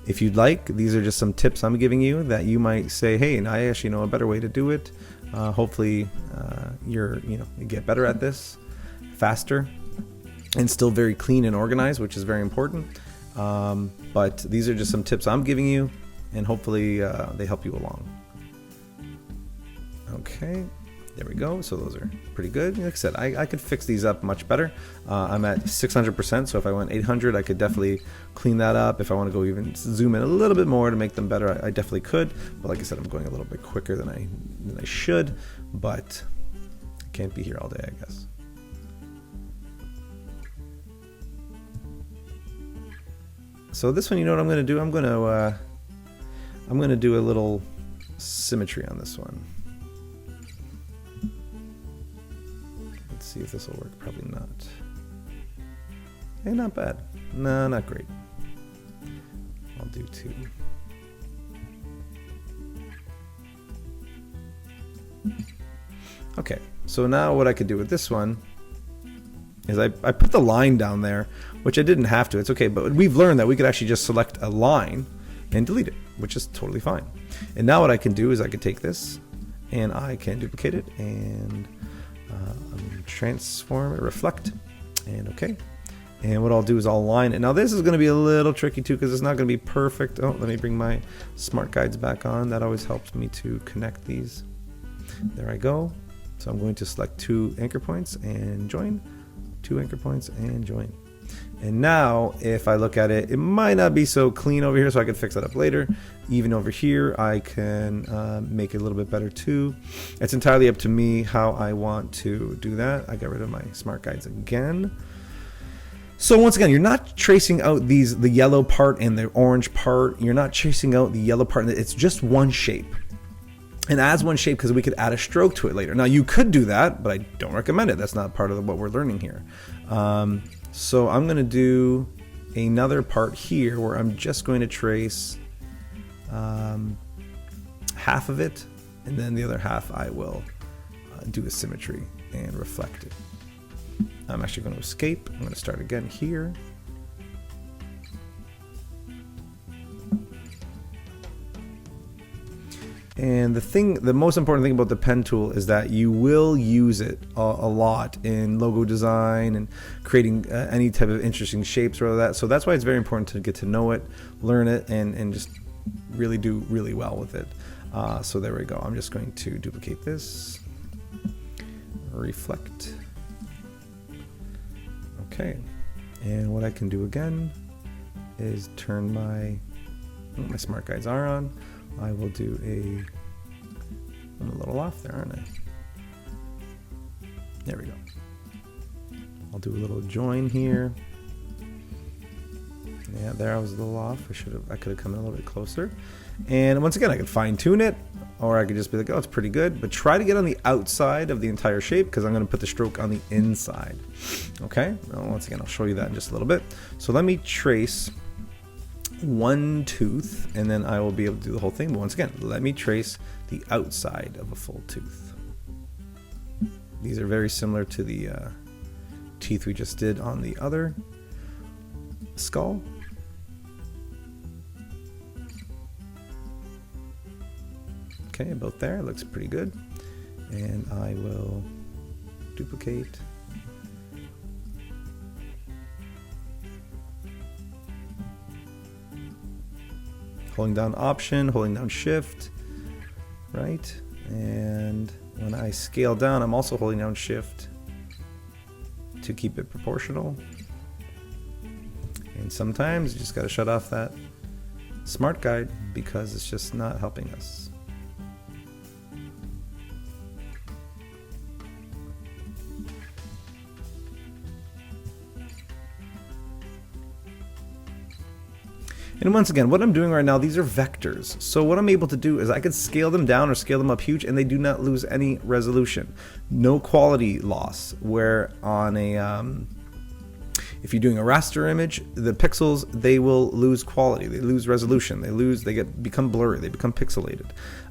If you'd like, these are just some tips I'm giving you that you might say, hey, I actually know a better way to do it. Hopefully you get better at this faster and still very clean and organized, which is very important. But these are just some tips I'm giving you, and hopefully they help you along. Okay, there we go. So those are pretty good. Like I said, I could fix these up much better. I'm at 600%, so if I went 800, I could definitely clean that up. If I want to go even zoom in a little bit more to make them better, I definitely could. But like I said, I'm going a little bit quicker than I should, but I can't be here all day, I guess. So this one, you know what I'm going to do? I'm going to do a little symmetry on this one. Let's see if this will work. Probably not. Hey, not bad. No, not great. I'll do 2. Okay, so now what I could do with this one is I put the line down there, which I didn't have to. It's okay, but we've learned that we could actually just select a line and delete it, which is totally fine. And now what I can do is I can take this and I can duplicate it and transform it, reflect, and okay. And what I'll do is I'll align it. Now this is going to be a little tricky too because it's not going to be perfect. Oh, let me bring my smart guides back on. That always helps me to connect these. There I go. So I'm going to select 2 anchor points and join, 2 anchor points and join. And now if I look at it, it might not be so clean over here, so I can fix that up later. Even over here, I can make it a little bit better too. It's entirely up to me how I want to do that. I got rid of my smart guides again. So once again, you're not tracing out the yellow part and the orange part. You're not tracing out the yellow part. It's just one shape. And as one shape because we could add a stroke to it later. Now you could do that, but I don't recommend it. That's not part of what we're learning here. So I'm going to do another part here where I'm just going to trace half of it, and then the other half I will do a symmetry and reflect it. I'm actually going to escape. I'm going to start again here. And the most important thing about the pen tool is that you will use it a lot in logo design and creating any type of interesting shapes or that. So that's why it's very important to get to know it, learn it, and just really do really well with it. So there we go. I'm just going to duplicate this, reflect. Okay, and what I can do again is turn my smart guides are on. I will do I'm a little off there, aren't I? There we go. I'll do a little join here. Yeah, there I was a little off. I could have come in a little bit closer. And once again, I could fine tune it, or I could just be like, oh, it's pretty good. But try to get on the outside of the entire shape because I'm going to put the stroke on the inside. Okay. Well, once again, I'll show you that in just a little bit. So let me trace one tooth and then I will be able to do the whole thing. But once again, let me trace the outside of a full tooth. These are very similar to the teeth we just did on the other skull. Okay, about there, looks pretty good. And I will duplicate. Holding down Option, holding down Shift, right? And when I scale down, I'm also holding down Shift to keep it proportional. And sometimes you just got to shut off that smart guide because it's just not helping us. And once again, what I'm doing right now, these are vectors. So what I'm able to do is I can scale them down or scale them up huge and they do not lose any resolution. No quality loss, where on a, if you're doing a raster image, the pixels, they will lose quality, they lose resolution, they become blurry, they become pixelated.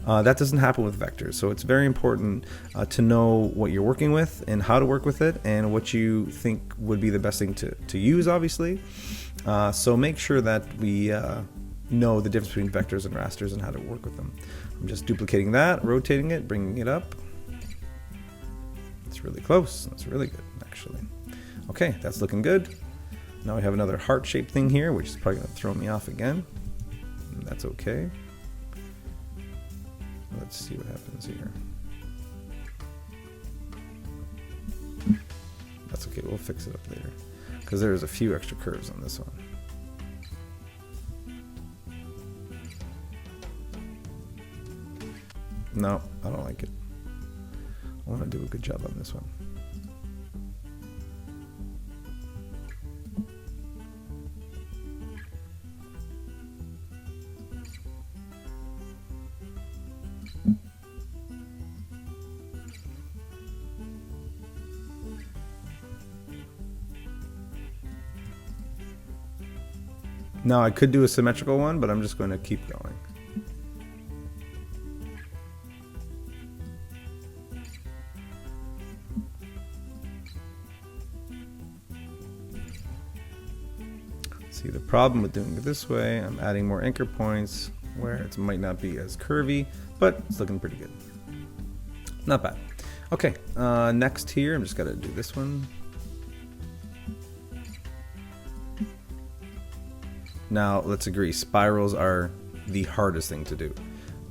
That doesn't happen with vectors. So it's very important to know what you're working with and how to work with it and what you think would be the best thing to use, obviously. So make sure that we know the difference between vectors and rasters and how to work with them. I'm just duplicating that, rotating it, bringing it up. It's really close. That's really good, actually. Okay, that's looking good. Now we have another heart-shaped thing here, which is probably going to throw me off again. That's okay. Let's see what happens here. That's okay, we'll fix it up later, because there's a few extra curves on this one. No, I don't like it. I want to do a good job on this one. Now I could do a symmetrical one, but I'm just going to keep going. See, the problem with doing it this way, I'm adding more anchor points where it might not be as curvy, but it's looking pretty good. Not bad. Okay, next here, I'm just gonna do this one. Now, let's agree, spirals are the hardest thing to do,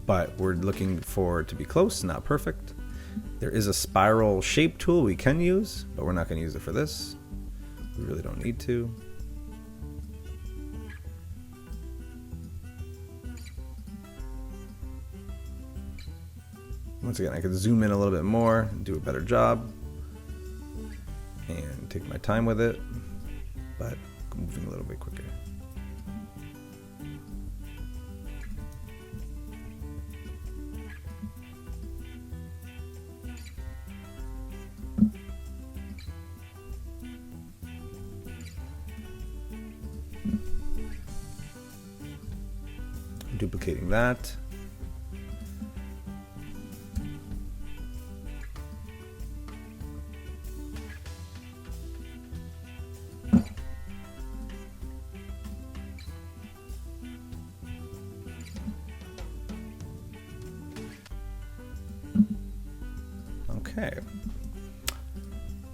but we're looking for it to be close, not perfect. There is a spiral shape tool we can use, but we're not gonna use it for this. We really don't need to. Once again, I could zoom in a little bit more, do a better job, and take my time with it, but moving a little bit quicker. Duplicating that. Okay,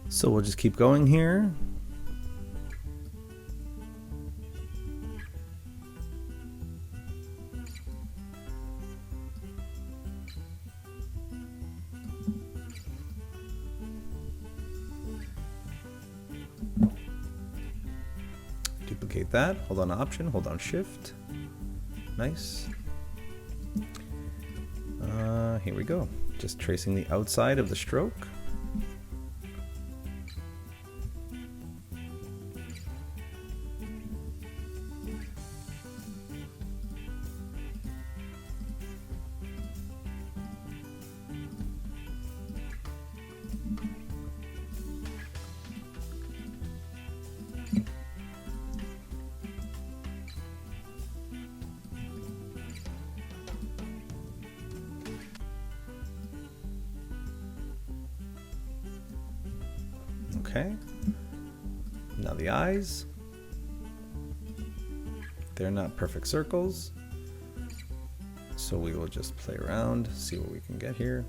so we'll just keep going here. Duplicate that, hold on Option, hold on Shift. Nice. Here we go. Just tracing the outside of the stroke. Okay, now the eyes, they're not perfect circles, so we will just play around, see what we can get here.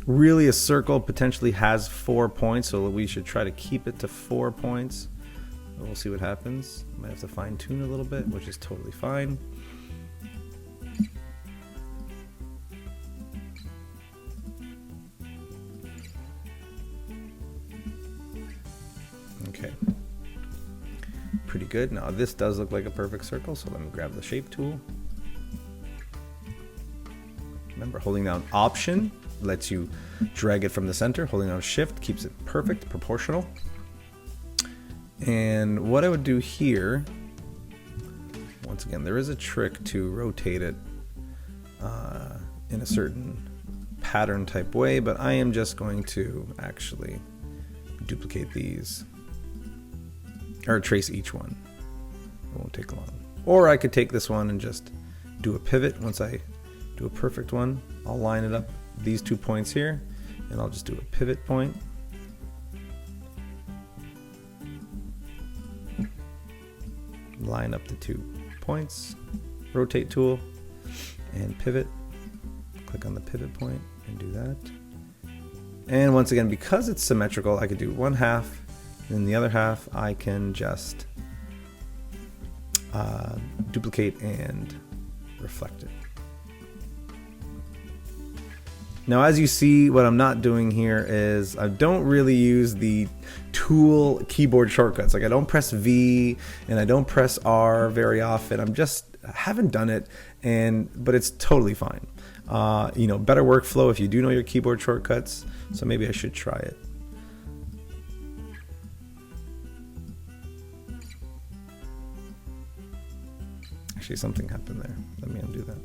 Really, a circle potentially has 4 points, so we should try to keep it to 4 points. We'll see what happens. Might have to fine tune a little bit, which is totally fine. Okay, pretty good. Now this does look like a perfect circle, so let me grab the shape tool. Remember, holding down Option lets you drag it from the center. Holding down Shift keeps it perfect, proportional. And what I would do here, once again, there is a trick to rotate it in a certain pattern type way, but I am just going to actually duplicate these, or trace each one. It won't take long. Or I could take this one and just do a pivot. Once I do a perfect one, I'll line it up these 2 points here, and I'll just do a pivot point. Line up the 2 points, rotate tool, and pivot. Click on the pivot point and do that. And once again, because it's symmetrical, I could do 1/2, and the other half I can just duplicate and reflect it. Now, as you see, what I'm not doing here is I don't really use the tool keyboard shortcuts. Like, I don't press V and I don't press R very often. I haven't done it, but it's totally fine. You know, better workflow if you do know your keyboard shortcuts. So maybe I should try it. Actually, something happened there. Let me undo that.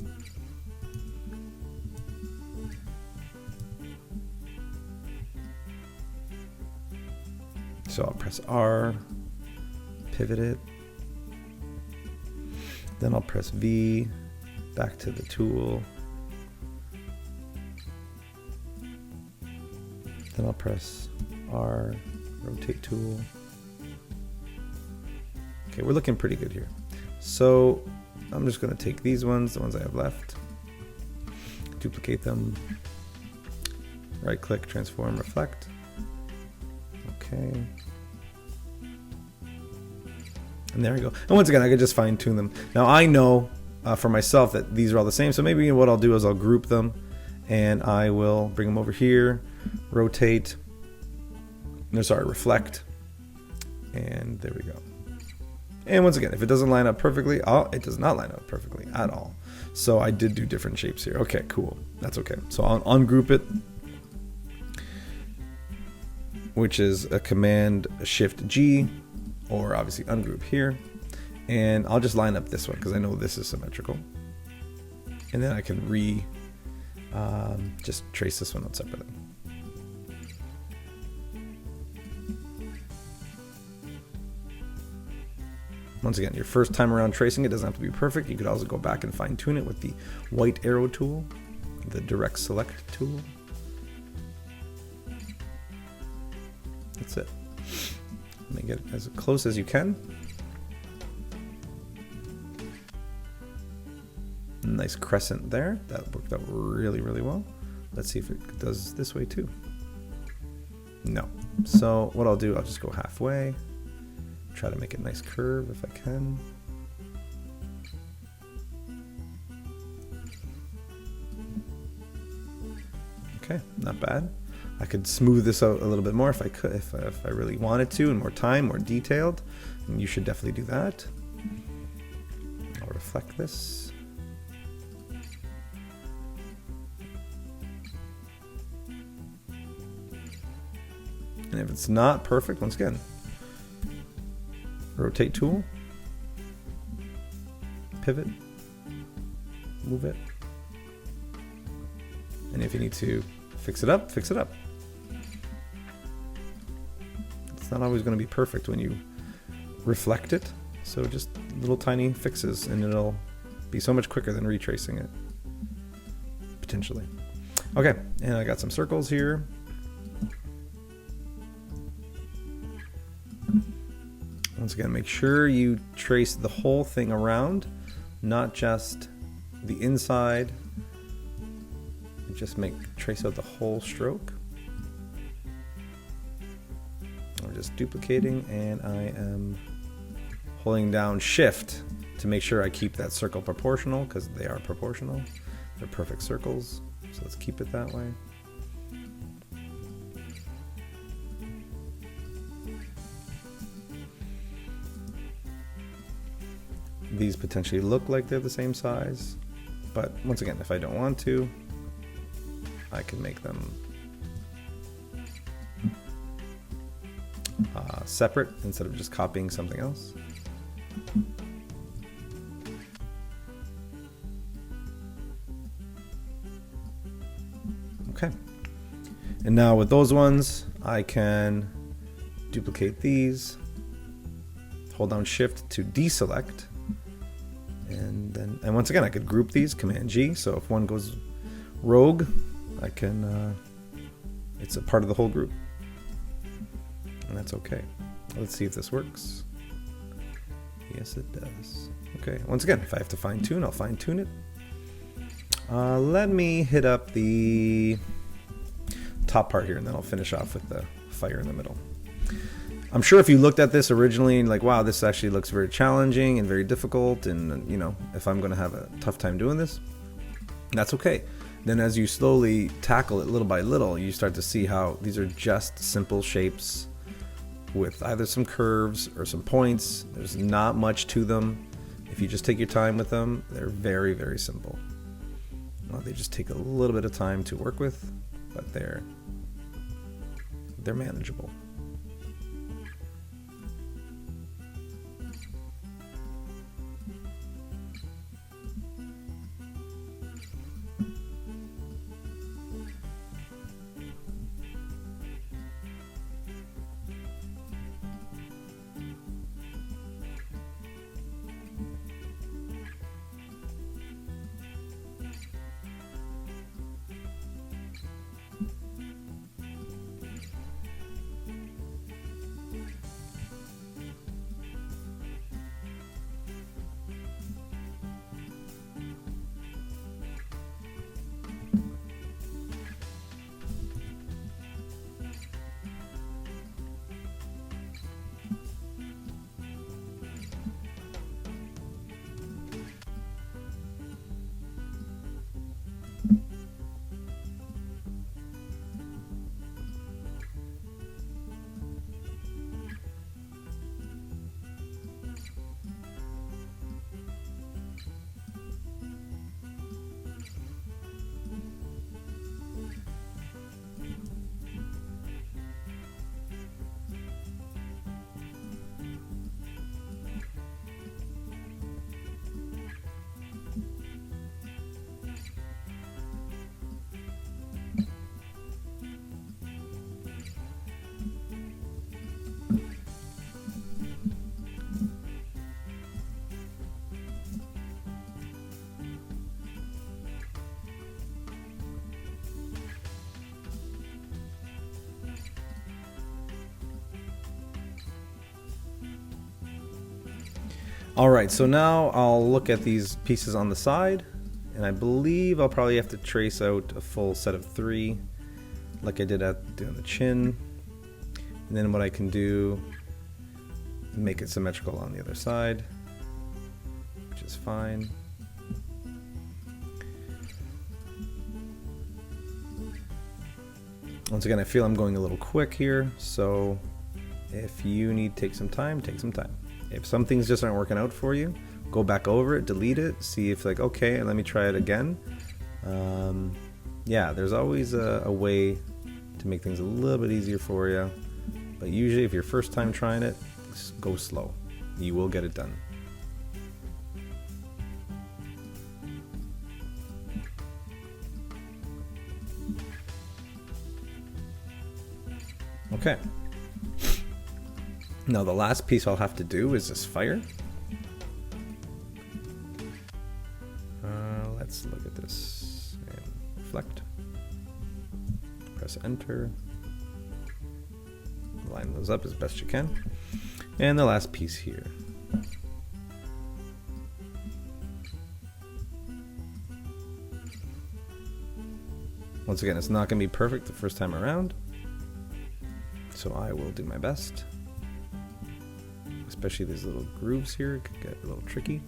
So I'll press R, pivot it, then I'll press V, back to the tool, then I'll press R, rotate tool. Okay, we're looking pretty good here. So I'm just going to take these ones, the ones I have left, duplicate them, right click, transform, reflect. Okay. And there we go. And once again, I could just fine tune them. Now I know for myself that these are all the same. So maybe what I'll do is I'll group them and I will bring them over here, rotate, no, sorry, reflect. And there we go. And once again, if it doesn't line up perfectly, it does not line up perfectly at all. So I did do different shapes here. Okay, cool. That's okay. So I'll ungroup it, which is a Command Shift G, or obviously ungroup here. And I'll just line up this one because I know this is symmetrical. And then I can just trace this one out separately. Once again, your first time around tracing it doesn't have to be perfect. You could also go back and fine tune it with the white arrow tool, the direct select tool. That's it. Make it as close as you can. Nice crescent there. That worked out really, really well. Let's see if it does this way too. No. So what I'll do, I'll just go halfway. Try to make a nice curve if I can. Okay, not bad. I could smooth this out a little bit more if I could, if I really wanted to, and more time, more detailed. And you should definitely do that. I'll reflect this. And if it's not perfect, once again, rotate tool, pivot, move it. And if you need to fix it up, fix it up. It's not always going to be perfect when you reflect it. So just little tiny fixes and it'll be so much quicker than retracing it, potentially. Okay, and I got some circles here. Once again, make sure you trace the whole thing around, not just the inside. Just trace out the whole stroke. I'm just duplicating, and I am holding down Shift to make sure I keep that circle proportional, because they are proportional. They're perfect circles, so let's keep it that way. These potentially look like they're the same size, but once again, if I don't want to, I can make them separate instead of just copying something else. Okay, and now with those ones, I can duplicate these, hold down Shift to deselect. And once again, I could group these, Command G, so if one goes rogue, I can, it's a part of the whole group. And that's okay. Let's see if this works. Yes, it does. Okay, once again, if I have to fine tune, I'll fine tune it. Let me hit up the top part here, and then I'll finish off with the fire in the middle. I'm sure if you looked at this originally and like, wow, this actually looks very challenging and very difficult, and you know, if I'm gonna have a tough time doing this, that's okay. Then as you slowly tackle it little by little, you start to see how these are just simple shapes with either some curves or some points. There's not much to them. If you just take your time with them, they're very, very simple. Well, they just take a little bit of time to work with, but they're manageable. All right, so now I'll look at these pieces on the side, and I believe I'll probably have to trace out a full set of 3, like I did at doing the chin. And then what I can do, make it symmetrical on the other side, which is fine. Once again, I feel I'm going a little quick here, so if you need to take some time, take some time. If some things just aren't working out for you, go back over it, delete it, see if like, okay, let me try it again. Yeah, there's always a way to make things a little bit easier for you. But usually if you're first time trying it, just go slow. You will get it done. Okay. Now the last piece I'll have to do is this fire. Let's look at this and reflect. Press enter. Line those up as best you can. And the last piece here. Once again, it's not going to be perfect the first time around, so I will do my best. Especially these little grooves here, it could get a little tricky.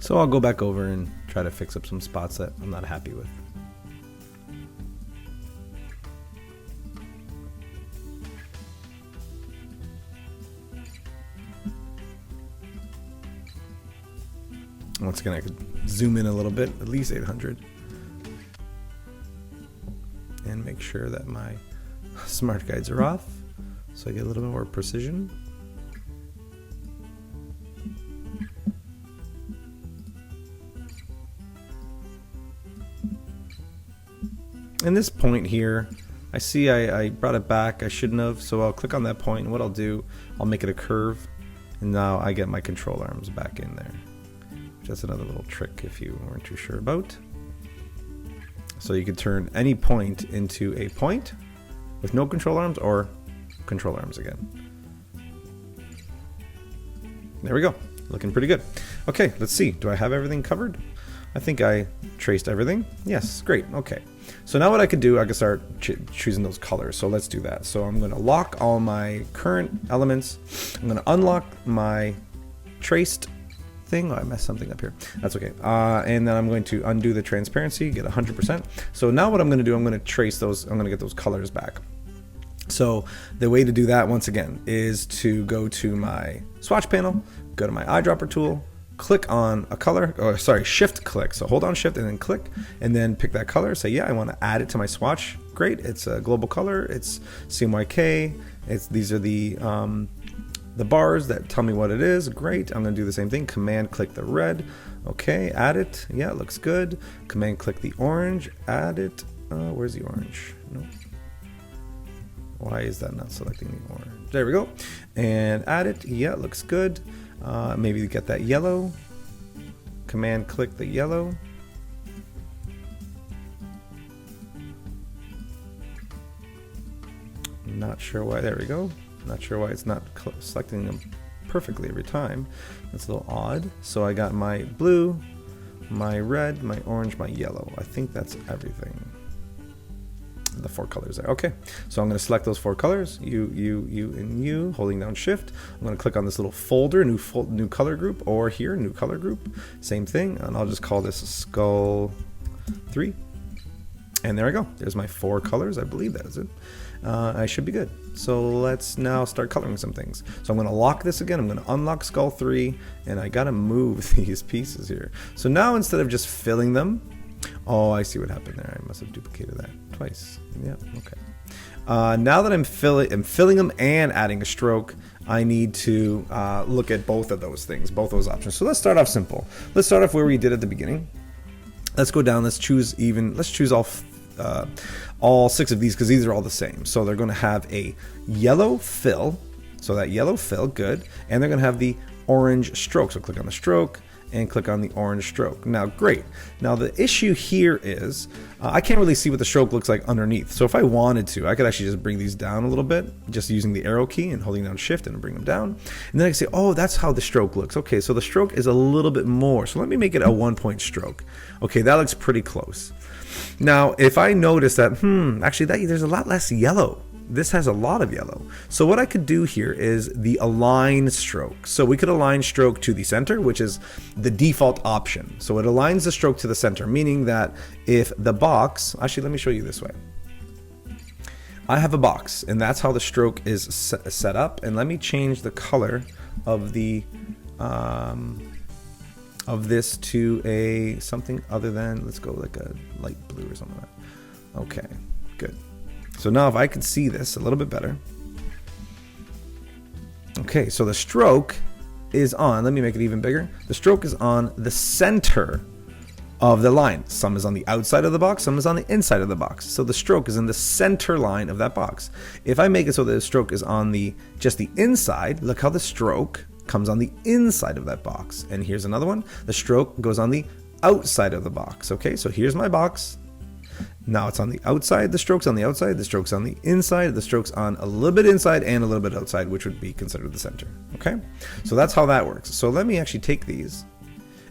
So I'll go back over and try to fix up some spots that I'm not happy with. Once again, I could zoom in a little bit, at least 800. And make sure that my smart guides are off, so I get a little bit more precision. And this point here, I see I brought it back, I shouldn't have, so I'll click on that point, and what I'll do, I'll make it a curve, and now I get my control arms back in there. That's another little trick if you weren't too sure about. So you could turn any point into a point with no control arms or control arms again. There we go, looking pretty good. Okay, let's see, do I have everything covered? I think I traced everything. Yes, great, okay. So now what I could do, I can start choosing those colors. So let's do that. So I'm gonna lock all my current elements. I'm gonna unlock my traced thing. Oh, I messed something up here. That's okay. And then I'm going to undo the transparency, get 100%. So now what I'm gonna do, I'm gonna trace those, I'm gonna get those colors back. So the way to do that, once again, is to go to my swatch panel, go to my eyedropper tool, click on a color, or sorry, shift click. So hold on shift and then click, and then pick that color. Say, yeah, I want to add it to my swatch. Great, it's a global color. It's CMYK. These are the bars that tell me what it is. Great, I'm gonna do the same thing. Command click the red. Okay, add it. Yeah, it looks good. Command click the orange. Add it. Where's the orange? No. Why is that not selecting the orange? There we go. And add it. Yeah, it looks good. Maybe get that yellow. Command click the yellow. Not sure why. There we go. Not sure why it's not selecting them perfectly every time. That's a little odd. So I got my blue. my red, my orange, my yellow. I think that's everything. The 4 colors there. Okay, so I'm going to select those 4 colors, you, and you, holding down shift. I'm going to click on this little folder, new color group, or here, new color group, same thing, and I'll just call this skull 3. And there I go. There's my 4 colors. I believe that is it. I should be good. So let's now start coloring some things. So I'm going to lock this again. I'm going to unlock skull 3, and I got to move these pieces here. So now instead of just filling them, oh, I see what happened there. I must have duplicated that twice. Yeah, okay. Now that I'm filling them and adding a stroke, I need to look at both of those things, both those options. So let's start off simple. Let's start off where we did at the beginning. Let's go down. Let's choose all 6 of these because these are all the same. So they're going to have a yellow fill. So that yellow fill, good. And they're going to have the orange stroke. So click on the stroke and click on the orange stroke. Now, great. Now the issue here is I can't really see what the stroke looks like underneath. So if I wanted to, I could actually just bring these down a little bit, just using the arrow key and holding down shift and bring them down. And then I can say, oh, that's how the stroke looks. Okay, so the stroke is a little bit more. So let me make it a 1-point stroke. Okay, that looks pretty close. Now, if I notice that, actually there's a lot less yellow. This has a lot of yellow. So what I could do here is the align stroke. So we could align stroke to the center, which is the default option. So it aligns the stroke to the center, meaning that if the box, actually let me show you this way. I have a box, and that's how the stroke is set up. And let me change the color of the of this to a something other than, let's go like a light blue or something like that. Okay, good. So now if I could see this a little bit better. Okay, so the stroke is on, let me make it even bigger. The stroke is on the center of the line. Some is on the outside of the box, some is on the inside of the box. So the stroke is in the center line of that box. If I make it so that the stroke is on just the inside, look how the stroke comes on the inside of that box. And here's another one. The stroke goes on the outside of the box. Okay, so here's my box. Now it's on the outside, the stroke's on the outside, the stroke's on the inside, the stroke's on a little bit inside and a little bit outside, which would be considered the center. Okay, so that's how that works. So let me actually take these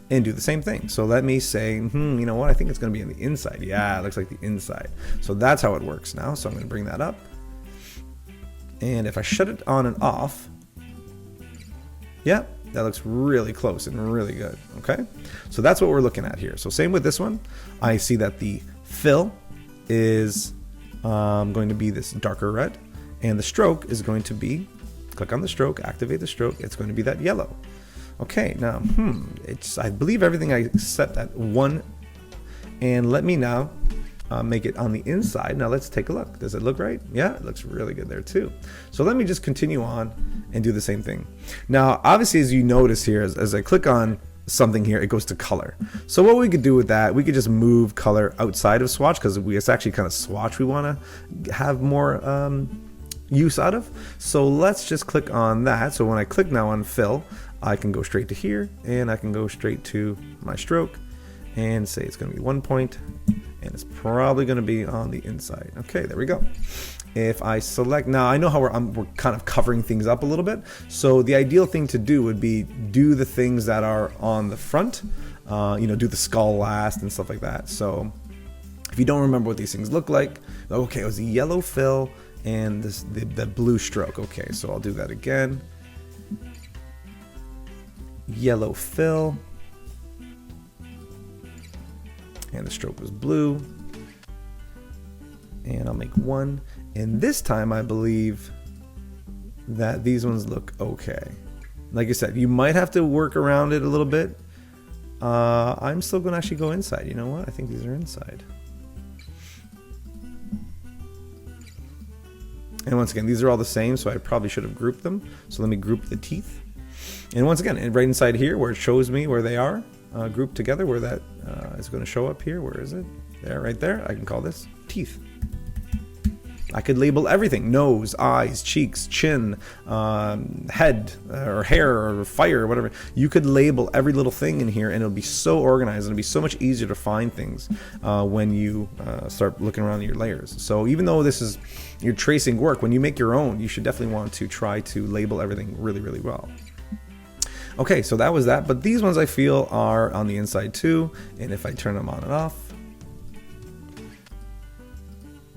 and do the same thing. So let me say, you know what, I think it's going to be on the inside. Yeah, it looks like the inside. So that's how it works now. So I'm going to bring that up. And if I shut it on and off, yeah, that looks really close and really good. Okay, so that's what we're looking at here. So same with this one. I see that the fill is going to be this darker red, and the stroke is going to be, click on the stroke, activate the stroke, it's going to be that yellow. Okay, now, I believe everything I set at 1, and let me now make it on the inside. Now let's take a look. Does it look right? Yeah, it looks really good there too. So let me just continue on and do the same thing. Now, obviously, as you notice here, as I click on something here, it goes to color. So what we could do with that, we could just move color outside of swatch, because it's actually kind of swatch we want to have more use out of. So let's just click on that. So when I click now on fill, I can go straight to here, and I can go straight to my stroke and say it's going to be 1 point, and it's probably going to be on the inside. Okay, there we go. If I select, now I know how we're kind of covering things up a little bit. So the ideal thing to do would be do the things that are on the front, do the skull last and stuff like that. So if you don't remember what these things look like, okay, it was a yellow fill and the blue stroke. Okay, so I'll do that again. Yellow fill, and the stroke was blue, and I'll make 1. And this time I believe that these ones look okay. Like I said, you might have to work around it a little bit. I'm still going to actually go inside. You know what? I think these are inside. And once again, these are all the same, so I probably should have grouped them. So let me group the teeth. And once again, right inside here where it shows me where they are grouped together, where that is going to show up here. Where is it? There, right there. I can call this teeth. I could label everything: nose, eyes, cheeks, chin, head, or hair, or fire, or whatever. You could label every little thing in here, and it'll be so organized, and it'll be so much easier to find things when you start looking around at your layers. So even though this is your tracing work, when you make your own, you should definitely want to try to label everything really, really well. Okay, so that was that, but these ones I feel are on the inside too, and if I turn them on and off,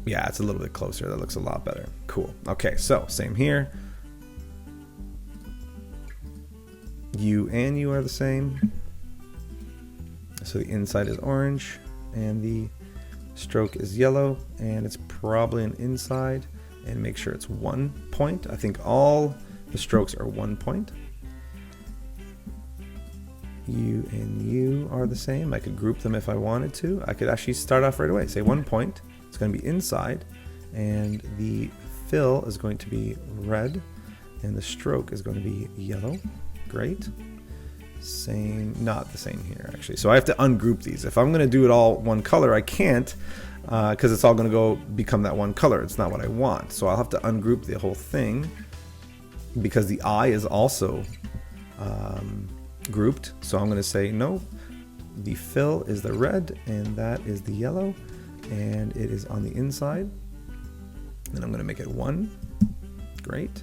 yeah, it's a little bit closer. That looks a lot better. Cool. Okay, so same here. You and you are the same. So the inside is orange and the stroke is yellow, and it's probably an inside, and make sure it's 1 point. I think all the strokes are 1 point. You and you are the same. I could group them if I wanted to. I could actually start off right away. Say 1 point. It's going to be inside, and the fill is going to be red, and the stroke is going to be yellow. Great. Same, not the same here actually. So I have to ungroup these. If I'm going to do it all one color, I can't, because it's all going to go become that one color. It's not what I want. So I'll have to ungroup the whole thing, because the eye is also grouped. So I'm going to say no, the fill is the red and that is the yellow, and it is on the inside. Then I'm going to make it 1. Great.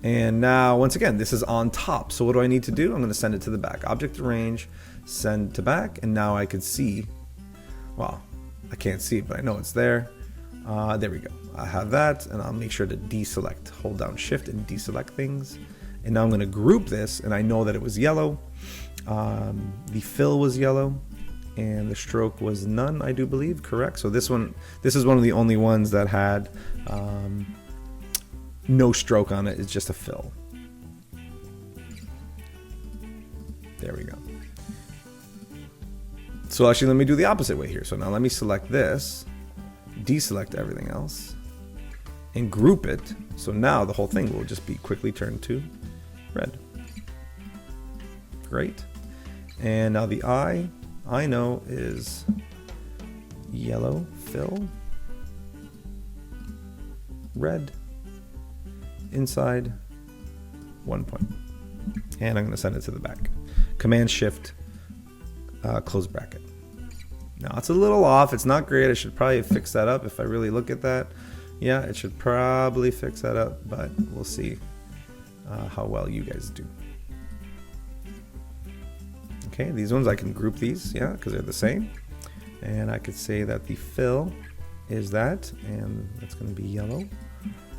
And now once again, this is on top. So what do I need to do? I'm going to send it to the back. Object arrange, send to back, and now I can see, well, I can't see it, but I know it's there. There we go. I have that, and I'll make sure to deselect. Hold down shift and deselect things. And now I'm going to group this, and I know that it was yellow. The fill was yellow, and the stroke was none, I do believe. Correct. So this is one of the only ones that had no stroke on it. It's just a fill. There we go. So actually, let me do the opposite way here. So now let me select this, deselect everything else, and group it. So now the whole thing will just be quickly turned to red. Great. And now the eye, I know, is yellow, fill, red, inside, 1 point. And I'm going to send it to the back. Command Shift, close bracket. Now it's a little off. It's not great. I should probably fix that up if I really look at that. Yeah, it should probably fix that up, but we'll see how well you guys do. Okay, these ones I can group these, yeah, because they're the same. And I could say that the fill is that, and that's going to be yellow.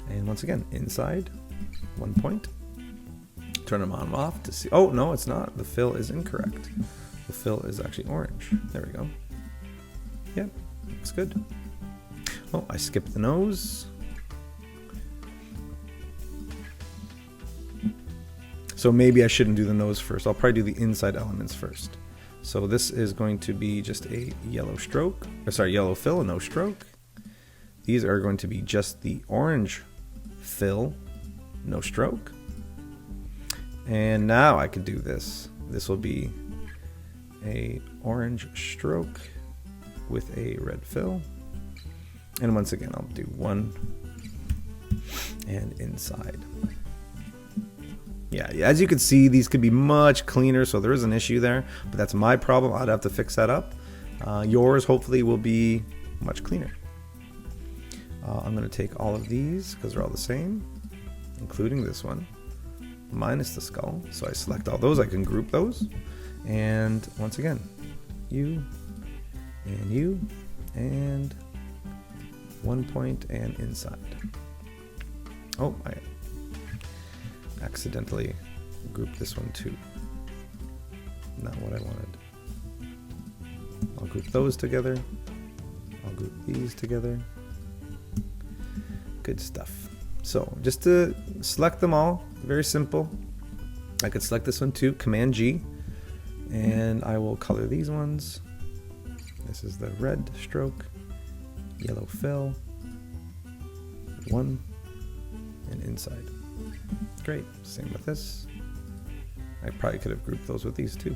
And once again, inside, 1 point. Turn them on and off to see. Oh, no, it's not. The fill is incorrect. The fill is actually orange. There we go. Yep, looks good. Oh, I skipped the nose. So maybe I shouldn't do the nose first. I'll probably do the inside elements first. So this is going to be just a yellow stroke, or sorry, yellow fill, no stroke. These are going to be just the orange fill, no stroke. And now I could do this. This will be a orange stroke with a red fill. And once again, I'll do 1 and inside. Yeah, as you can see, these could be much cleaner, so there is an issue there, but that's my problem. I'd have to fix that up. Yours hopefully will be much cleaner. I'm going to take all of these because they're all the same, including this one, minus the skull. So I select all those. I can group those. And once again, you, and 1 point and inside. Oh, I accidentally grouped this one too. Not what I wanted. I'll group those together. I'll group these together. Good stuff. So just to select them all, very simple. I could select this one too, Command G, and I will color these ones. This is the red stroke, yellow fill, 1, and inside. Great, same with this. I probably could have grouped those with these too.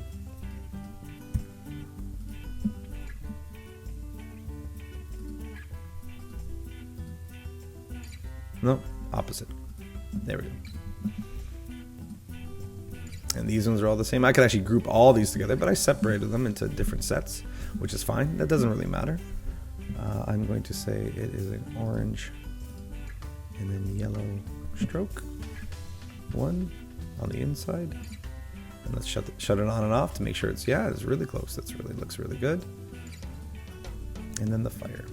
No, opposite. There we go. And these ones are all the same. I could actually group all these together, but I separated them into different sets, which is fine. That doesn't really matter. I'm going to say it is an orange and then yellow stroke. 1 on the inside, and let's shut it on and off to make sure it's, yeah, it's really close. That's really, looks really good. And then the fire.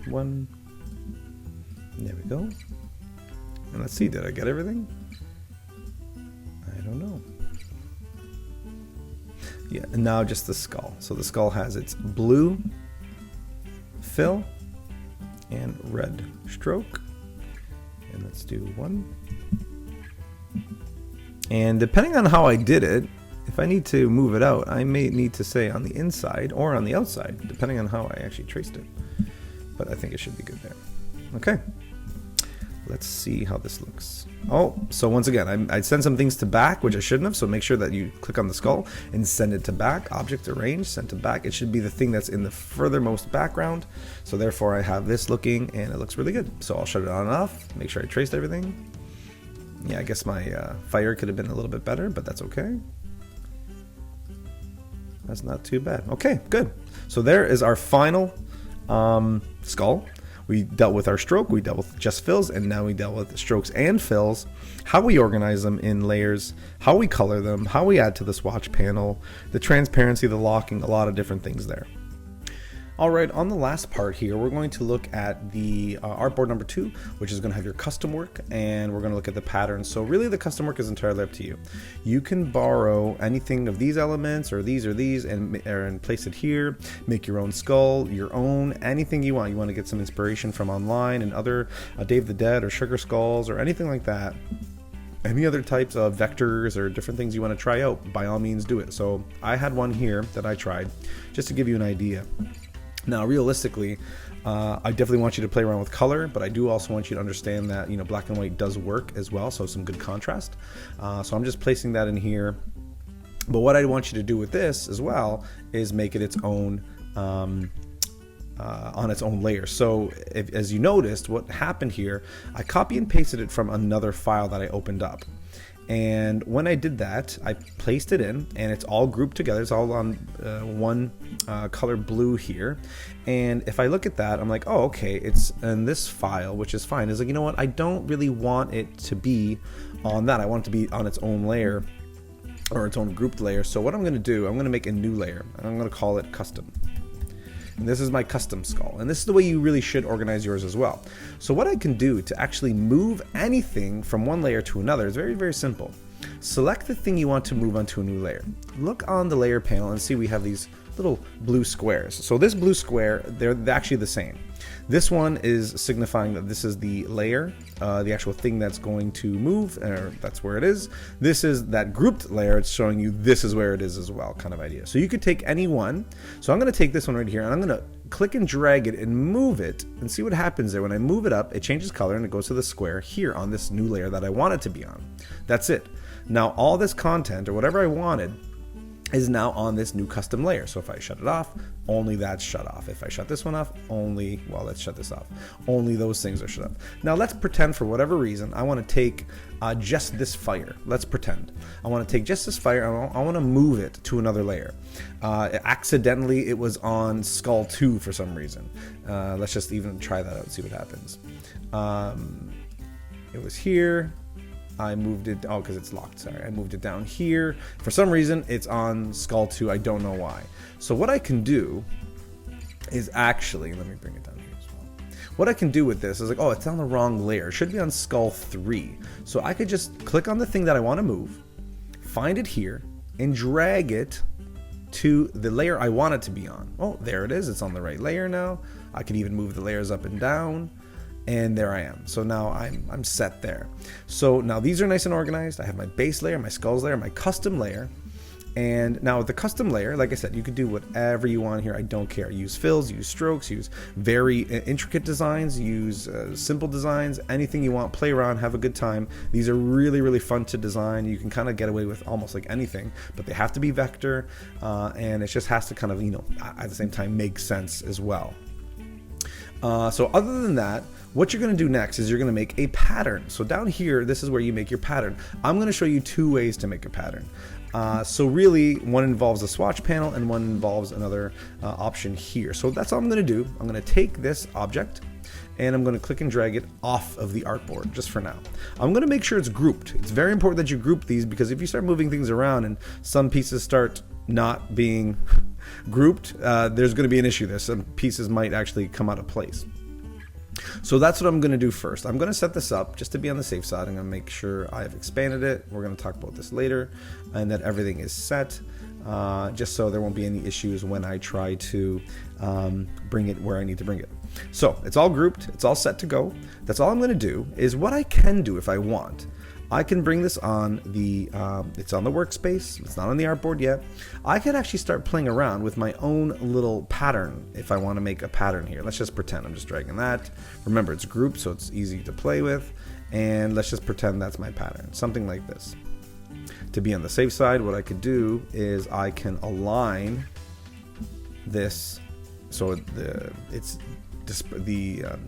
One. There we go. And let's see, did I get everything? I don't know. Yeah, and now just the skull. So the skull has its blue fill and red stroke. And let's do one. And depending on how I did it, if I need to move it out, I may need to say on the inside or on the outside, depending on how I actually traced it. But I think it should be good there. Okay. Let's see how this looks. Oh, so once again, I send some things to back, which I shouldn't have. So make sure that you click on the skull and send it to back. Object arrange, send to back. It should be the thing that's in the furthermost background. So therefore I have this looking and it looks really good. So I'll shut it on and off, make sure I traced everything. Yeah, I guess my fire could have been a little bit better, but that's okay. That's not too bad. Okay, good. So there is our final skull. We dealt with our stroke, we dealt with just fills, and now we dealt with strokes and fills, how we organize them in layers, how we color them, how we add to the swatch panel, the transparency, the locking, a lot of different things there. All right, on the last part here, we're going to look at the artboard number 2, which is going to have your custom work, and we're going to look at the patterns. So really the custom work is entirely up to you. You can borrow anything of these elements or these and place it here, make your own skull, your own, anything you want. You want to get some inspiration from online and other Dave the Dead or Sugar Skulls or anything like that. Any other types of vectors or different things you want to try out, by all means do it. So I had one here that I tried just to give you an idea. Now, realistically, I definitely want you to play around with color, but I do also want you to understand that, you know, black and white does work as well, so some good contrast. So I'm just placing that in here. But what I want you to do with this as well is make it its own, on its own layer. So as you noticed, what happened here, I copy and pasted it from another file that I opened up. And when I did that, I placed it in, and it's all grouped together. It's all on one color blue here. And if I look at that, I'm like, oh, okay, it's in this file, which is fine. It's like, you know what? I don't really want it to be on that. I want it to be on its own layer or its own grouped layer. So what I'm going to do, I'm going to make a new layer, and I'm going to call it custom. And this is my custom skull, and this is the way you really should organize yours as well. So what I can do to actually move anything from one layer to another is very, very simple. Select the thing you want to move onto a new layer. Look on the layer panel and see we have these little blue squares. So this blue square, they're actually the same. This one is signifying that this is the layer, the actual thing that's going to move, or that's where it is. This is that grouped layer. It's showing you this is where it is as well, kind of idea. So you could take any one. So I'm going to take this one right here, and I'm going to click and drag it and move it and see what happens there. When I move it up, it changes color and it goes to the square here on this new layer that I want it to be on. That's it. Now all this content or whatever I wanted is now on this new custom layer. So if I shut it off, only that's shut off. If I shut this one off, only, well, let's shut this off. Only those things are shut off. Now let's pretend for whatever reason, I want to take just this fire. Let's pretend. I want to take just this fire, I want to move it to another layer. Accidentally, it was on skull 2 for some reason. Let's just even try that out and see what happens. It was here. I moved it, oh, because it's locked, sorry. I moved it down here. For some reason, it's on skull 2. I don't know why. So what I can do is actually, let me bring it down here as well. What I can do with this is like, oh, it's on the wrong layer. It should be on skull 3. So I could just click on the thing that I want to move, find it here, and drag it to the layer I want it to be on. Oh, there it is. It's on the right layer now. I could even move the layers up and down. And there I am. So now I'm set there. So now these are nice and organized. I have my base layer, my skulls layer, my custom layer. And now with the custom layer, like I said, you could do whatever you want here. I don't care. Use fills, use strokes, use very intricate designs, use simple designs, anything you want. Play around, have a good time. These are really, really fun to design. You can kind of get away with almost like anything, but they have to be vector, and it just has to kind of, you know, at the same time make sense as well. So other than that, what you're going to do next is you're going to make a pattern. So down here, this is where you make your pattern. I'm going to show you 2 ways to make a pattern. So really, one involves a swatch panel and one involves another option here. So that's all I'm going to do. I'm going to take this object and I'm going to click and drag it off of the artboard just for now. I'm going to make sure it's grouped. It's very important that you group these, because if you start moving things around and some pieces start not being grouped, there's going to be an issue there. Some pieces might actually come out of place. So that's what I'm going to do first. I'm going to set this up just to be on the safe side. I'm going to make sure I've expanded it. We're going to talk about this later, and that everything is set, just so there won't be any issues when I try to bring it where I need to bring it. So it's all grouped. It's all set to go. That's all I'm going to do. Is what I can do if I want. I can bring this on the, it's on the workspace. It's not on the artboard yet. I can actually start playing around with my own little pattern if I want to make a pattern here. Let's just pretend I'm just dragging that. Remember, it's grouped, so it's easy to play with. And let's just pretend that's my pattern, something like this. To be on the safe side, what I could do is I can align this so the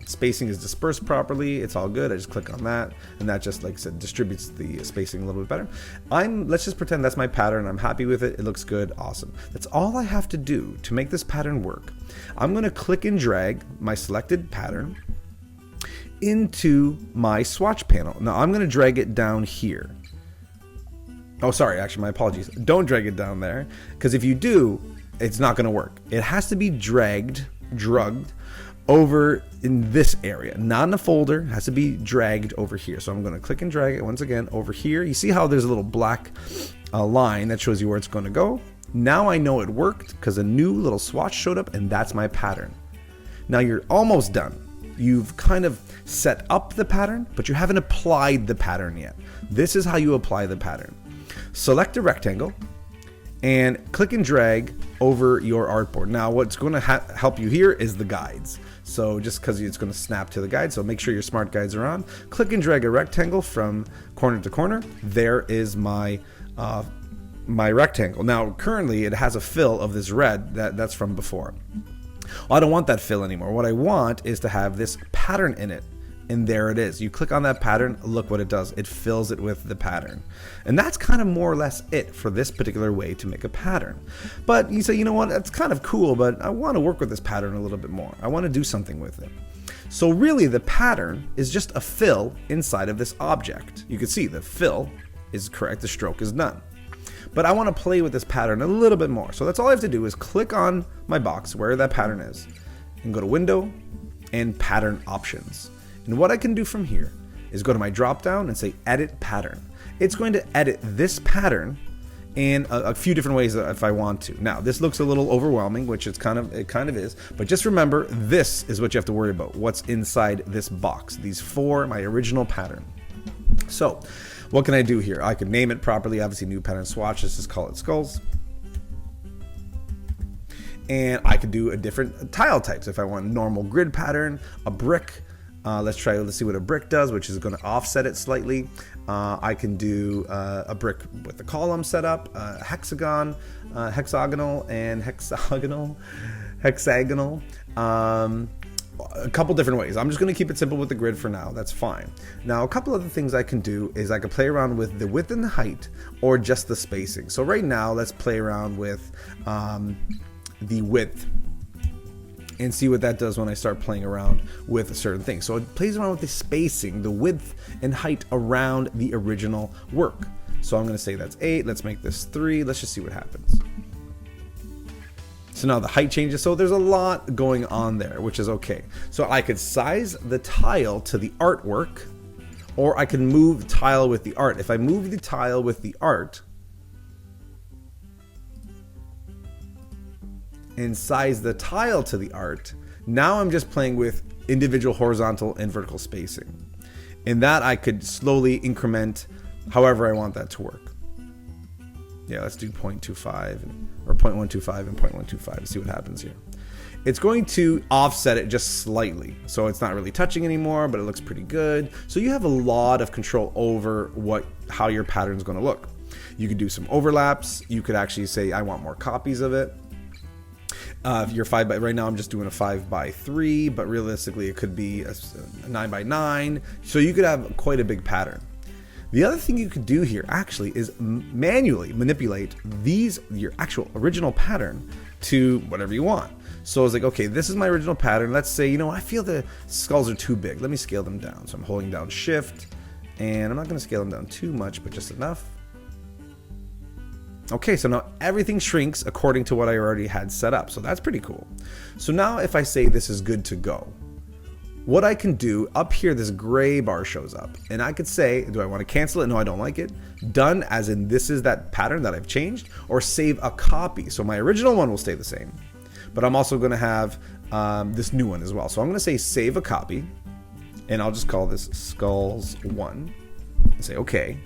spacing is dispersed properly. It's all good. I just click on that, and that just, like I said, distributes the spacing a little bit better. Let's just pretend that's my pattern. I'm happy with it. It looks good. Awesome. That's all I have to do to make this pattern work. I'm going to click and drag my selected pattern into my swatch panel. Now I'm going to drag it down here. Oh, sorry. Actually, my apologies. Don't drag it down there, because if you do, it's not going to work. It has to be drugged over in this area, not in a folder. It has to be dragged over here. So I'm going to click and drag it once again over here. You see how there's a little black line that shows you where it's going to go. Now I know it worked because a new little swatch showed up, and that's my pattern. Now you're almost done. You've kind of set up the pattern, but you haven't applied the pattern yet. This is how you apply the pattern. Select a rectangle and click and drag over your artboard. Now what's going to help you here is the guides. So just because it's going to snap to the guide, so make sure your smart guides are on. Click and drag a rectangle from corner to corner. There is my my rectangle. Now currently it has a fill of this red that's from before. Well, I don't want that fill anymore. What I want is to have this pattern in it. And there it is. You click on that pattern, look what it does. It fills it with the pattern. And that's kind of more or less it for this particular way to make a pattern. But you say, you know what, that's kind of cool, but I want to work with this pattern a little bit more. I want to do something with it. So really the pattern is just a fill inside of this object. You can see the fill is correct, the stroke is done. But I want to play with this pattern a little bit more. So that's all I have to do is click on my box where that pattern is and go to Window and Pattern Options. And what I can do from here is go to my drop down and say Edit Pattern. It's going to edit this pattern in a few different ways if I want to. Now this looks a little overwhelming, which it kind of is, but just remember, this is what you have to worry about. What's inside this box? These four, my original pattern. So what can I do here? I could name it properly, obviously new pattern swatch. Let's just call it skulls. And I could do a different tile types. If I want normal grid pattern, a brick. Let's see what a brick does, which is going to offset it slightly. I can do a brick with the column set up, hexagonal, and hexagonal. A couple different ways. I'm just going to keep it simple with the grid for now. That's fine. Now, a couple other things I can do is I can play around with the width and the height, or just the spacing. So right now, let's play around with the width and see what that does when I start playing around with a certain thing. So it plays around with the spacing, the width and height around the original work. So I'm going to say that's 8. Let's make this 3. Let's just see what happens. So now the height changes. So there's a lot going on there, which is okay. So I could size the tile to the artwork, or I can move the tile with the art. If I move the tile with the art and size the tile to the art, now I'm just playing with individual horizontal and vertical spacing. And that I could slowly increment however I want that to work. Yeah, let's do 0.25 or 0.125 and 0.125 to see what happens here. It's going to offset it just slightly, so it's not really touching anymore, but it looks pretty good. So you have a lot of control over how your pattern is going to look. You could do some overlaps. You could actually say, I want more copies of it. If you're right now I'm just doing a 5x3, but realistically it could be a 9x9. So you could have quite a big pattern. The other thing you could do here actually is manually manipulate your actual original pattern to whatever you want. So it's like, okay, this is my original pattern. Let's say, you know, I feel the skulls are too big. Let me scale them down. So I'm holding down Shift, and I'm not going to scale them down too much, but just enough. Okay, so now everything shrinks according to what I already had set up. So that's pretty cool. So now if I say this is good to go, what I can do up here, this gray bar shows up, and I could say, do I want to cancel it? No, I don't like it. Done, as in this is that pattern that I've changed, or save a copy. So my original one will stay the same, but I'm also going to have this new one as well. So I'm going to say save a copy, and I'll just call this skulls 1 and say okay.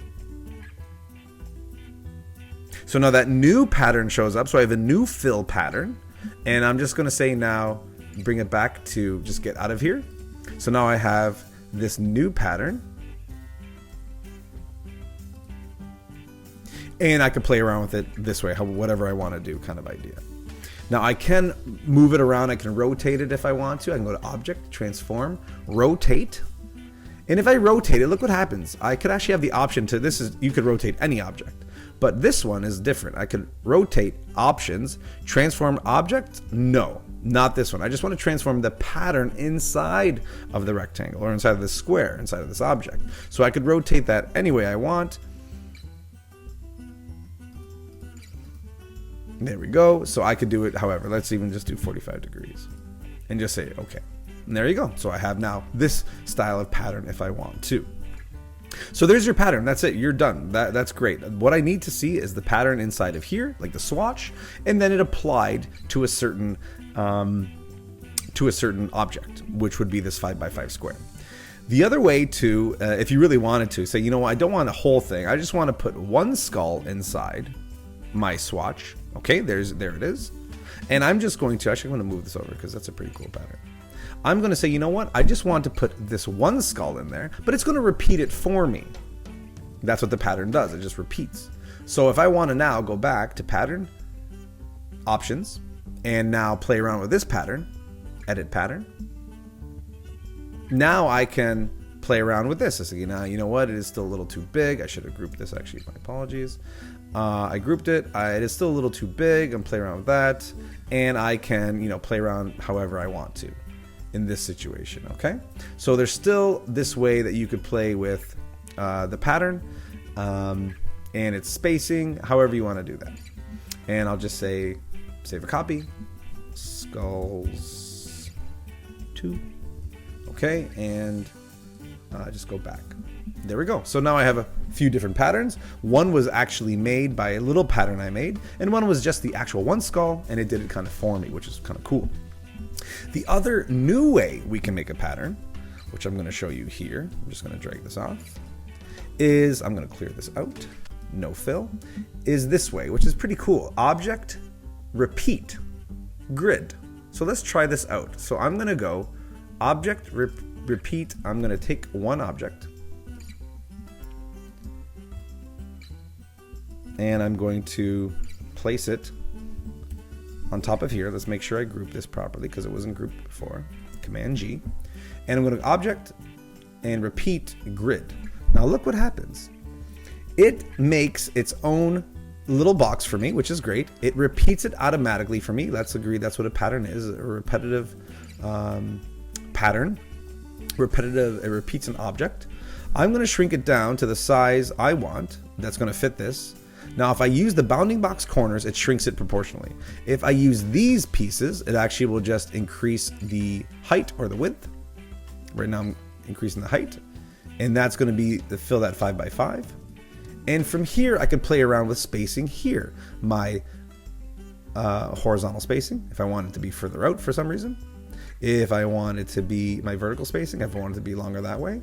So now that new pattern shows up. So I have a new fill pattern, and I'm just going to say now, bring it back to just get out of here. So now I have this new pattern, and I can play around with it this way, whatever I want to do kind of idea. Now I can move it around. I can rotate it if I want to. I can go to Object, Transform, Rotate. And if I rotate it, look what happens. I could actually have the option to, you could rotate any object. But this one is different. I could rotate Options, Transform Object. No, not this one. I just want to transform the pattern inside of the rectangle, or inside of the square, inside of this object. So I could rotate that any way I want. There we go. So I could do it however. Let's even just do 45 degrees and just say okay. And there you go. So I have now this style of pattern if I want to. So there's your pattern. That's it. You're done. That's great. What I need to see is the pattern inside of here, like the swatch, and then it applied to a certain object, which would be this 5x5 square. The other way to, if you really wanted to, say, you know what, I don't want a whole thing. I just want to put one skull inside my swatch. Okay, there it is. And I'm just going to, actually I'm going to move this over because that's a pretty cool pattern. I'm going to say, you know what, I just want to put this one skull in there, but it's going to repeat it for me. That's what the pattern does. It just repeats. So if I want to now go back to Pattern, Options, and now play around with this pattern, Edit Pattern. Now I can play around with this. I say, you know what, it is still a little too big. I should have grouped this, actually, my apologies. I grouped it. It is still a little too big. I'm playing around with that. And I can, play around however I want to in this situation, okay? So there's still this way that you could play with the pattern and its spacing, however you want to do that. And I'll just say, save a copy, skulls 2, okay? And just go back. There we go. So now I have a few different patterns. One was actually made by a little pattern I made, and one was just the actual one skull, and it did it kind of for me, which is kind of cool. The other new way we can make a pattern, which I'm going to show you here, I'm just going to drag this off, is, I'm going to clear this out, no fill, is this way, which is pretty cool. Object, Repeat, Grid. So let's try this out. So I'm going to go Object, Repeat. I'm going to take one object, and I'm going to place it on top of here. Let's make sure I group this properly because it wasn't grouped before. Command G. And I'm going to Object and Repeat Grid. Now look what happens. It makes its own little box for me, which is great. It repeats it automatically for me. Let's agree that's what a pattern is, a repetitive pattern. Repetitive, it repeats an object. I'm going to shrink it down to the size I want that's going to fit this. Now, if I use the bounding box corners, it shrinks it proportionally. If I use these pieces, it actually will just increase the height or the width. Right now I'm increasing the height, and that's going to be to fill that 5x5. And from here, I could play around with spacing here. My horizontal spacing, if I want it to be further out for some reason. If I want it to be my vertical spacing, if I want it to be longer that way.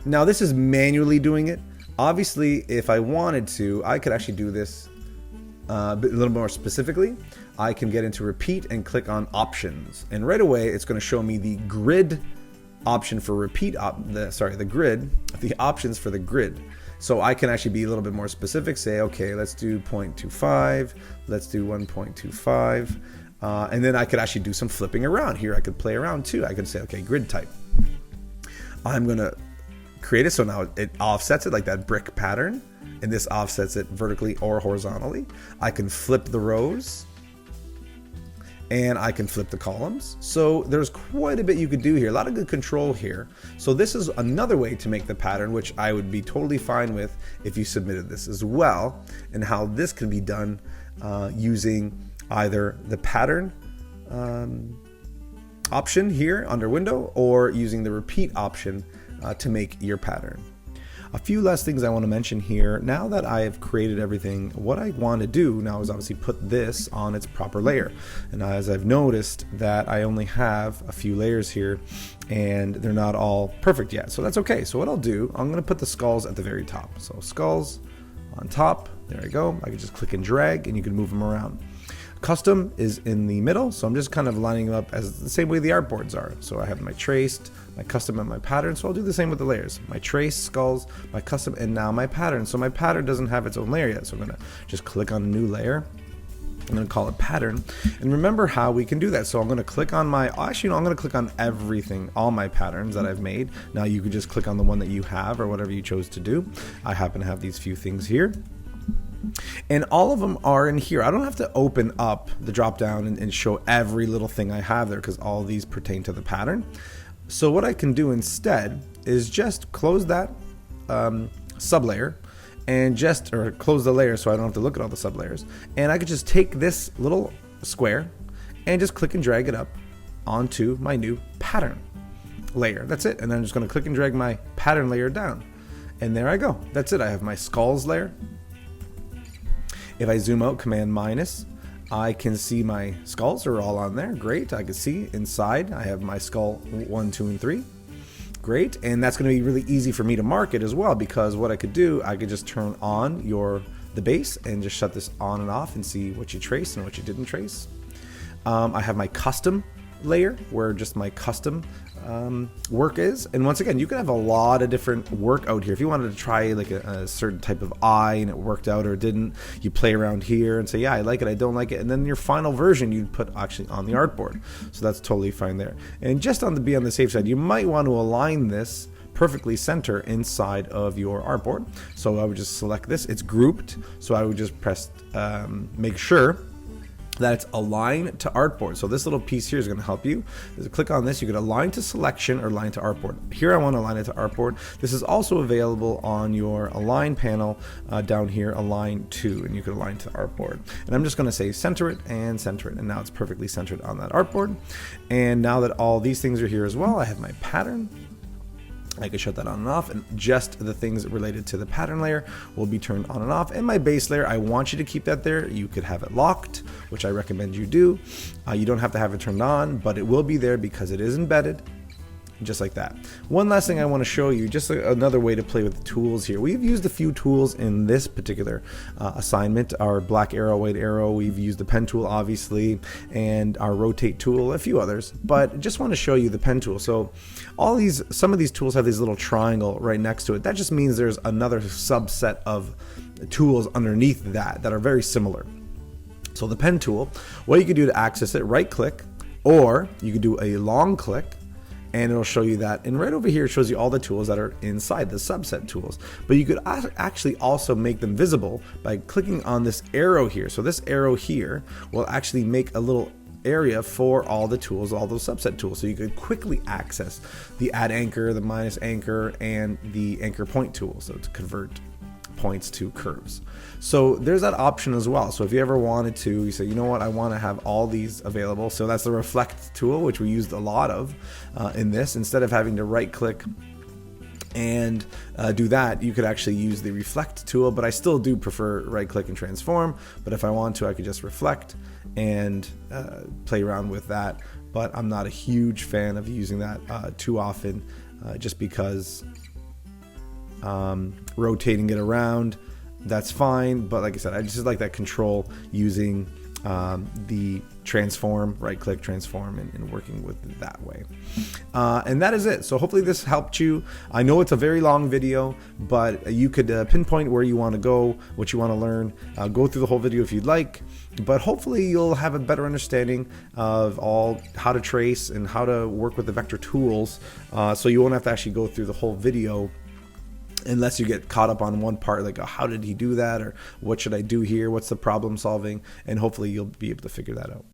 Now, this is manually doing it. Obviously, if I wanted to, I could actually do this a little more specifically. I can get into Repeat and click on Options. And right away, it's going to show me the grid option for repeat, the options for the grid. So I can actually be a little bit more specific, say, okay, let's do 0.25, let's do 1.25. And then I could actually do some flipping around here. I could play around too. I could say, okay, grid type. I'm going to create it so now it offsets it like that brick pattern, and this offsets it vertically or horizontally. I can flip the rows, and I can flip the columns. So there's quite a bit you could do here, a lot of good control here. So this is another way to make the pattern, which I would be totally fine with if you submitted this as well, and how this can be done using either the pattern option here under window, or using the repeat option to make your pattern. A few last things I want to mention here. Now that I have created everything, what I want to do now is obviously put this on its proper layer. And as I've noticed that I only have a few layers here and they're not all perfect yet. So that's okay. So what I'll do, I'm going to put the skulls at the very top. So skulls on top, there we go. I can just click and drag and you can move them around. Custom is in the middle, so I'm just kind of lining them up as the same way the artboards are. So I have my traced, my custom, and my pattern. So I'll do the same with the layers. My trace, skulls, my custom, and now my pattern. So my pattern doesn't have its own layer yet. So I'm gonna just click on a new layer. I'm gonna call it pattern. And remember how we can do that. So I'm gonna click on my, actually no, I'm gonna click on everything, all my patterns that I've made. Now you could just click on the one that you have or whatever you chose to do. I happen to have these few things here. And all of them are in here. I don't have to open up the drop down and show every little thing I have there, because all these pertain to the pattern. So what I can do instead is just close that sub layer and or close the layer so I don't have to look at all the sub layers. And I could just take this little square and just click and drag it up onto my new pattern layer. That's it. And then I'm just going to click and drag my pattern layer down. And there I go. That's it. I have my skulls layer. If I zoom out, Command minus, I can see my skulls are all on there. Great. I can see inside I have my skull 1, 2, and 3. Great. And that's going to be really easy for me to mark it as well, because what I could do, I could just turn on the base and just shut this on and off and see what you traced and what you didn't trace. I have my custom layer where just my custom work is, and once again you can have a lot of different work out here. If you wanted to try like a certain type of eye and it worked out or didn't, you play around here and say, yeah, I like it, I don't like it, and then your final version you'd put actually on the artboard. So that's totally fine there. And just to be on the safe side, you might want to align this perfectly center inside of your artboard. So I would just select this, it's grouped, so I would just press make sure that it's aligned to artboard. So this little piece here is going to help you. Click on this, you can align to selection or align to artboard. Here I want to align it to artboard. This is also available on your align panel down here, align to, and you can align to artboard. And I'm just going to say center it, and now it's perfectly centered on that artboard. And now that all these things are here as well, I have my pattern. I can shut that on and off, and just the things related to the pattern layer will be turned on and off. And my base layer, I want you to keep that there. You could have it locked, which I recommend you do. You don't have to have it turned on, but it will be there because it is embedded, just like that. One last thing I want to show you, just another way to play with the tools here. We've used a few tools in this particular assignment. Our black arrow, white arrow, we've used the pen tool obviously, and our rotate tool, a few others, but just want to show you the pen tool. So some of these tools have this little triangle right next to it. That just means there's another subset of tools underneath that are very similar. So the pen tool, what you can do to access it, right click, or you can do a long click, and it'll show you that. And right over here, it shows you all the tools that are inside the subset tools. But you could actually also make them visible by clicking on this arrow here. So this arrow here will actually make a little area for all the tools, all those subset tools. So you could quickly access the add anchor, the minus anchor, and the anchor point tool. So to convert points to curves. So there's that option as well. So if you ever wanted to, you say, you know what, I want to have all these available. So that's the reflect tool, which we used a lot of in this. Instead of having to right click and do that, you could actually use the reflect tool, but I still do prefer right click and transform. But if I want to, I could just reflect and play around with that. But I'm not a huge fan of using that too often, just because rotating it around, that's fine, but like I said, I just like that control using the transform, right click, transform, and working with it that way. And that is it. So hopefully this helped you. I know it's a very long video, but you could pinpoint where you want to go, what you want to learn, go through the whole video if you'd like, but hopefully you'll have a better understanding of how to trace and how to work with the vector tools, so you won't have to actually go through the whole video unless you get caught up on one part, like, oh, how did he do that? Or what should I do here? What's the problem solving? And hopefully you'll be able to figure that out.